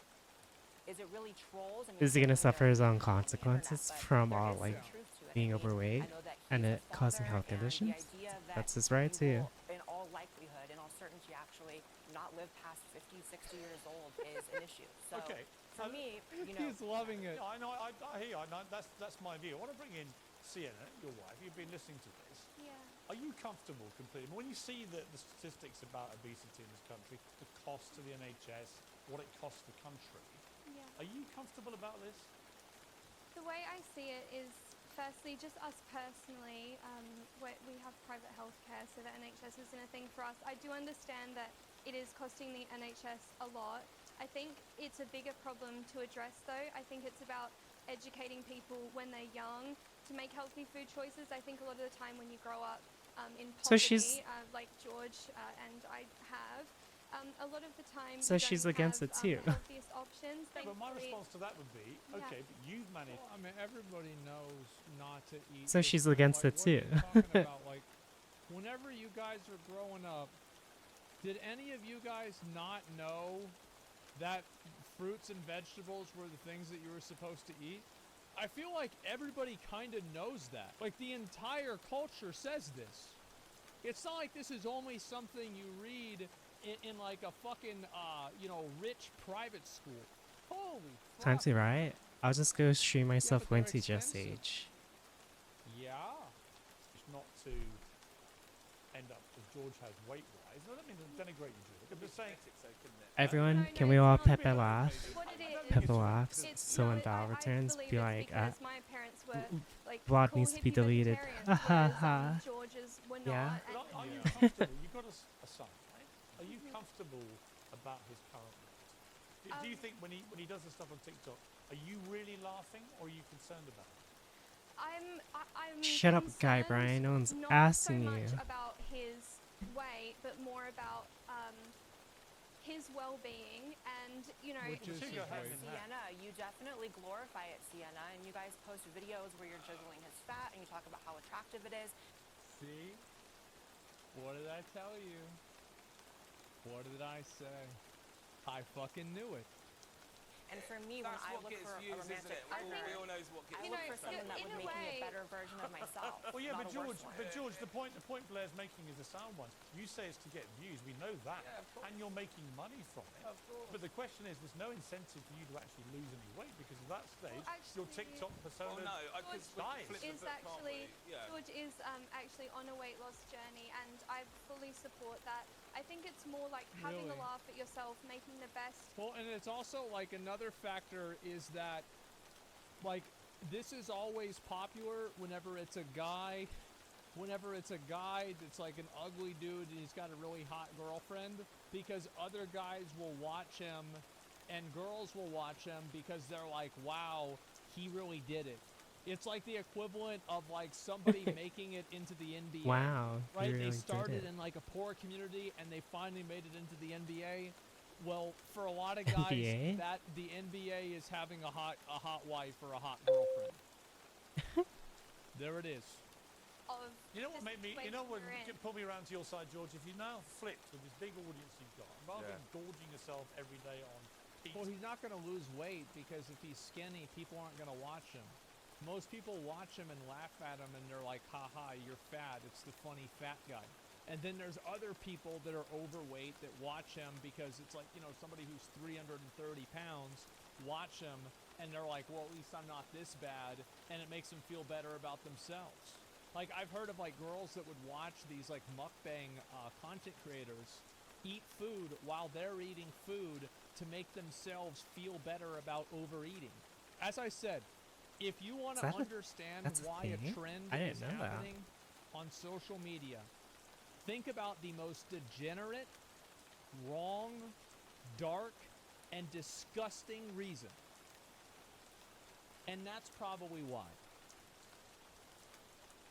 is it really trolls? I mean, Is he gonna certainly there suffer are his own people on the internet, consequences but from there all is like some truth to it. being I mean, overweight I know that and he's it a causing father, health and conditions? the idea that That's his right you too. will, in all likelihood, in all certainty, actually not live past 50, 60 years old is an issue. So Okay. for me, you know, He's loving it. Uh, Yeah, I know. I hear you. I know, that's my view. I want to bring in Sienna, your wife. You've been listening to this. Yeah. Are you comfortable completely? When you see the statistics about obesity in this country, the cost to the NHS, what it costs the country, Yeah. are you comfortable about this? The way I see it is, firstly, just us personally, we have private healthcare, so the NHS isn't a thing for us. I do understand that it is costing the NHS a lot. I think it's a bigger problem to address, though. I think it's about educating people when they're young to make healthy food choices. I think a lot of the time when you grow up in So poverty, she's- like George and I have, a lot of the time So you she's don't against have, it too. the healthiest options. Yeah, but my Thankfully- response to that would be, Yeah. okay, but you've managed. Well, I mean, everybody knows not to eat. So this she's stuff. against Like, it what are you too. talking about? Like, whenever you guys were growing up, did any of you guys not know that fruits and vegetables were the things that you were supposed to eat? I feel like everybody kind of knows that. Like, the entire culture says this. It's not like this is only something you read in like a fucking, rich private school. Holy Time fuck. to write. I'll just go stream myself they're Winty Just expensive. Age. Yeah. It's not to end up as George has weight-wise. I don't mean to denigrate you, George. I'm just saying. Everyone, No, can no, we it's all not. Pepe laugh? What it is, Pepe laughs. it's- So no, when I Val returns, believe be it's like, because my parents were like Vlog cool needs to be hippie deleted. vegetarians, Ha whereas, ha. George's were Yeah. not. But and- are you comfortable? You've got a son, right? Are you comfortable about his current weight? Do you think when he does the stuff on TikTok, are you really laughing or are you concerned about it? I'm Shut up, Guy concerned Brian. No one's not asking so you. much about his weight, but more about his well-being, and you know. Which is his weight. Sienna, you definitely glorify it, Sienna, and you guys post videos where you're juggling his fat and you talk about how attractive it is. See? What did I tell you? What did I say? I fucking knew it. And for me, when That's I what look gets for a views, isn't romantic it? partner, We all knows what gets I You look know, for someone that in would a make me way- a better version of myself. Well, yeah, not but a worse George, one. the point Blair's making is a sound one. You say it's to get views. We know that, Yeah, of course. and you're making money from it. Of course. But the question is, there's no incentive for you to actually lose any weight because at that stage, your actually- TikTok persona Well, no, dies. Is actually George is actually on a weight loss journey, and I fully support that. I think it's more like having a Really? laugh at yourself, making the best. Well, and it's also like another factor is that, like, this is always popular whenever it's a guy. Whenever it's a guy that's like an ugly dude and he's got a really hot girlfriend, because other guys will watch him and girls will watch him because they're like, wow, he really did it. It's like the equivalent of like somebody making it into the NBA. Wow, he Right? really They did started it. in like a poor community and they finally made it into the NBA. Well, for a lot of guys, NBA? that the NBA is having a hot wife or a hot girlfriend. There it is. Of You know what just made me? You ways know what you're in. pulled me around to your side, George? If you now flipped with this big audience you've got, rather than gorging yourself every day on pizza, Well, he's not going to lose weight because if he's skinny, people aren't going to watch him. Most people watch him and laugh at him and they're like, haha, you're fat. It's the funny fat guy. And then there's other people that are overweight that watch him because it's like, you know, somebody who's 330 pounds, watch him, and they're like, well, at least I'm not this bad, and it makes them feel better about themselves. Like, I've heard of, like, girls that would watch these, like, mukbang content creators eat food while they're eating food to make themselves feel better about overeating. As I said, if you want to understand why a trend is happening on social media, think about the most degenerate, wrong, dark, and disgusting reason. And that's probably why.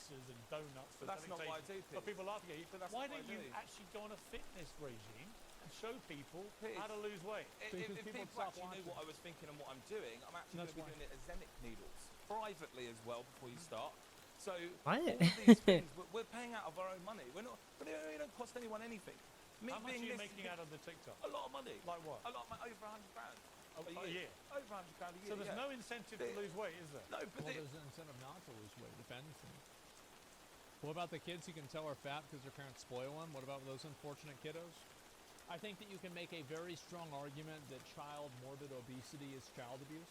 And donuts. But that's not what I do, But people laugh at you. But that's Why not what don't I you do. actually go on a fitness regime and show people Piers, how to lose weight? If people actually knew what I was thinking and what I'm doing, I'm actually going to be doing it as Zenit needles privately as well before you start. So What? all of these things, we're paying out of our own money. We don't cost anyone anything. How much are you making out of the TikTok? A lot of money. Like what? A lot of money, over £100 A year? Over £100 a year. So there's no incentive to lose weight, is there? No, but there's an incentive not to lose weight, if anything. What about the kids you can tell are fat because their parents spoil them? What about those unfortunate kiddos? I think that you can make a very strong argument that child morbid obesity is child abuse.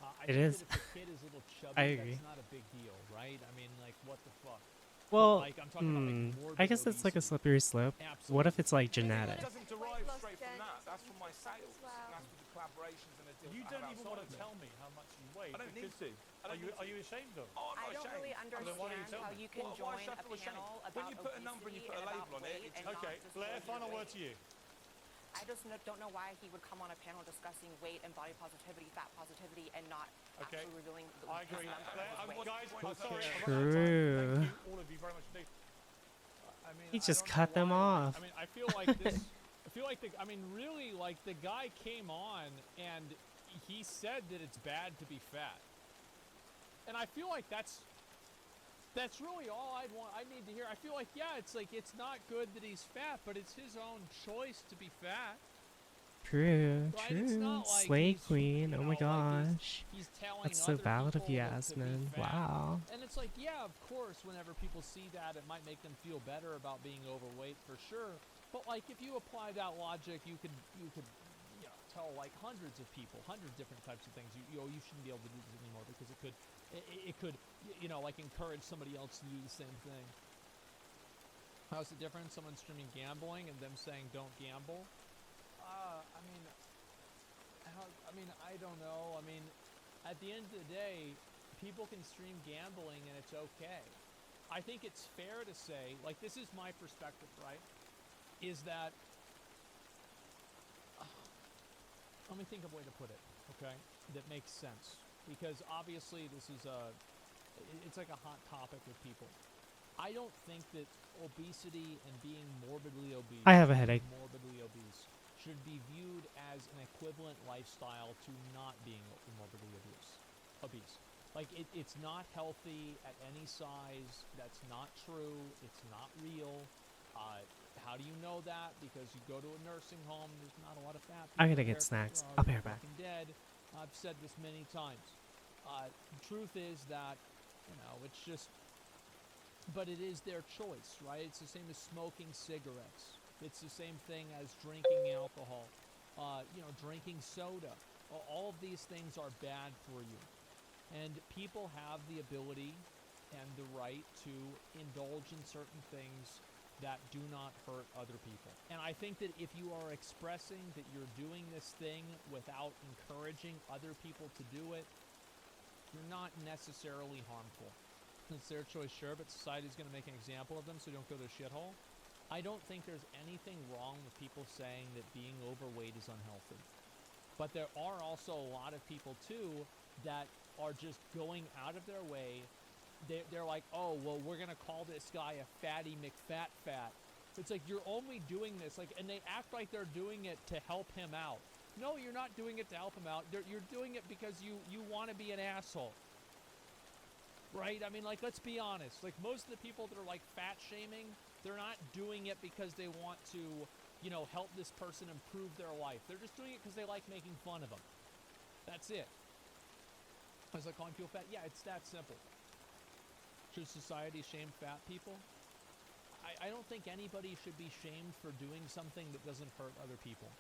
I It think is. that if a kid is a little chubby, I agree. that's not a big deal, right? I mean, like, what the fuck? Well, Like, I'm talking about, like, morbid I guess it's like a slippery slope. What if it's like genetic? It doesn't derive straight from that. That's from my sales. That's with the collaborations and the deals. You I don't have even want to outside tell me how much you weigh. I don't need because- to. Are you ashamed of? Oh, I'm I not don't ashamed. really Then why don't you understand tell how me? you can Why join should I a feel ashamed? panel When about you put a number and you put a obesity label on about it, weight it's and not Okay, disclose Blair, your final word weight. to you. I just don't know why he would come on a panel discussing weight and body positivity, fat positivity, and not Okay. actually revealing the I agree. his number of Blair, his weight. guys, I'm sorry. I'm True. Thank you, all of you, very much indeed. I mean, He I just don't know cut them why, like, off. I mean, I feel like this. I feel like I mean, really, like the guy came on and he said that it's bad to be fat, and I feel like that's really all I need to hear. I feel like, yeah, it's like it's not good that he's fat, but it's his own choice to be fat. True, Right? It's true. not like Slay he's, queen. you Oh my know, like gosh. he's telling That's so other valid of people you, to be Asmund. fat. Wow. And it's like, yeah, of course, whenever people see that, it might make them feel better about being overweight for sure. But like, if you apply that logic, you could tell like hundreds of people, hundreds of different types of things. You shouldn't be able to do this anymore because it could like encourage somebody else to do the same thing. How's the difference? Someone streaming gambling and them saying don't gamble. I don't know. I mean, at the end of the day, people can stream gambling and it's okay. I think it's fair to say, like, this is my perspective, right? Is that, let me think of a way to put it, okay? That makes sense. Because obviously this is it's like a hot topic with people. I don't think that obesity and being morbidly obese, I have a headache. morbidly obese, should be viewed as an equivalent lifestyle to not being morbidly obese. Like, it's not healthy at any size. That's not true. It's not real. How do you know that? Because you go to a nursing home, there's not a lot of fat people I gotta there get 'cause snacks. they're I'll be already right back. fucking dead. I've said this many times. The truth is that, it's just, but it is their choice, right? It's the same as smoking cigarettes. It's the same thing as drinking alcohol, drinking soda. All of these things are bad for you. And people have the ability and the right to indulge in certain things that do not hurt other people. And I think that if you are expressing that you're doing this thing without encouraging other people to do it, you're not necessarily harmful. It's their choice, sure, but society's going to make an example of them so they don't go to a shithole. I don't think there's anything wrong with people saying that being overweight is unhealthy. But there are also a lot of people, too, that are just going out of their way. They're like, oh, well, we're going to call this guy a fatty McFat. It's like, you're only doing this, and they act like they're doing it to help him out. No, you're not doing it to help him out. You're doing it because you want to be an asshole. Right? I mean, like, let's be honest. Like, most of the people that are, like, fat shaming, they're not doing it because they want to, help this person improve their life. They're just doing it because they like making fun of them. That's it. I was like, calling people fat? Yeah, it's that simple. Should society shame fat people? I don't think anybody should be shamed for doing something that doesn't hurt other people.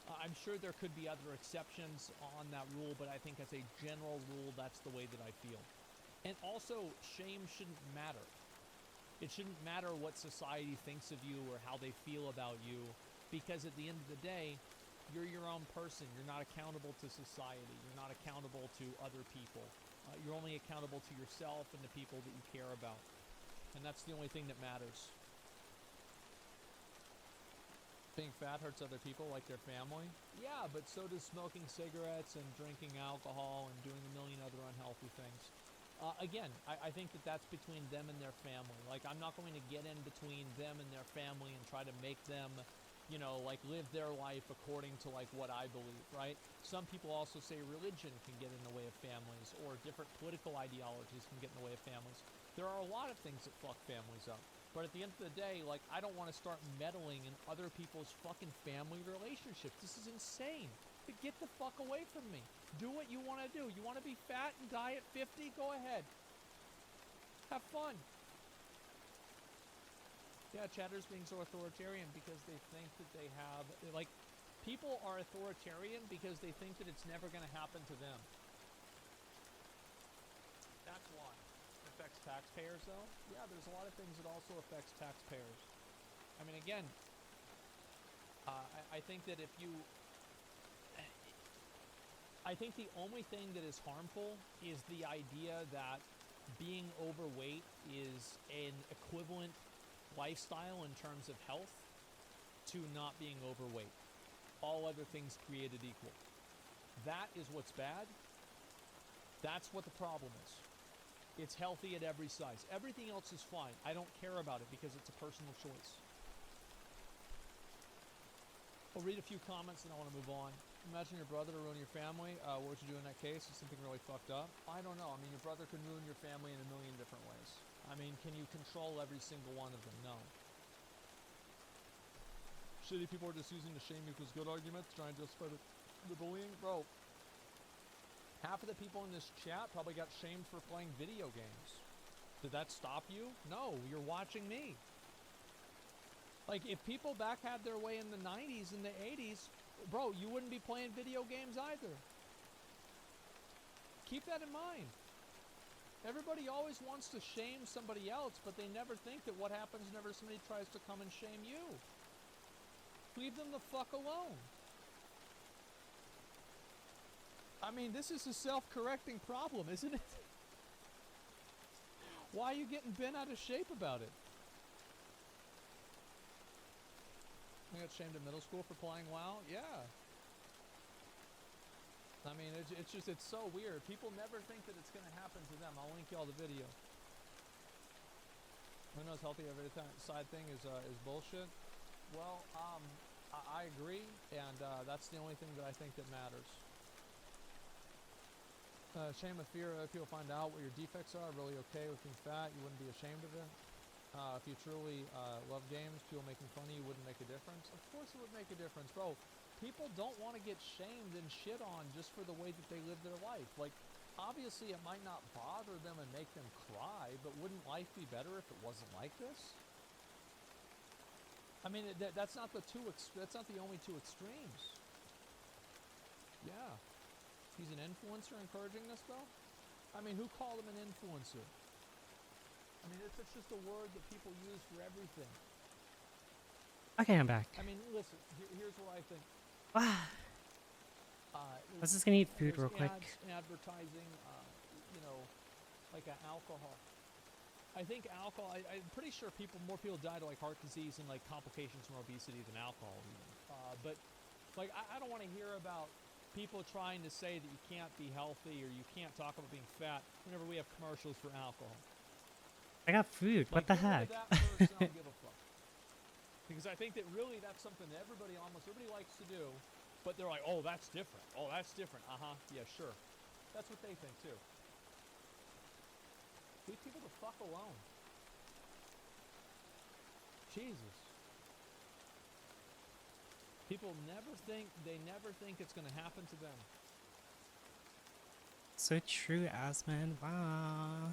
I'm sure there could be other exceptions on that rule, but I think as a general rule, that's the way that I feel. And also, shame shouldn't matter. It shouldn't matter what society thinks of you or how they feel about you, because at the end of the day, you're your own person. You're not accountable to society. You're not accountable to other people. You're only accountable to yourself and the people that you care about. And that's the only thing that matters. Being fat hurts other people, like their family. Yeah, but so does smoking cigarettes and drinking alcohol and doing a million other unhealthy things. Again, I think that that's between them and their family. Like, I'm not going to get in between them and their family and try to make them, you know, like, live their life according to, like, what I believe, right? Some people also say religion can get in the way of families, or different political ideologies can get in the way of families. There are a lot of things that fuck families up. But at the end of the day, like, I don't want to start meddling in other people's fucking family relationships. This is insane. Get the fuck away from me. Do what you want to do. You want to be fat and die at 50? Go ahead. Have fun. Yeah, Chatter's being so authoritarian because they think that they have, like, people are authoritarian because they think that it's never going to happen to them. That's why. Affects taxpayers, though? Yeah, there's a lot of things that also affects taxpayers. I mean, again, I think that if you... I think the only thing that is harmful is the idea that being overweight is an equivalent lifestyle in terms of health to not being overweight. All other things created equal. That is what's bad. That's what the problem is. It's healthy at every size. Everything else is fine. I don't care about it because it's a personal choice. I'll read a few comments and I want to move on. Imagine your brother to ruin your family. What would you do in that case? Is something really fucked up? I don't know. I mean, your brother can ruin your family in a million different ways. I mean, can you control every single one of them? No. Shitty people are just using the shame equals good argument to try and justify the bullying. Bro, half of the people in this chat probably got shamed for playing video games. Did that stop you? No, you're watching me. Like, if people back had their way in the 90s and the 80s, bro, you wouldn't be playing video games either. Keep that in mind. Everybody always wants to shame somebody else, but they never think that what happens whenever somebody tries to come and shame you. Leave them the fuck alone. I mean, this is a self-correcting problem, isn't it? Why are you getting bent out of shape about it? I got shamed in middle school for playing WoW? Yeah. I mean, it's so weird. People never think that it's going to happen to them. I'll link y'all the video. Who knows healthy every time side thing is bullshit? Well, I agree, and that's the only thing that I think that matters. Shame of fear, if people find out what your defects are, really okay with being fat, you wouldn't be ashamed of it. If you truly love games, people making fun of you wouldn't make a difference. Of course it would make a difference, bro. People don't want to get shamed and shit on just for the way that they live their life. Like, obviously it might not bother them and make them cry, but wouldn't life be better if it wasn't like this? I mean, that's not the only two extremes. Yeah. He's an influencer encouraging this, though? I mean, who called him an influencer? I mean, it's just a word that people use for everything. Okay, I'm back. I mean, listen, here's what I think. Let's just gonna eat food real quick. Ads, advertising, you know, like alcohol. I think alcohol, I'm pretty sure more people die to like heart disease and like complications from obesity than alcohol even. But like, I don't want to hear about people trying to say that you can't be healthy or you can't talk about being fat whenever we have commercials for alcohol. I got food. What the heck? That person, I don't give a fuck. Because I think that really that's something that almost everybody likes to do, but they're like, oh, that's different. Oh, that's different. Yeah, sure. That's what they think too. Leave people the fuck alone. Jesus. People never think it's going to happen to them. So true, Asman. Wow.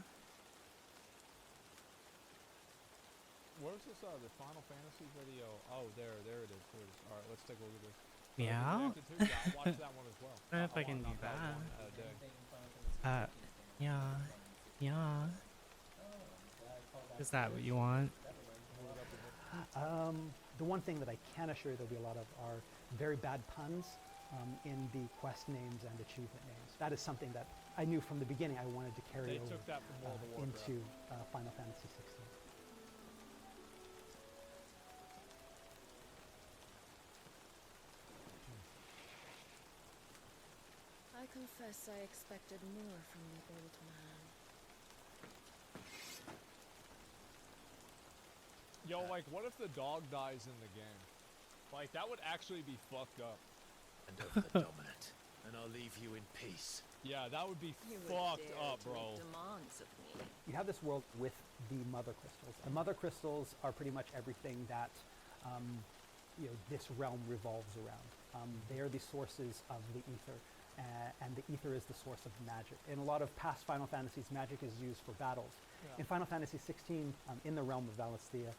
Where's this the Final Fantasy video? Oh, there it is. There it is. All right, let's take a look at this. Yeah. Yeah, I'll watch that one as well. I don't know if I can do knock out that. one a day. Yeah. Yeah. Is that what you want? The one thing that I can assure you there'll be a lot of are very bad puns in the quest names and achievement names. That is something that I knew from the beginning I wanted to carry They over took that from World of Warcraft. into Final Fantasy 16. I confess I expected more from the old man. Yo, like, what if the dog dies in the game? Like, that would actually be fucked up. And over the dominant, and I'll leave you in peace. Yeah, that would be You would fucked dare up, to bro. make demands of me. You have this world with the mother crystals. The mother crystals are pretty much everything that this realm revolves around. They are the sources of the ether, and the ether is the source of magic. In a lot of past Final Fantasies, magic is used for battles. Yeah. In Final Fantasy 16, in the realm of Valisthea,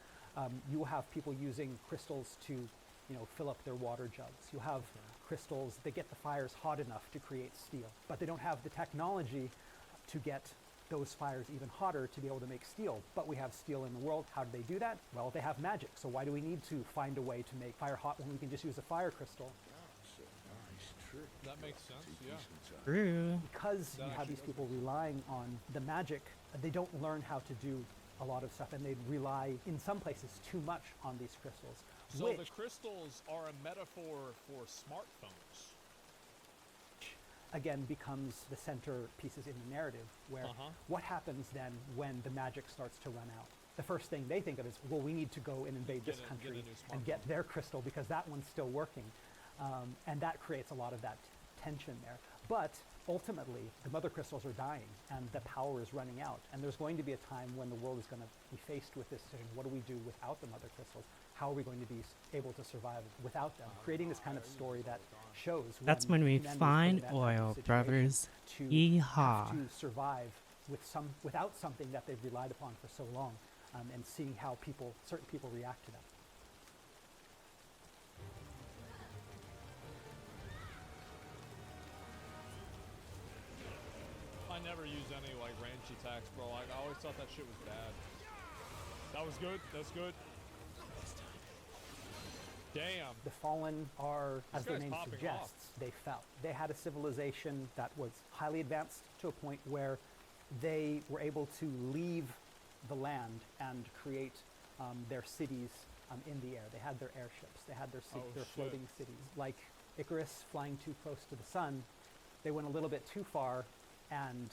you will have people using crystals to, fill up their water jugs. You'll have crystals that get the fires hot enough to create steel, but they don't have the technology to get those fires even hotter to be able to make steel. But we have steel in the world. How do they do that? Well, they have magic. So why do we need to find a way to make fire hot when we can just use a fire crystal? That makes sense, yeah. True. Because you have these people relying on the magic, they don't learn how to do a lot of stuff, and they rely, in some places, too much on these crystals. So which, the crystals are a metaphor for smartphones. again, becomes the center pieces in the narrative, where what happens then when the magic starts to run out? The first thing they think of is, well, we need to go and invade this country and get their crystal because that one's still working. And that creates a lot of that tension there. But ultimately, the mother crystals are dying and the power is running out. And there's going to be a time when the world is going to be faced with this decision. What do we do without the mother crystals? How are we going to be able to survive without them? Creating this kind of story that shows That's when we humanity is find put in that type of oil, situation brothers. to Yeehaw. have to survive without something that they've relied upon for so long, and seeing how certain people react to that. I never use any, like, range attacks, bro. Like, I always thought that shit was bad. That was good. That's good. Damn. The Fallen are, as their guy's name popping suggests, they fell. They had a civilization that was highly advanced to a point where they were able to leave the land and create their cities in the air. They had their airships. They had their floating cities. Like Icarus flying too close to the sun, they went a little bit too far, and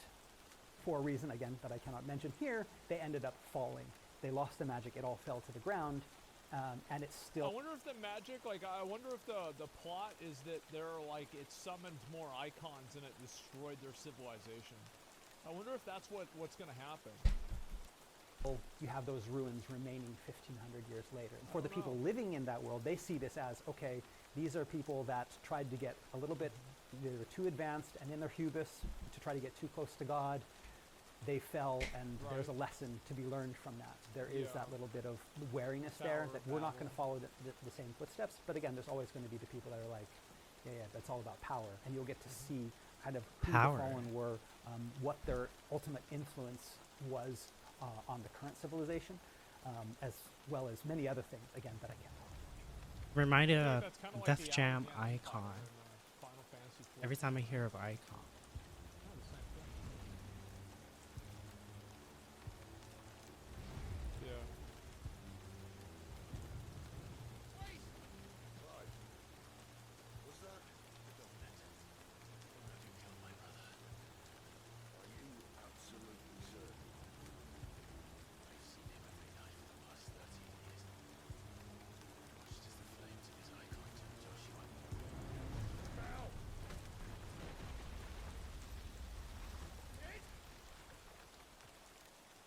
for a reason, again, that I cannot mention here, they ended up falling. They lost the magic. It all fell to the ground. And it's still. I wonder if the magic, like, I wonder if the plot is that it summoned more icons and it destroyed their civilization. I wonder if that's what's going to happen. You have those ruins remaining 1,500 years later. And for the people living in that world, they see this as, okay, these are people that tried to get a little bit, they were too advanced, and in their hubris, to try to get too close to God, they fell, and there's a lesson to be learned from that. There is that little bit of wariness there, that we're not going to follow the same footsteps. But again, there's always going to be the people that are like, yeah, that's all about power. And you'll get to see kind of who the Fallen were, what their ultimate influence was on the current civilization, as well as many other things, again, that I can't talk about. Reminded of Def Jam Icon. Every time I hear of Icon.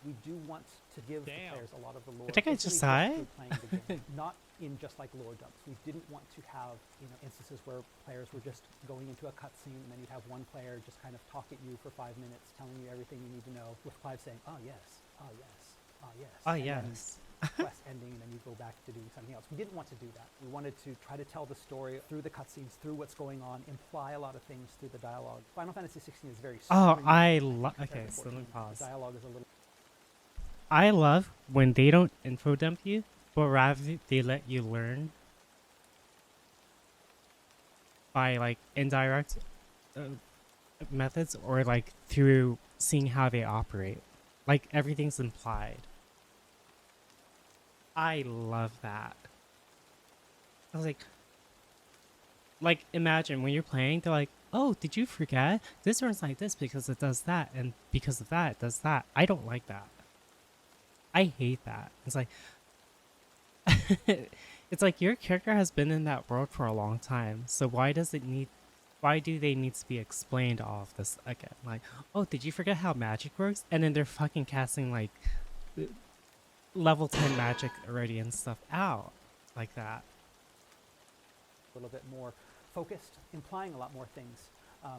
We do want to give the players a lot of the lore. I think I just saw it. Not in just like lore dumps. We didn't want to have instances where players were just going into a cutscene and then you'd have one player just kind of talk at you for 5 minutes, telling you everything you need to know, with Clive saying, "Oh yes, oh yes, oh yes." Oh and yes. quest ending and then you go back to doing something else. We didn't want to do that. We wanted to try to tell the story through the cutscenes, through what's going on, imply a lot of things through the dialogue. Final Fantasy 16 is very Oh, streamlined compared okay, to so let me 14. pause. The dialogue is a little. I love when they don't info dump you, but rather they let you learn by like indirect methods or like through seeing how they operate. Like everything's implied. I love that. I was like imagine when you're playing, they're like, oh, did you forget? This runs like this because it does that, and because of that, it does that. I don't like that. I hate that. It's like, it's like your character has been in that world for a long time, so why do they need to be explained all of this again? Like, oh, did you forget how magic works? And then they're fucking casting like level 10 magic already and stuff out like that. A little bit more focused, implying a lot more things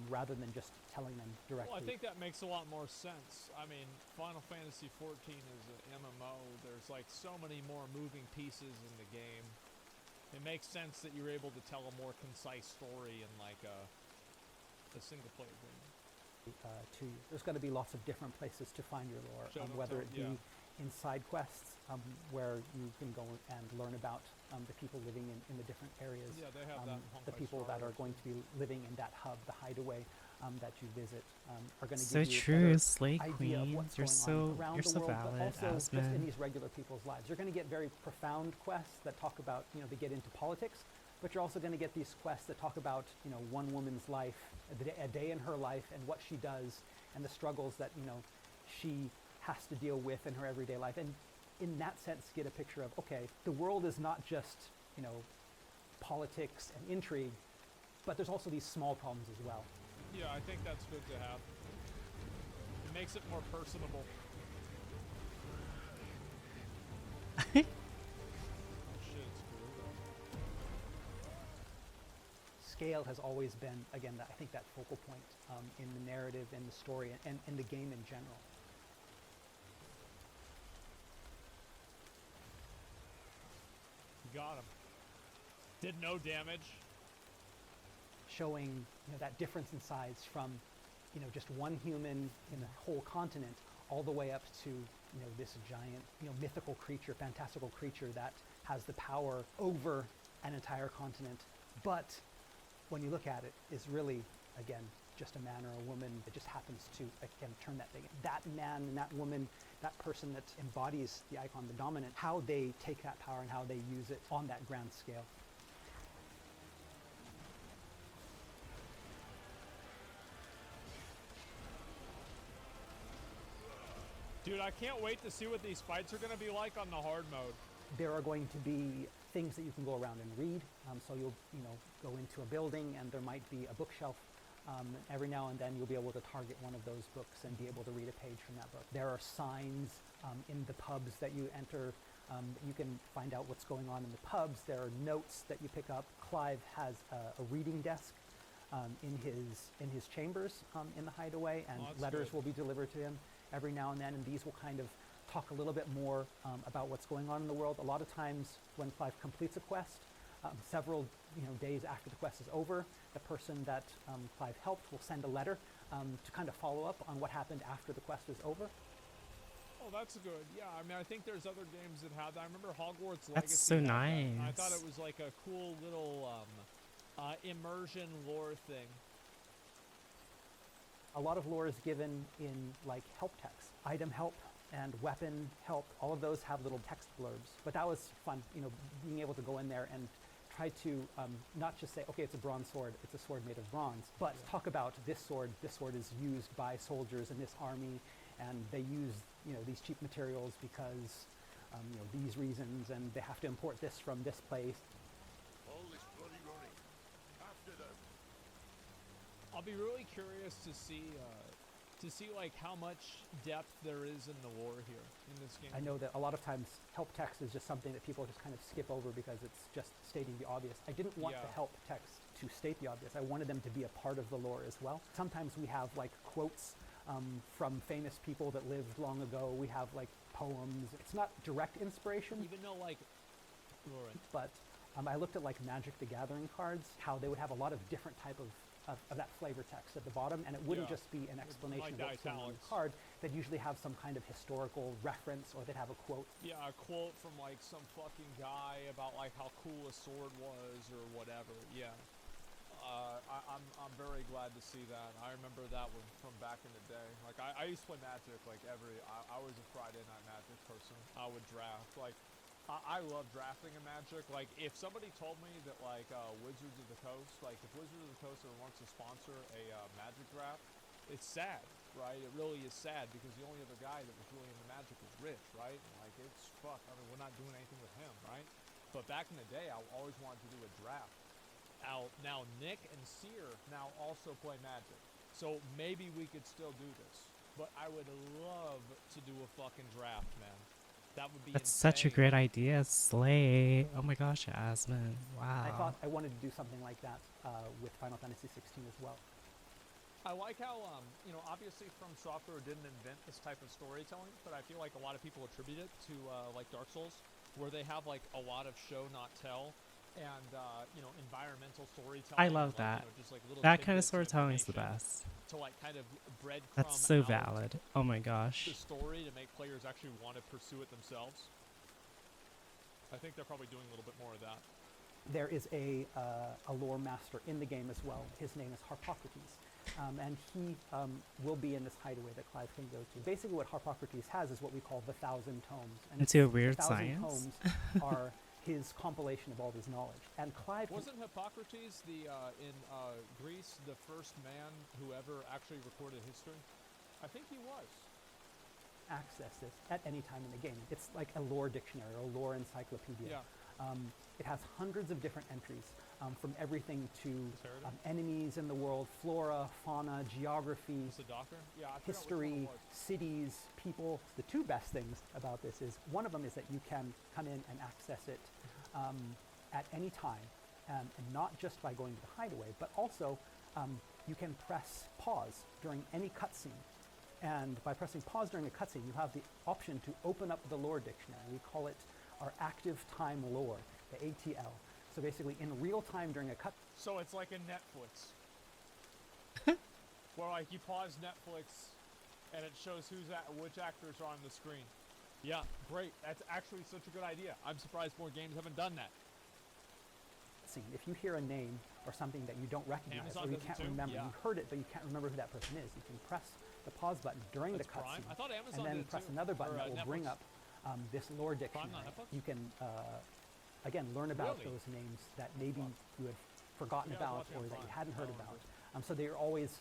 rather than just telling them directly. Well, I think that makes a lot more sense. I mean, Final Fantasy 14 is an MMO. There's like so many more moving pieces in the game. It makes sense that you're able to tell a more concise story in like a single player game. To you. There's going to be lots of different places to find your lore, whether it be in side quests where you can go and learn about the people living in the different areas, Yeah, they have that in the Honkai people Star that are Rail going too. to be living in that hub, the hideaway that you visit, are going to So give you a true, better Slay idea of Queen. what's You're going on around you're the so world, valid, but also just in Asmund. these regular people's lives. You're going to get very profound quests that talk about, they get into politics, but you're also going to get these quests that talk about, one woman's life, a day in her life, and what she does, and the struggles that, she has to deal with in her everyday life. And in that sense, get a picture of, okay, the world is not just, politics and intrigue, but there's also these small problems as well. Yeah, I think that's good to have. It makes it more personable. Oh shit, it's cool. Scale has always been, again, I think that focal point in the narrative and the story and in the game in general. Got him. Did no damage. Showing that difference in size from just one human in a whole continent all the way up to this giant mythical creature, fantastical creature that has the power over an entire continent, but when you look at it is really, again, just a man or a woman that just happens to, again, turn that thing. That man and that woman, that person that embodies the icon, the dominant, how they take that power and how they use it on that grand scale. Dude, I can't wait to see what these fights are going to be like on the hard mode. There are going to be things that you can go around and read. So you'll, go into a building and there might be a bookshelf. Every now and then you'll be able to target one of those books and be able to read a page from that book. There are signs in the pubs that you enter. You can find out what's going on in the pubs. There are notes that you pick up. Clive has a reading desk in his chambers in the hideaway, and letters will be delivered to him every now and then, and these will kind of talk a little bit more about what's going on in the world. A lot of times when Clive completes a quest, several days after the quest is over, the person that Clive helped will send a letter to kind of follow up on what happened after the quest is over. Oh, that's good. Yeah, I mean, I think there's other games that have that. I remember Hogwarts Legacy. That's so had that. nice. I thought it was like a cool little immersion lore thing. A lot of lore is given in like help text, item help and weapon help. All of those have little text blurbs, but that was fun, being able to go in there and try to not just say, okay, it's a bronze sword, it's a sword made of bronze, but talk about this sword is used by soldiers in this army, and they use, these cheap materials because, these reasons, and they have to import this from this place. All this bloody running. After them. I'll be really curious to see like how much depth there is in the lore here in this game. I know that a lot of times help text is just something that people just kind of skip over because it's just stating the obvious. I didn't want the help text to state the obvious. I wanted them to be a part of the lore as well. Sometimes we have like quotes from famous people that lived long ago. We have like poems. It's not direct inspiration, Even though, like, Lauren, but I looked at like Magic the Gathering cards, how they would have a lot of different type of that flavor text at the bottom, and it wouldn't Yeah. just be an explanation Like of what's going on in the italics. card. They'd usually have some kind of historical reference, or they'd have a quote. yeah, a quote from like some fucking guy about like how cool a sword was or whatever. Yeah. I'm very glad to see that. I remember that one from back in the day. Like I used to play Magic like I was a Friday night Magic person. I would draft. Like I love drafting in Magic. Like if somebody told me that like Wizards of the Coast, like if Wizards of the Coast ever wants to sponsor a Magic draft, it's sad, right? It really is sad because the only other guy that was really into Magic was Rich, right? And like it's fuck. I mean, we're not doing anything with him, right? But back in the day, I always wanted to do a draft. Now Nick and Sear now also play Magic, so maybe we could still do this. But I would love to do a fucking draft, man. That would be That's such a insane. great idea, Slay. Oh my gosh, Asmon. I Wow. thought I wanted to do something like that with Final Fantasy 16 as well. I like how, obviously From Software didn't invent this type of storytelling, but I feel like a lot of people attribute it to, like, Dark Souls, where they have, like, a lot of show, not tell, and, environmental storytelling. I love like, that. just, like, little That kind of tidbits storytelling is the information best. To, like, kind of breadcrumb That's so out valid. Oh my the gosh. story to make players actually want to pursue it themselves. I think they're probably doing a little bit more of that. There is a lore master in the game as well. His name is Harpocrates. And he will be in this hideaway that Clive can go to. Basically what Harpocrates has is what we call the 1,000 Tomes. And Into a weird the 1,000 science? Tomes are his compilation of all his knowledge. And Clive can Wasn't Hippocrates in Greece the first man who ever actually recorded history? I think he was. access this at any time in the game. It's like a lore dictionary or a lore encyclopedia. Yeah. It has hundreds of different entries from everything to Heredity? enemies in the world, flora, fauna, geography, Is the doctor? Yeah, I forgot which one history, it was. cities, people. The two best things about this is, one of them is that you can come in and access it at any time, and not just by going to the hideaway, but also you can press pause during any cutscene. And by pressing pause during a cutscene, you have the option to open up the lore dictionary. We call it our active time lore, the ATL. So basically, in real time during a cut. So it's like in Netflix. Where like you pause Netflix and it shows which actors are on the screen. Yeah, great. That's actually such a good idea. I'm surprised more games haven't done that. Scene. If you hear a name or something that you don't recognize Amazon or you does it can't too? remember, Yeah. you heard it but you can't remember who that person is, you can press the pause button during That's the Prime? cutscene, I thought Amazon and then did it press too. another button Or, that will bring Netflix. up this lore Prime, dictionary. not Netflix? You can again learn about Really? those names that maybe you had forgotten Yeah, I was about watching or on that you Prime. hadn't heard I don't about. So they're always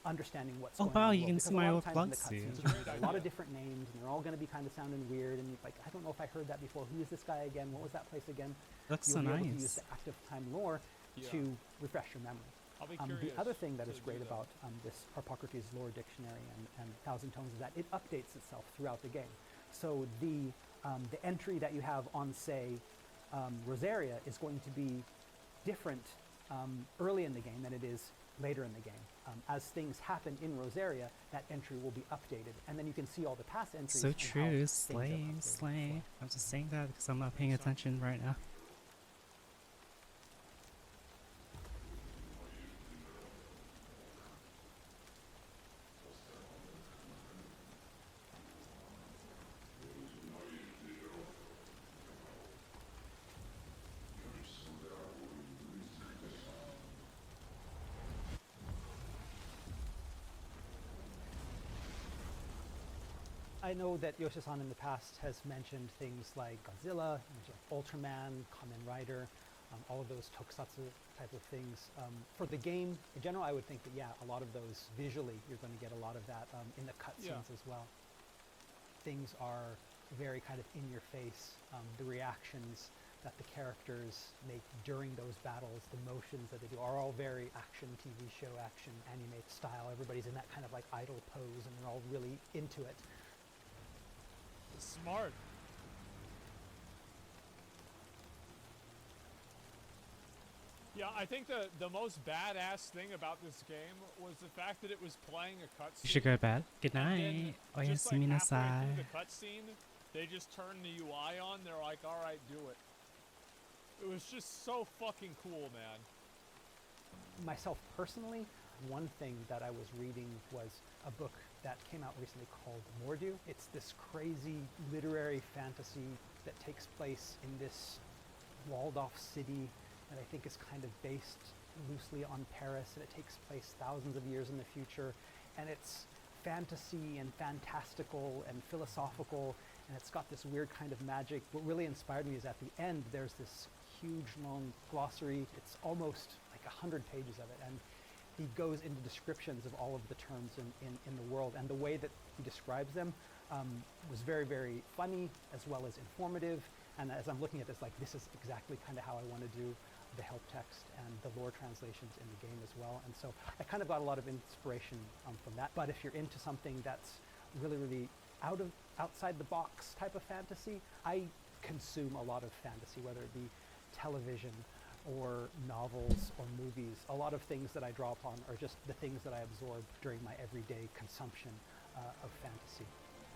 understanding what's Oh, going wow, on. in the you world, can because see a my lot of old times in the plug cutscenes, suit. there's a lot idea. of different names, and they're all going to be kind of sounding weird. And you're like, I don't know if I heard that before. Who is this guy again? What was that place again? Looks You'll so be able to use nice. the active time lore Yeah. to refresh your memory. I'll be The curious other thing that to is do great that. about this Harpocrates lore dictionary and Thousand Tones is that it updates itself throughout the game. So the entry that you have on, say, Rosaria is going to be different early in the game than it is later in the game. As things happen in Rosaria, that entry will be updated, and then you can see all the past entries. So and how true. things have Slay, updated. slay. I'm just saying that because I'm not paying attention right now. I know that Yoshi-san in the past has mentioned things like Godzilla, Ultraman, Kamen Rider, all of those tokusatsu type of things. For the game in general, I would think that, yeah, a lot of those visually, you're going to get a lot of that in the cutscenes as well. Things are very kind of in your face. The reactions that the characters make during those battles, the motions that they do are all very action TV show, action anime style. Everybody's in that kind of like idle pose and they're all really into it. Yeah, I think the most badass thing about this game was the fact that it was playing a cutscene. You should go to bed. Good And then night. just like Oyasumi halfway nasai. through the cutscene, they just turned the UI on. They're like, "All right, do it." It was just so fucking cool, man. Myself personally, one thing that I was reading was a book that came out recently called Mordu. It's this crazy literary fantasy that takes place in this walled-off city that I think is kind of based loosely on Paris, and it takes place thousands of years in the future, and it's fantasy and fantastical and philosophical, and it's got this weird kind of magic. What really inspired me is at the end there's this huge long glossary. It's almost like 100 pages of it, and he goes into descriptions of all of the terms in the world, and the way that he describes them was very, very funny as well as informative. And as I'm looking at this, like, this is exactly kind of how I want to do the help text and the lore translations in the game as well. And so I kind of got a lot of inspiration from that. But if you're into something that's really, really outside the box type of fantasy, I consume a lot of fantasy, whether it be television or novels or movies. A lot of things that I draw upon are just the things that I absorb during my everyday consumption of fantasy.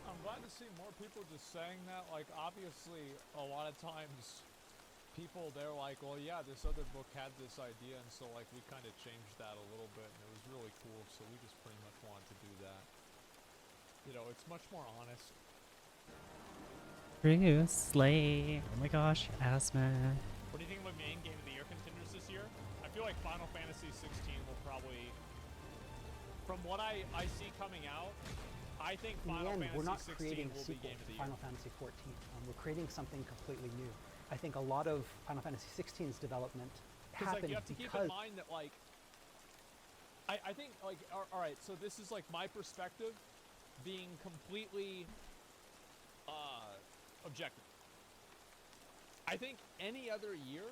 I'm glad to see more people just saying that. Like, obviously, a lot of times, people, they're like, well, yeah, this other book had this idea, and so, like, we kind of changed that a little bit, and it was really cool, so we just pretty much wanted to do that. You know, it's much more honest. True, Slay. Oh my gosh, Asthma. What do you think of my main game of the year contenders this year? I feel like Final Fantasy 16 will probably, from what I see coming out, I think Final in the end, Fantasy we're not 16 creating will be sequel game of to the Final year. Fantasy 14. We're creating something completely new. I think a lot of Final Fantasy 16's development Because, like, happened you have to keep in because mind that, like, I think, like, all right, so this is, like, my perspective being completely objective. I think any other year,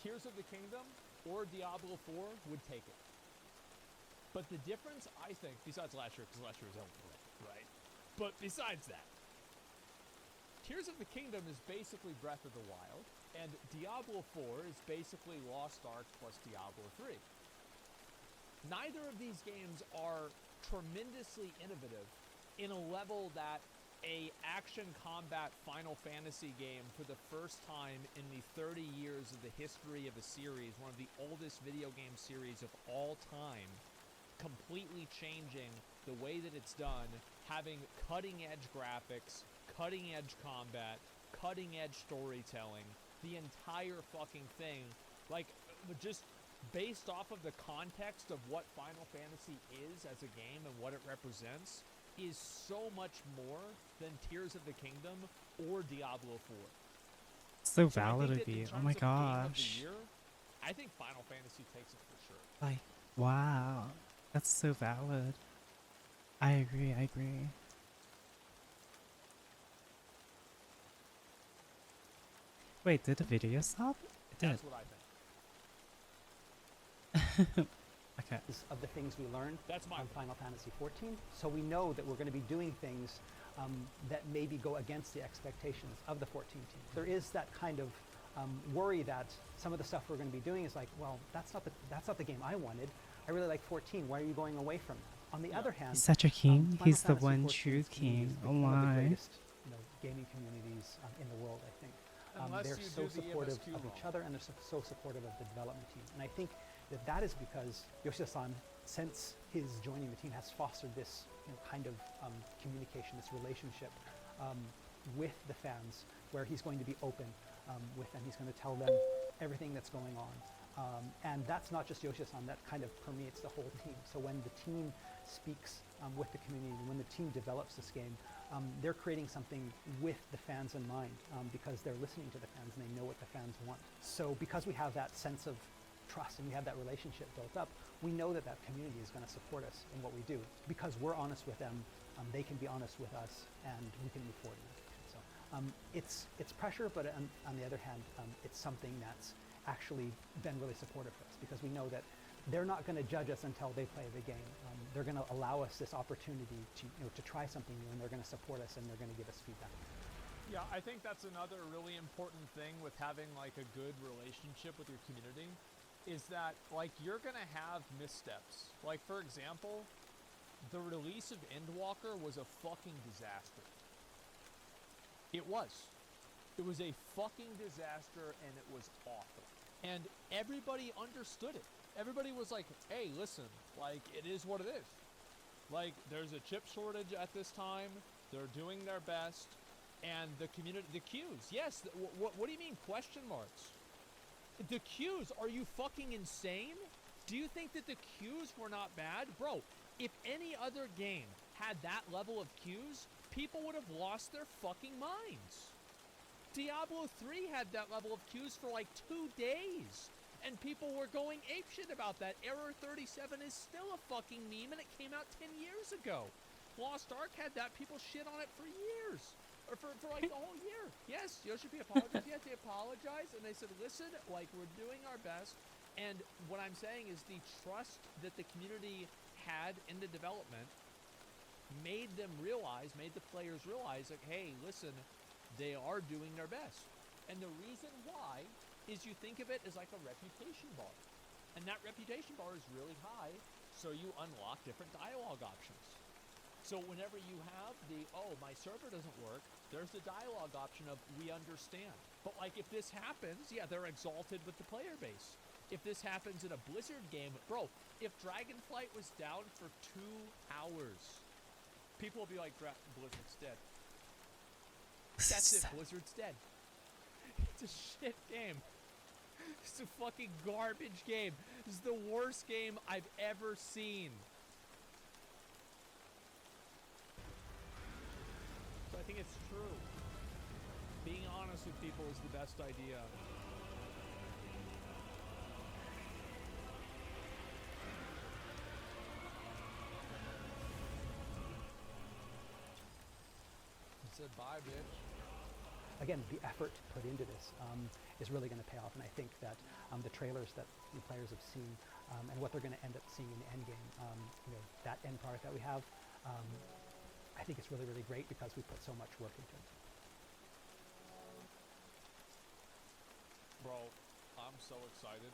Tears of the Kingdom or Diablo 4 would take it. But the difference, I think, besides last year, because last year was Zelda, right? But besides that, Tears of the Kingdom is basically Breath of the Wild, and Diablo 4 is basically Lost Ark plus Diablo 3. Neither of these games are tremendously innovative in a level that a action combat Final Fantasy game for the first time in the 30 years of the history of a series, one of the oldest video game series of all time, completely changing the way that it's done, having cutting-edge graphics, cutting-edge combat, cutting-edge storytelling, the entire fucking thing, like, just based off of the context of what Final Fantasy is as a game and what it represents, is so much more than Tears of the Kingdom or Diablo 4. So I valid think of that in you. Oh terms my of game of the gosh. year, I think Final Fantasy takes it for sure. Like, wow. That's so valid. I agree, I agree. Wait, did the video stop? It did. That's what I think. Okay. of the things we learned That's my on Final Fantasy 14. So we know that we're going to be doing things that maybe go against the expectations of the 14 team. There is that kind of worry that some of the stuff we're going to be doing is like, well, that's not the game I wanted. I really like 14. Why are you going away from that? On the other hand, He's such a king. Final He's the Fantasy one 14's true community is king. Oh one of the my. greatest, gaming communities in the world, I think. Unless They're you so do the supportive EMSQ of each wrong. other, and they're so supportive of the development team. And I think that is because Yoshida-san, since his joining the team, has fostered this kind of communication, this relationship with the fans, where he's going to be open with them. He's going to tell them everything that's going on. And that's not just Yoshida-san, that kind of permeates the whole team. So when the team speaks with the community, when the team develops this game, they're creating something with the fans in mind because they're listening to the fans and they know what the fans want. So because we have that sense of trust and we have that relationship built up, we know that that community is going to support us in what we do. Because we're honest with them, they can be honest with us, and we can move forward in that direction. So it's pressure, but on the other hand, it's something that's actually been really supportive for us because we know that they're not going to judge us until they play the game. They're going to allow us this opportunity to try something new, and they're going to support us, and they're going to give us feedback. Yeah, I think that's another really important thing with having like a good relationship with your community is that, like, you're gonna have missteps. Like, for example, the release of Endwalker was a fucking disaster. It was. It was a fucking disaster, and it was awful. And everybody understood it. Everybody was like, hey, listen, like, it is what it is. Like, there's a chip shortage at this time. They're doing their best. And the community, the queues, yes, what do you mean question marks? The queues, are you fucking insane? Do you think that the queues were not bad? Bro, if any other game had that level of queues, people would have lost their fucking minds. Diablo 3 had that level of queues for like 2 days. And people were going apeshit about that. Error 37 is still a fucking meme, and it came out 10 years ago. Lost Ark had that. People shit on it for years. Or for like the whole year. Yes, Yoshi P apologized. Yes, they apologized. And they said, listen, like, we're doing our best. And what I'm saying is the trust that the community had in the development made them realize, made the players realize, like, hey, listen, they are doing their best. And the reason why is you think of it as like a reputation bar. And that reputation bar is really high, so you unlock different dialogue options. So whenever you have the, oh, my server doesn't work, there's the dialogue option of, we understand. But like, if this happens, yeah, they're exalted with the player base. If this happens in a Blizzard game, bro, if Dragonflight was down for 2 hours, people will be like, Blizzard's dead. That's it, Blizzard's dead. It's a shit game. It's a fucking garbage game. This is the worst game I've ever seen. So I think it's true. Being honest with people is the best idea. I said bye, bitch. Again, the effort put into this is really going to pay off, and I think that the trailers that the players have seen and what they're going to end up seeing in the end game, that end product that we have, I think it's really, really great because we put so much work into it. Bro, I'm so excited.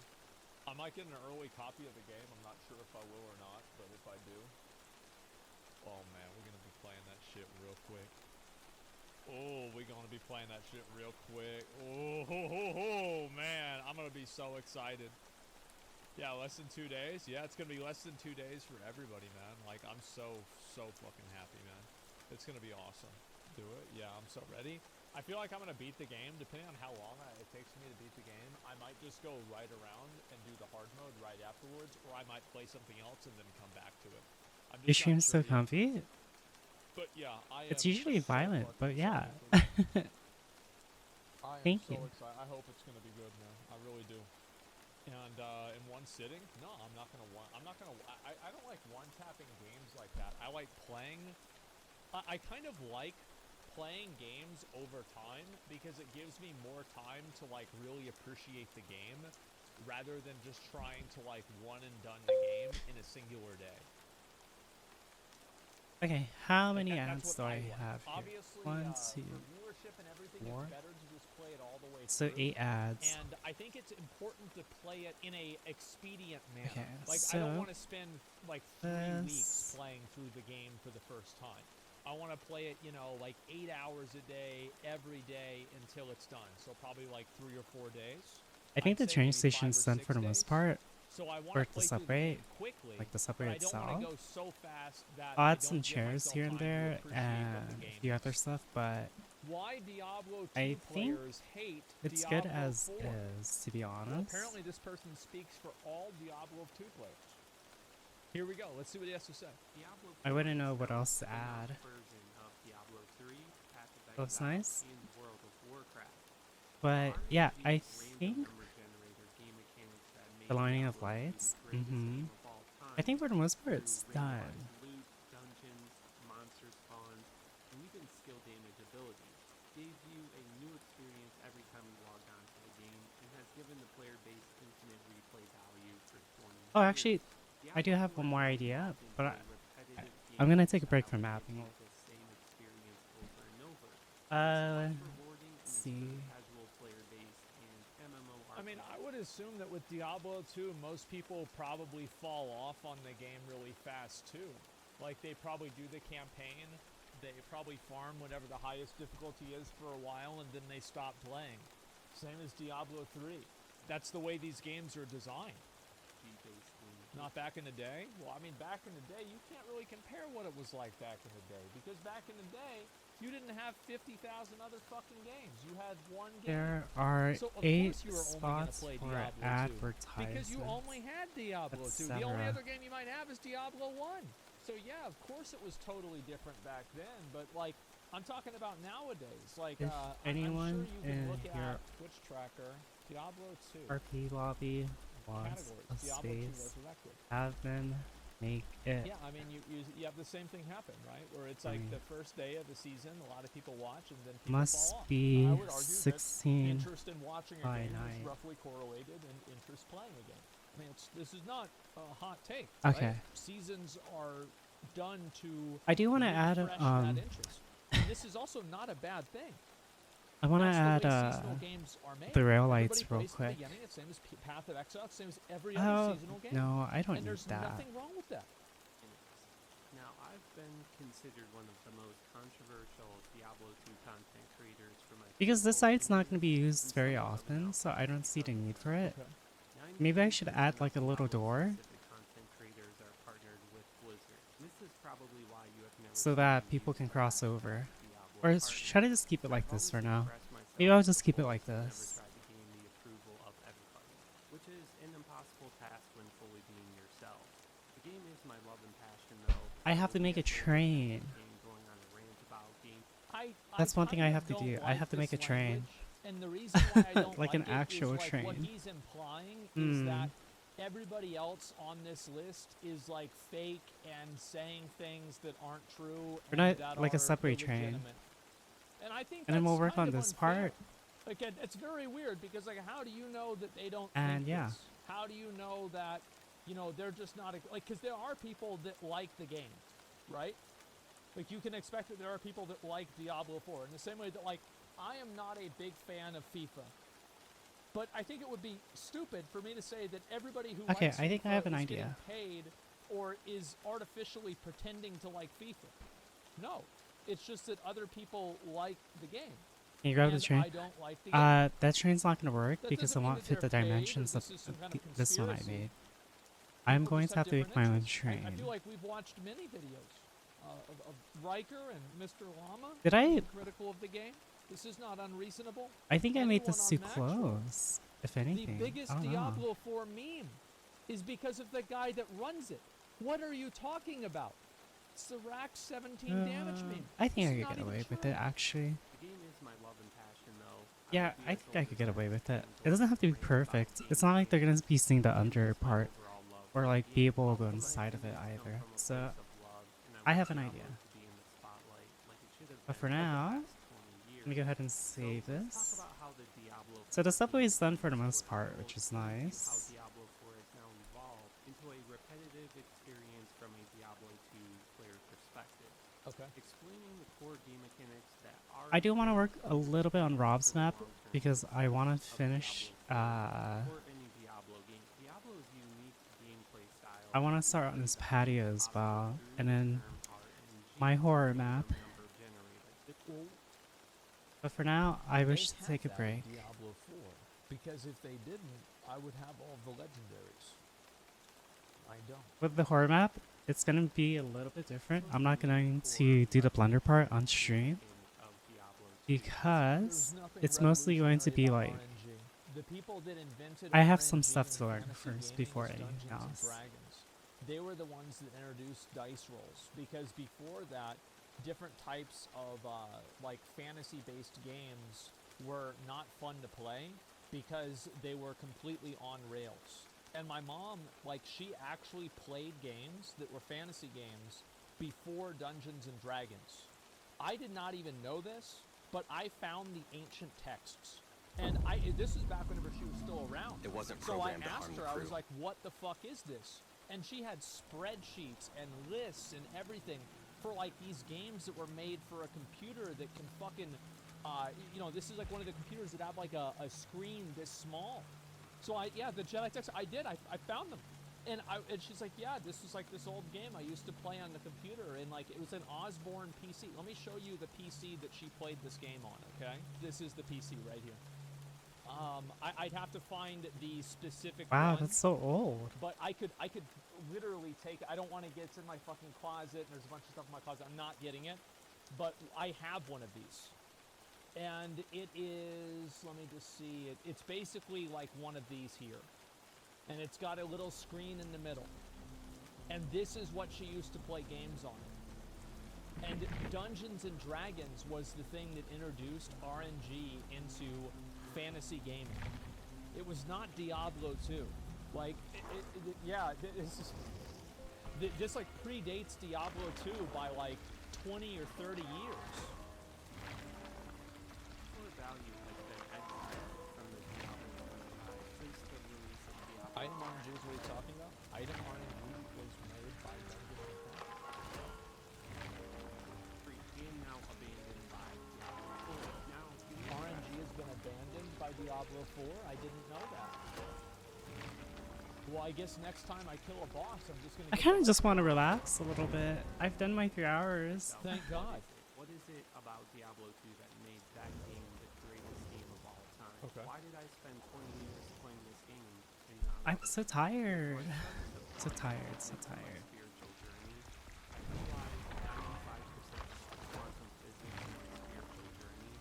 I might get an early copy of the game. I'm not sure if I will or not, but if I do, oh man, we're going to be playing that shit real quick. Oh, we're going to be playing that shit real quick. Oh, man, I'm going to be so excited. Yeah, less than 2 days. Yeah, it's going to be less than 2 days for everybody, man. Like, I'm so fucking happy, man. It's going to be awesome. Do it. Yeah, I'm so ready. I feel like I'm going to beat the game. Depending on how long it takes me to beat the game, I might just go right around and do the hard mode right afterwards, or I might play something else and then come back to it. Your stream's so comfy. But yeah, it's usually violent, but yeah. Thank you. Excited. I hope it's gonna be good, man. I really do. And in one sitting, no, I'm not gonna. I don't like one-tapping games like that. I like playing. I kind of like playing games over time because it gives me more time to like really appreciate the game, rather than just trying to like one and done the game in a singular day. Okay, how many ads do I have here? Obviously, 1, 2, viewership and everything, 4. it's better to just play it all the way So through. 8 ads. And I think it's important to play it in a expedient manner. Okay, like, so I don't want to spend like 3 weeks playing through the game for the first time. I want to play it, like 8 hours a day, every day until it's done. So probably like 3 or 4 days. I think the train station's done for the most part. So I want Or to the play subway, quickly, like the subway but I don't want itself. to go so fast that I'll I add some don't give chairs myself here and time to there appreciate what and the a game few is. other stuff, but Why Diablo 2 I think players hate it's Diablo good as 4? is, to be Well, honest. apparently this person speaks for all Diablo 2 players. Here we go. Let's see what he has to say. Diablo I wouldn't know what else to spin-off add. version of Diablo 3, Path of Looks Exile nice. in World of Warcraft. But yeah, I think Number generator game mechanics that made the lining of Diablo 3 lights. the greatest game of all time I think for the most part it's through done. randomized loot, dungeons, monster spawns, and even skill damage abilities gave you a new experience every time you log on to the game and has given the player base infinite replay value for 20 Oh, years. actually, I do have one more idea, but repetitive I'm gonna gameplay take a break style from that gives mapping. you the same experience over and over. It's Let's rewarding and it's for see. the casual player base, and MMORPGs I mean, I would assume that with Diablo 2, most people probably fall off on the game really fast too. Like they probably do the campaign, they probably farm whatever the highest difficulty is for a while, and then they stop playing. Same as Diablo 3. That's the way these games are designed. Not back in the day? Well, I mean, back in the day, you can't really compare what it was like back in the day. Because back in the day, you didn't have 50,000 other fucking games. You had one game. There are So, of 8 course you were only gonna spots play for Diablo 2, advertisements. because you only had Diablo 2. The only other game you might have is Diablo 1. So, yeah, of course it was totally different back then. But, like, I'm talking about nowadays. Like, If anyone I'm sure you can in look your at Twitch Tracker, Diablo 2. RP lobby wants Categories, a Diablo 2 space, Resurrected. have them make it. Yeah, I mean, you have the same thing happen, right? Where it's like the first day of the season, a lot of people watch, and then people fall Must off. be I would argue that 16 interest in watching a by game is night. roughly correlated in interest playing a game. I mean, this is not a hot take. Okay. Right? Seasons are done to I do want to add refresh that interest. And this is also not a bad thing. I want to That's the way add seasonal games are made. the rail Everybody lights real plays at the quick. beginning, it's same as Path of Exile, same as every other Oh, seasonal game. no, I don't and need there's that. nothing wrong with that. Now, I've been considered one of the most controversial Diablo 2 content creators for my Because this personal site's not going to be opinions used and very some of them often, so I don't see the need for it. Okay. Maybe I should add like a little door 90% of content creators are partnered with Blizzard. This is probably why you have never so seen that me people use can the cross hashtag over. Diablo Or partner. should I just keep it like I've this for always now? expressed myself Maybe I'll as just keep it both like and never this. tried to gain the approval of everybody, which is an impossible task when fully being yourself. The game is my love and passion, though. I have to make a train. Going on a rant about game. That's one thing I kind have of to do. don't I like have to make a this train. language, and the reason why I don't Like like an it is, actual like, what train. he's implying is Hmm. that everybody else on this list is like fake and saying things that aren't true. We're not and that like a are subway train. illegitimate. And I think And then we'll that's work kind on of this unfair. part. Like it's very weird because like how do you know that they don't And think yeah. this? How do you know that they're just not like because there are people that like the game, right? Like you can expect that there are people that like Diablo 4 in the same way that like I am not a big fan of FIFA. But I think it would be stupid for me to say that everybody who Okay, likes I think I FIFA have an is idea. getting paid or is artificially pretending to like FIFA. No, it's just that other people like the game. Can you grab the and train? I don't like the game. That train's not gonna work That because doesn't it mean won't that fit the they're paid or dimensions of this is some kind of this one I conspiracy. made. I'm People going just to have to make different my own interests. train. I feel like we've watched many videos of Riker and Mr. Llama Did I- being critical of the game. This is not unreasonable. I think I made Anyone this on too Max close. If anything, The biggest I don't know. Diablo 4 meme is because of the guy that runs it. What are you talking about? It's the rack 17 damage meme. I think It's I could not get even away with true. it actually. The game is my love and passion, though. Yeah, I think I could get away with it. It doesn't have to be perfect. It's not like they're gonna be seeing the under part, or like be able to go inside of it either. So, I have an idea. But for now, let me go ahead and save this. So the subway is done for the most part, which is nice. How Diablo 4 has now evolved into a repetitive experience from a Diablo 2 player perspective. Okay. Explaining the core game mechanics that are I do want to work a little bit on Rob's map because I want to finish. for any Diablo game. Diablo's unique gameplay style. I want to start on this patio as well, and then my horror map. But for now, I wish to They take a have that break. in Diablo 4 because if they didn't, I would have all the legendaries. I don't. With the horror map, it's gonna be a little bit different. I'm not going to do the blender part on stream because it's mostly going to be like The people that invented I have some RNG stuff in to learn fantasy first gaming before is anything Dungeons and else. Dragons. They were the ones that introduced dice rolls because before that, different types of like fantasy-based games were not fun to play because they were completely on rails. And my mom, like, she actually played games that were fantasy games before Dungeons and Dragons. I did not even know this, but I found the ancient texts. And this is back whenever she was still around. It wasn't So I programmed to asked harm her, the I was crew. like, what the fuck is this? And she had spreadsheets and lists and everything for like these games that were made for a computer that can fucking, this is like one of the computers that have like a screen this small. So the Jedi text, I did. I found them. And she's like, yeah, this is like this old game I used to play on the computer, and like it was an Osborne PC. Let me show you the PC that she played this game on. Okay, this is the PC right here. I'd have to find the specific Wow, one, that's so old. but I could literally take. I don't want to get it's in my fucking closet, and there's a bunch of stuff in my closet. I'm not getting it, but I have one of these, and it is. Let me just see. It's basically like one of these here. And it's got a little screen in the middle. And this is what she used to play games on. And Dungeons and Dragons was the thing that introduced RNG into fantasy gaming. It was not Diablo 2. Like, this like predates Diablo 2 by like 20 or 30 years. Core value has been exiled from the Diablo franchise since the release of Diablo. Item RNG is what you're talking about? Item RNG was made by Dungeons and Dragons. And now abandoned by Diablo 4. Now, RNG has been abandoned by Diablo 4? I didn't know that. Well, I guess next time I kill a boss, I'm just gonna I kind of just want to relax a little bit. I've done my 3 hours. Thank God. What is it about Diablo 2 that made that game the greatest game of all time? Okay. Why did I spend 20 years playing this game and not I'm so tired. So tired, so tired. spiritual journey? I realized 95% of quantum physics in my spiritual journey.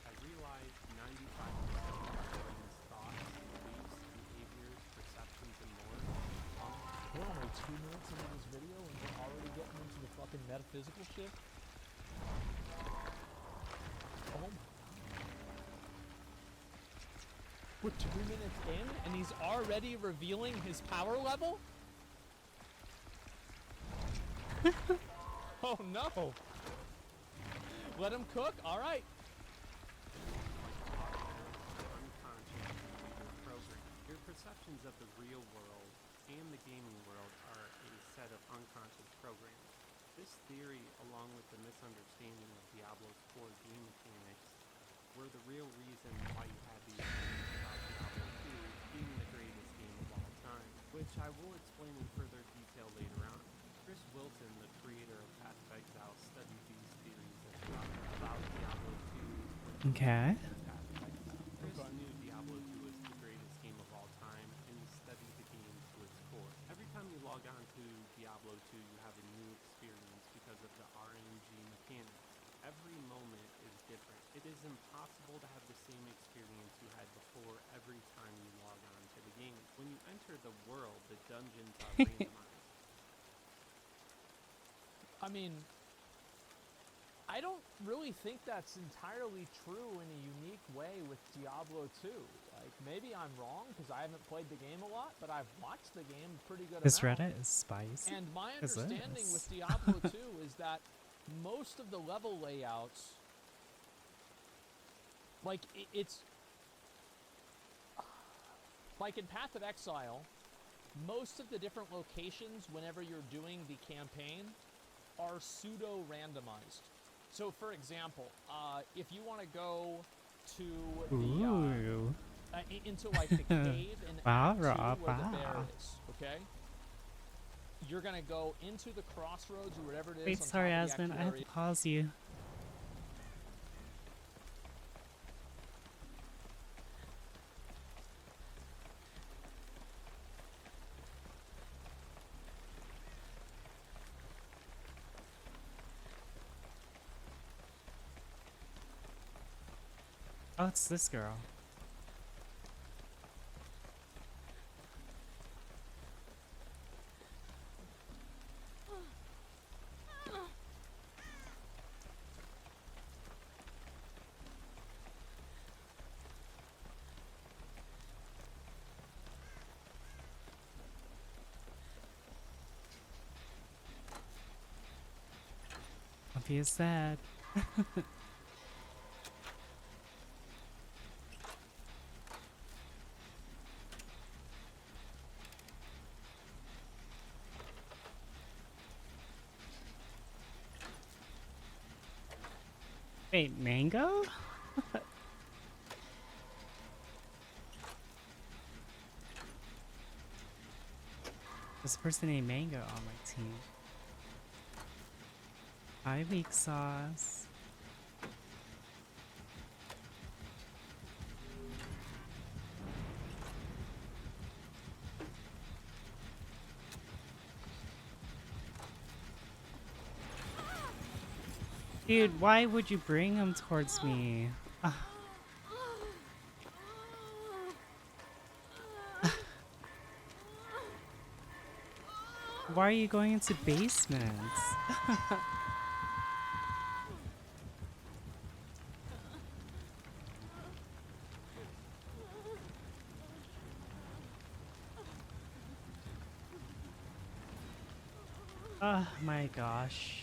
I realized 95% of my brain's thoughts, beliefs, behaviors, perceptions, and more. We're only 2 minutes into this video and we're already getting into the fucking metaphysical shit? Oh my god. We're 2 minutes in and he's already revealing his power level? Oh no! Let him cook? Alright. Unconscious computer program. Your perceptions of the real world and the gaming world are a set of unconscious programs. This theory, along with the misunderstanding of Diablo's core game mechanics, were the real reason why you had these opinions about Diablo 2 being the greatest game of all time, which I will explain in further detail later on. Chris Wilson, the creator of Path of Exile, studied these theories about Diablo 2. Okay. Chris knew Diablo 2 was the greatest game of all time, and he studied the game to its core. Every time you log on to Diablo 2, you have a new experience because of the RNG mechanics. Every moment is different. It is impossible to have the same experience you had before every time you log on to the game. When you enter the world, the dungeons are randomized. I mean, I don't really think that's entirely true in a unique way with Diablo 2. Like, maybe I'm wrong because I haven't played the game a lot, but I've watched the game a pretty good This amount. Reddit is spicy. And my Is understanding this? with Diablo 2 is that most of the level layouts, like, it's like in Path of Exile, most of the different locations whenever you're doing the campaign are pseudo-randomized. So, for example, if you want to go to the Ooh. into like the cave in Act 2 where the bear is, okay? You're gonna go into the crossroads or whatever it is. Wait, on sorry, top of the Asmin. actual I have area. to pause you. Oh, it's this girl. Don't be sad. Wait, mango? There's a person named Mango on my team. Hi, Weak Sauce. Dude, why would you bring him towards me? Why are you going into basements? Oh my gosh.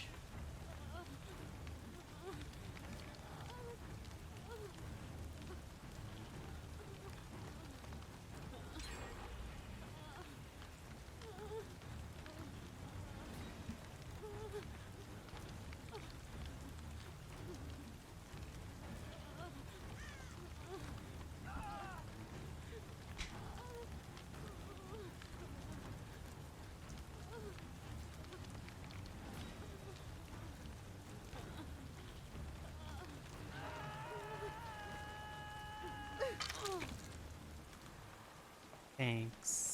Thanks.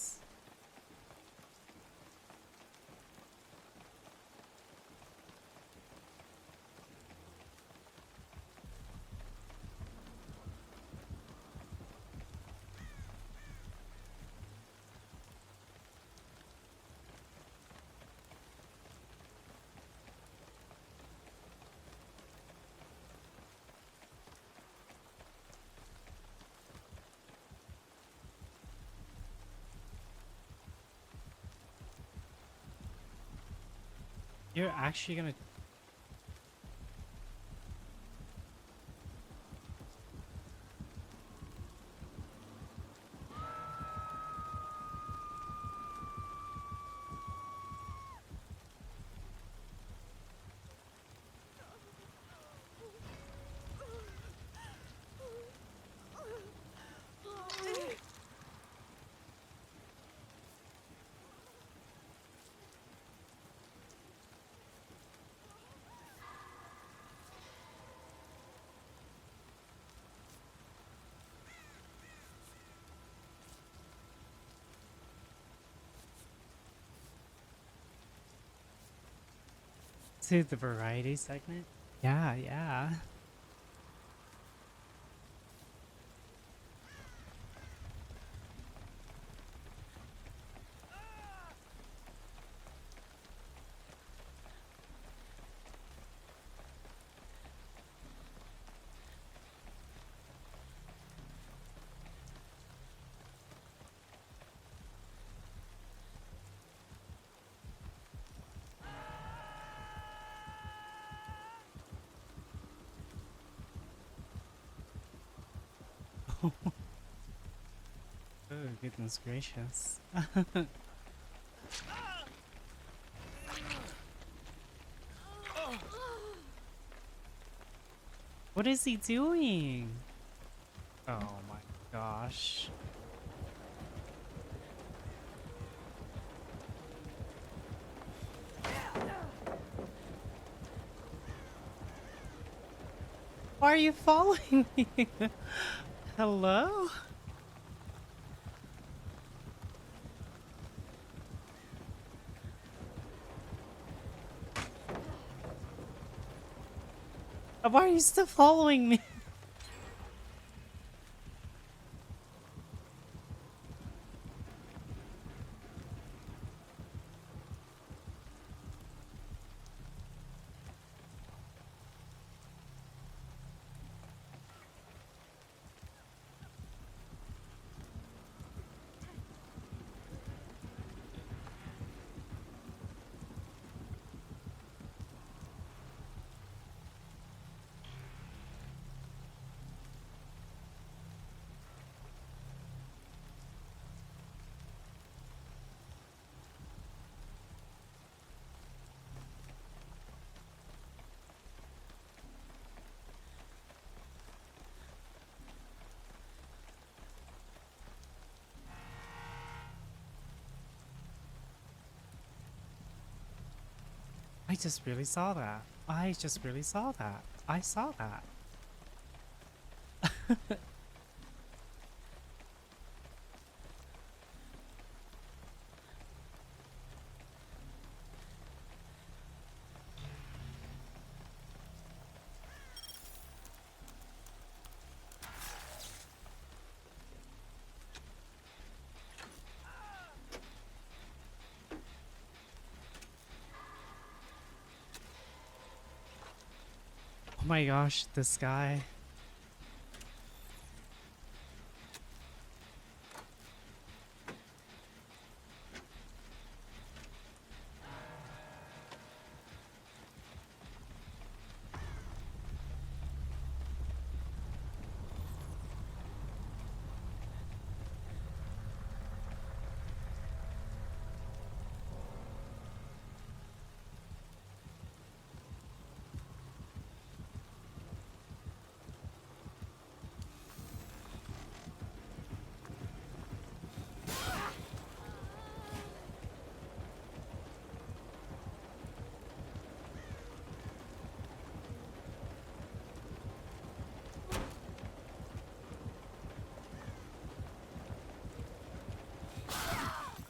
You're actually gonna... To the variety segment? Yeah, yeah. Oh, goodness gracious. What is he doing? Oh my gosh. Why are you following me? Hello? Why are you still following me? I just really saw that. I just really saw that. I saw that. Oh my gosh, this guy.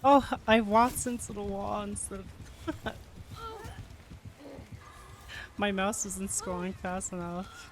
Oh, I walked into the wall instead of my mouse isn't scrolling fast enough.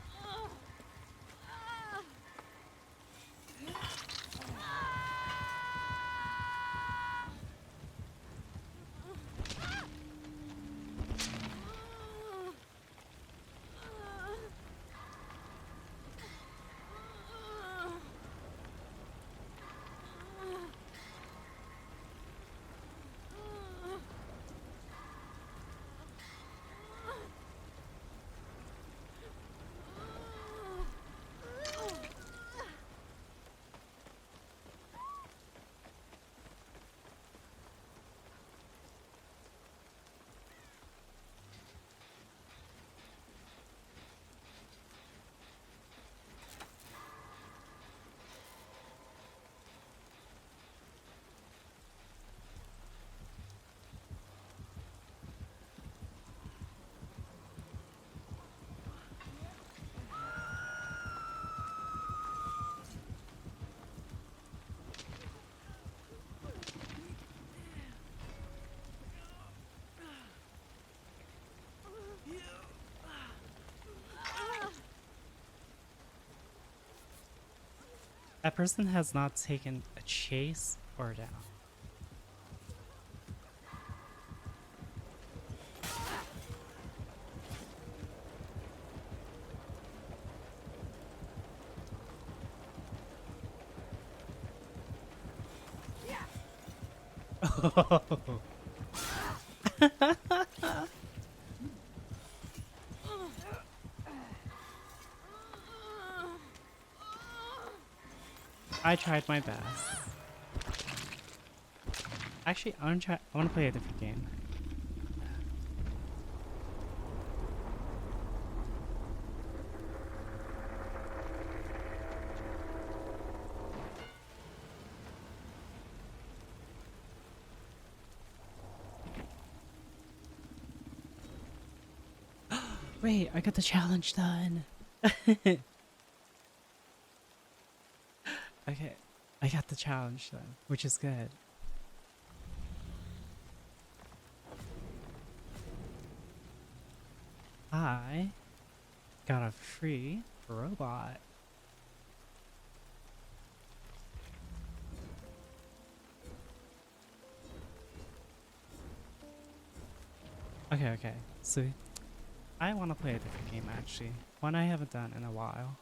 That person has not taken a chase or down. I tried my best. Actually, I want to play a different game. Wait, I got the challenge done. Okay, I got the challenge done, which is good. I got a free robot. Okay, so I want to play a different game actually, one I haven't done in a while.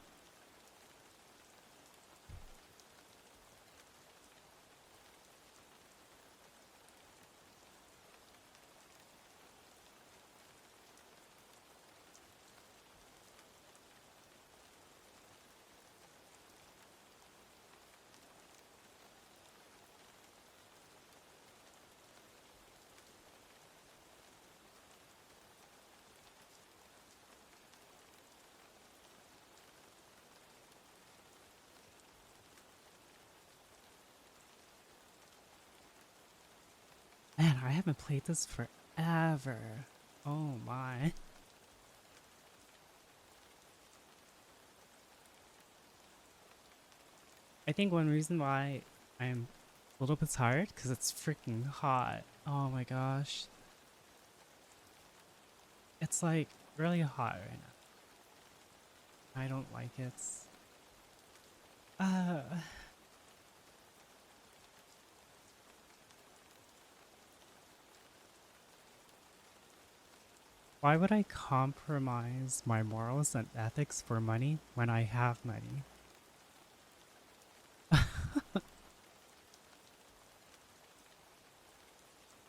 Man, I haven't played this forever. Oh my. I think one reason why I'm a little bit tired because it's freaking hot. Oh my gosh. It's like really hot right now. I don't like it. Why would I compromise my morals and ethics for money when I have money?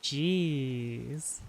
Jeez.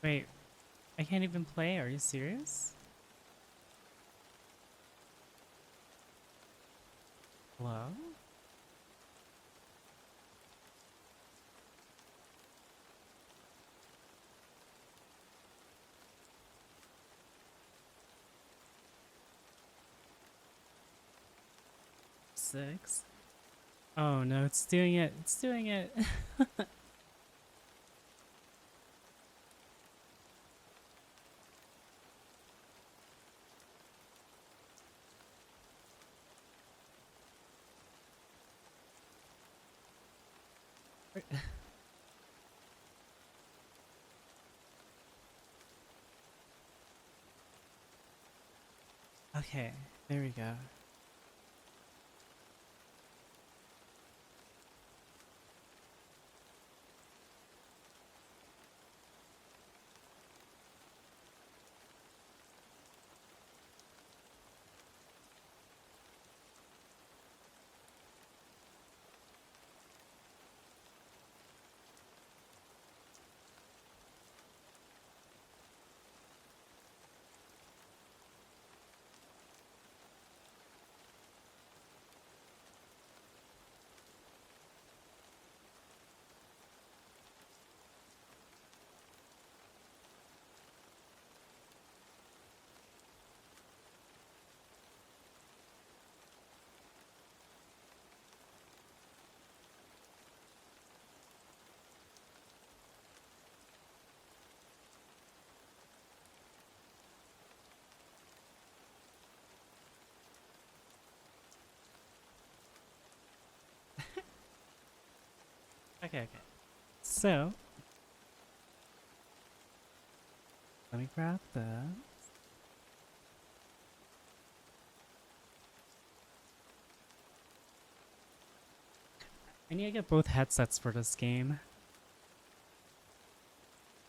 Wait, I can't even play? Are you serious? Hello? Six? Oh no, it's doing it. It's doing it. Okay, there we go. Okay, okay. So, let me grab this. I need to get both headsets for this game.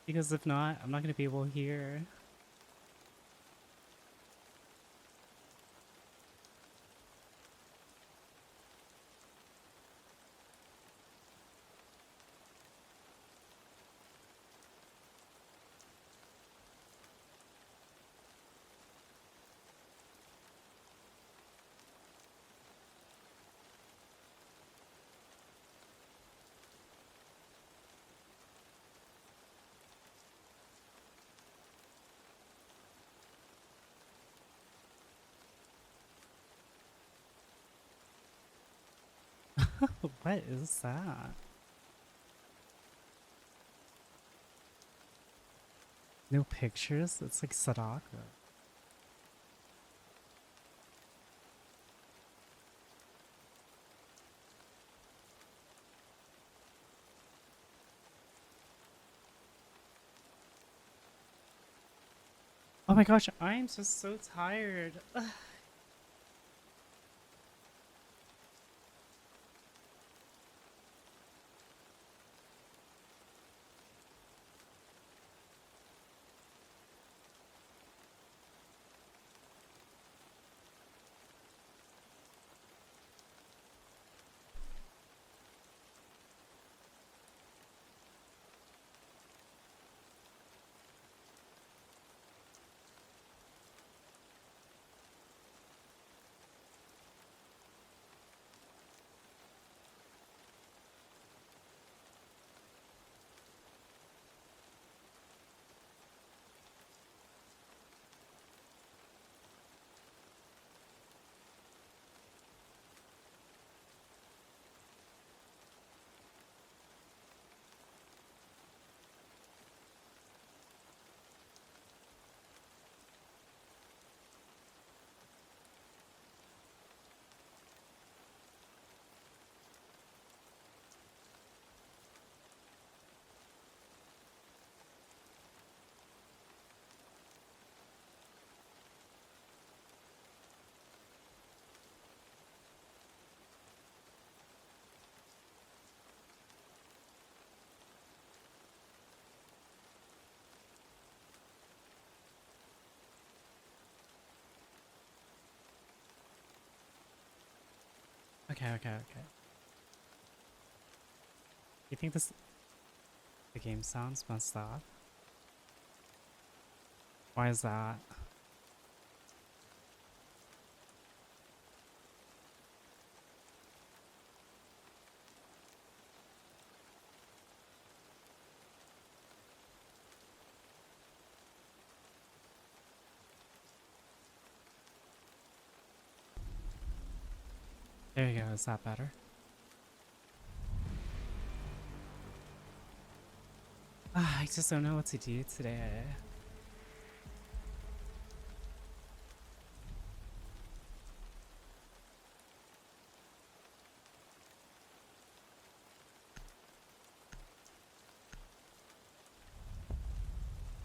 Because if not, I'm not going to be able to hear. What is that? No pictures? It's like Sadaka. Oh my gosh, I'm just so tired. Ugh. Okay. You think the game sounds messed up? Why is that? There you go, is that better? I just don't know what to do today.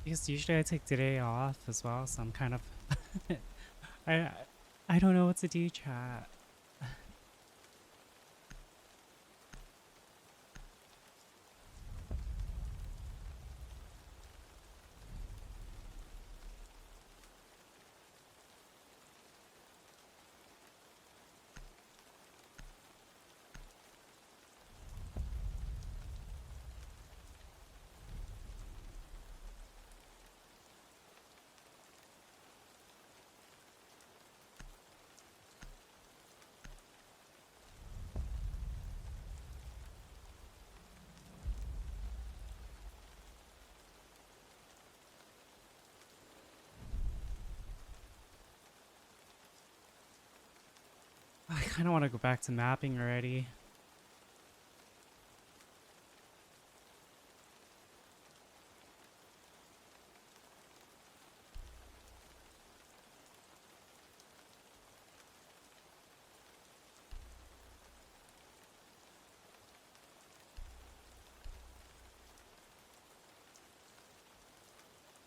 Because usually I take today off as well, so I'm kind of I don't know what to do, chat. I kind of want to go back to mapping already.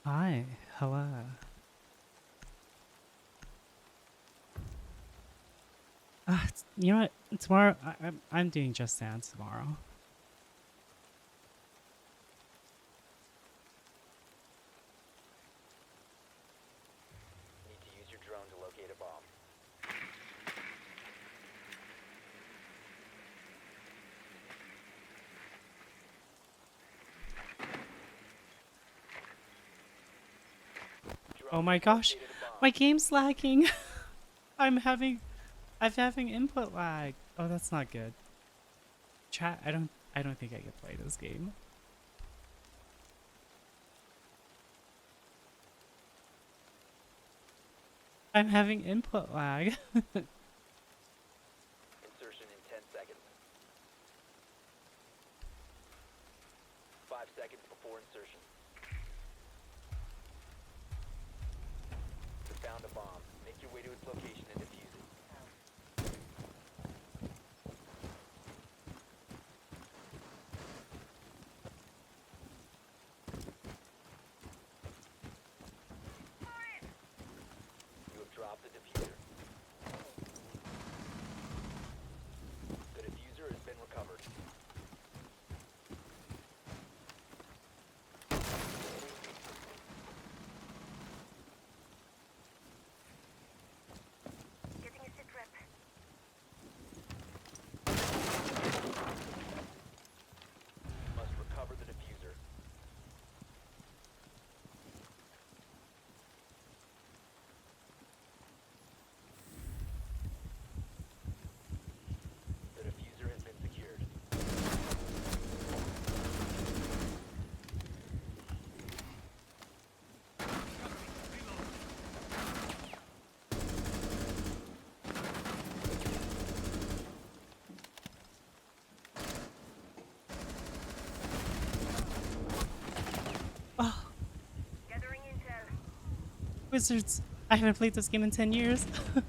Hi, hello. You know what? Tomorrow, I'm doing Just Dance tomorrow. Need to use your drone to locate a bomb. Oh my gosh, my game's lagging. I'm having input lag. Oh, that's not good. Chat, I don't think I can play this game. I'm having input lag. Insertion in 10 seconds. 5 seconds before insertion. You found a bomb. Make your way to its location and defuse it. You have dropped the diffuser. The diffuser has been recovered. Getting a sit rep. You must recover the diffuser. The diffuser has been secured. Oh, Gathering intel. Wizards! I haven't played this game in 10 years. The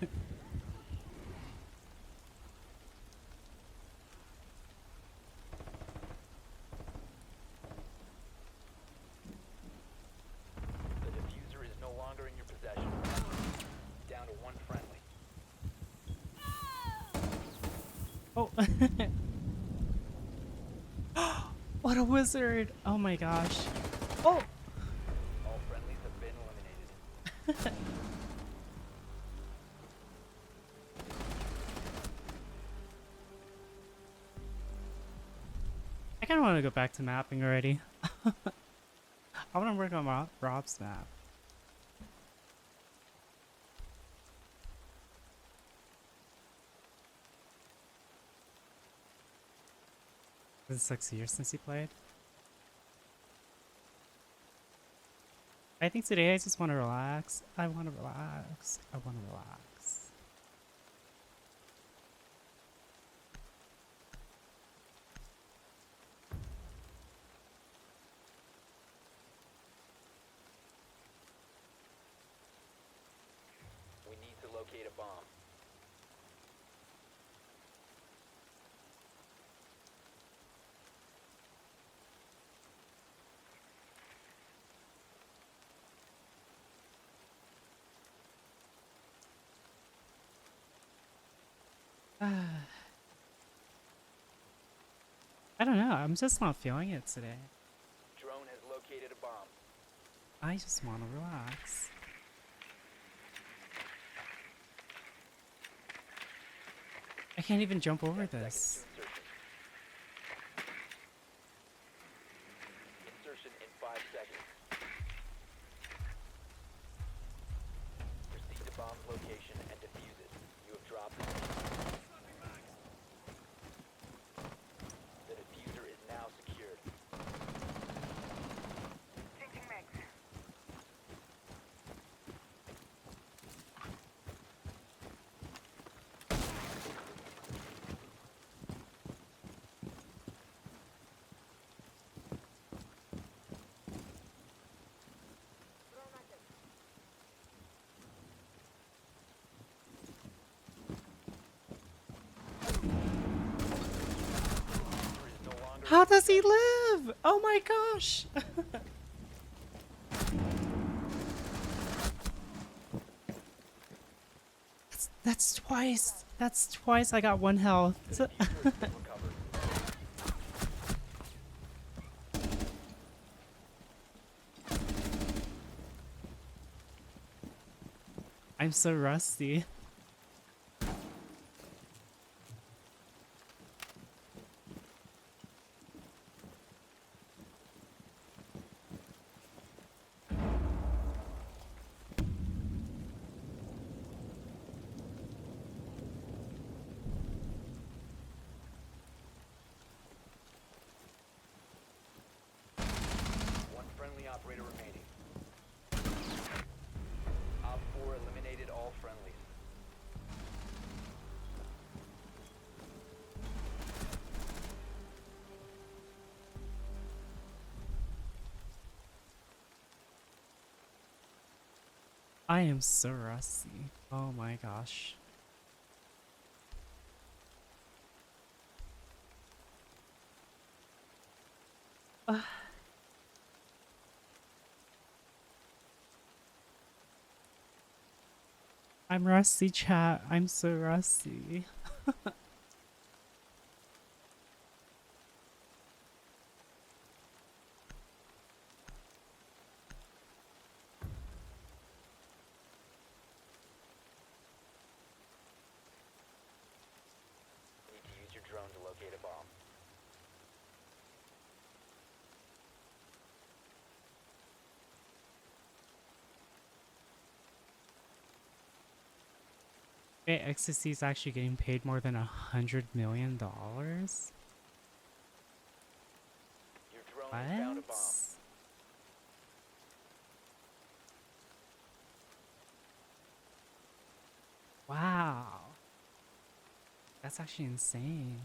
diffuser is no longer in your possession. Down to one friendly. Oh. What a wizard! Oh my gosh. Oh! All friendlies have been eliminated. kind of want to go back to mapping already. I want to work on Rob's map. It's 6 years since he played. I think today I just want to relax. I want to relax. I want to relax. We need to locate a bomb. I don't know. I'm just not feeling it today. Drone has located a bomb. I just want to relax. I can't even jump over this. Insertion in 5 seconds. Proceed to bomb's location and defuse it. You have dropped it. The diffuser is now secured. How does he live? Oh my gosh! That's twice. That's twice I got 1 health. I'm so rusty. One friendly operator remaining. Op 4 eliminated all friendlies. I am so rusty. Oh my gosh. I'm rusty, chat. I'm so rusty. Need to use your drone to locate a bomb. Wait, Ecstasy is actually getting paid more than $100 million? Your drone has found a bomb. Wow. That's actually insane.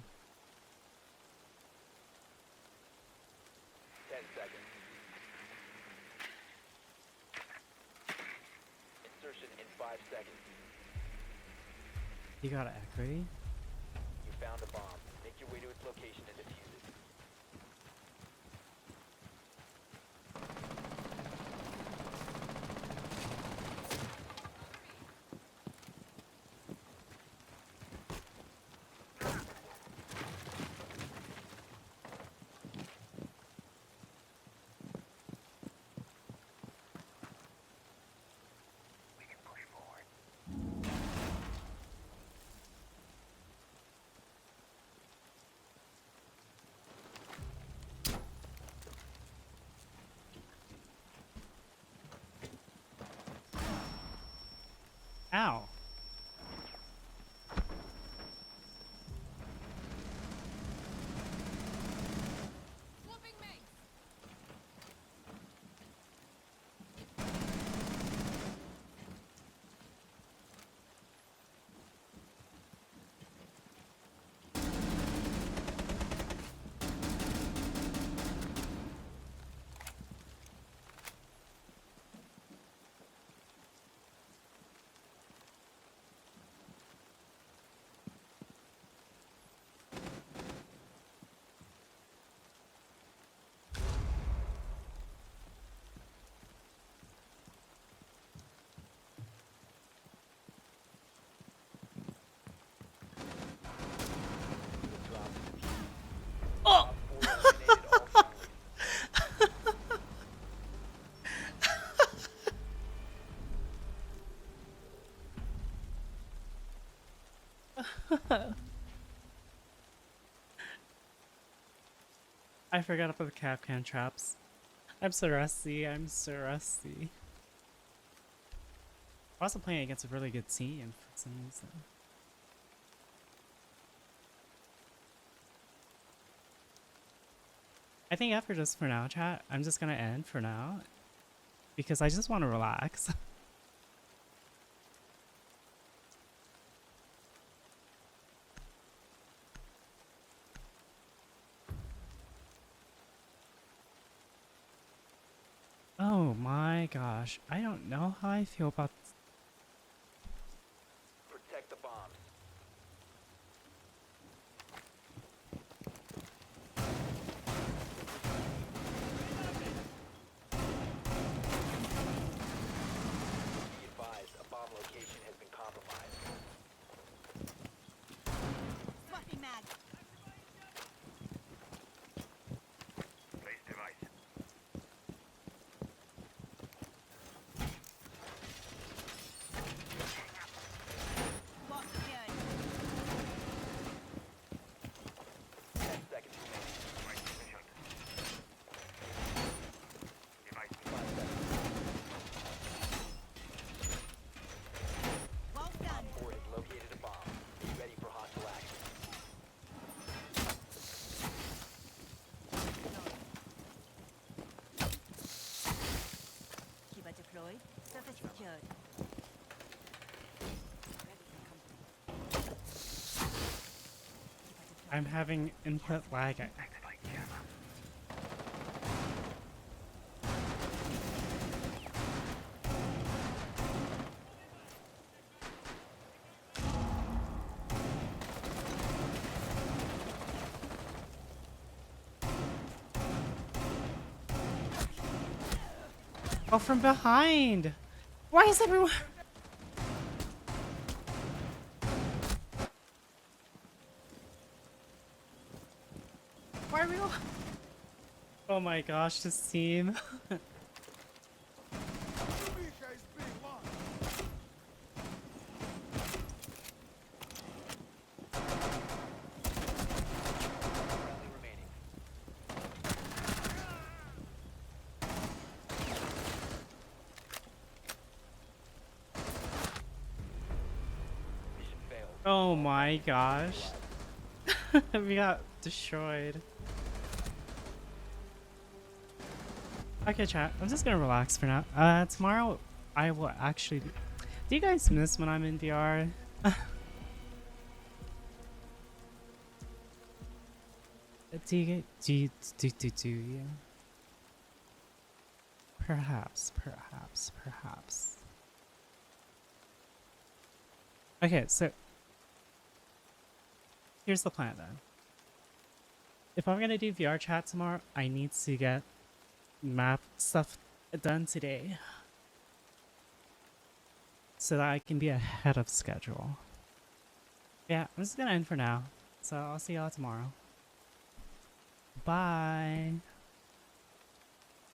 10 seconds. Insertion in 5 seconds. You got equity? You found a bomb. Make your way to its location and defuse it. I forgot about the Capcan traps. I'm so rusty. I'm so rusty. I'm also playing against a really good team for some reason. I think after just for now, chat, I'm just gonna end for now because I just want to relax. Oh my gosh, I don't know how I feel about Protect the bombs. Be advised, a bomb location has been compromised. Swapping mag. Place device. Boss secured. 10 seconds remaining. Device positioned. Device 5 seconds. Well Op done. 4 has located a bomb. Be ready for hostile action. Shiba deployed. Surface secured. I'm having input lag. Oh, from behind! Why is everyone... Why are we all... Oh my gosh, this team. Friendly remaining. Mission failed. Oh my gosh. We got destroyed. Okay, chat. I'm just gonna relax for now. Tomorrow I will actually... Do you guys miss when I'm in VR? Do you? Perhaps. Okay, so here's the plan then. If I'm gonna do VR chat tomorrow, I need to get map stuff done today so that I can be ahead of schedule. Yeah, I'm just gonna end for now. So I'll see y'all tomorrow. Bye.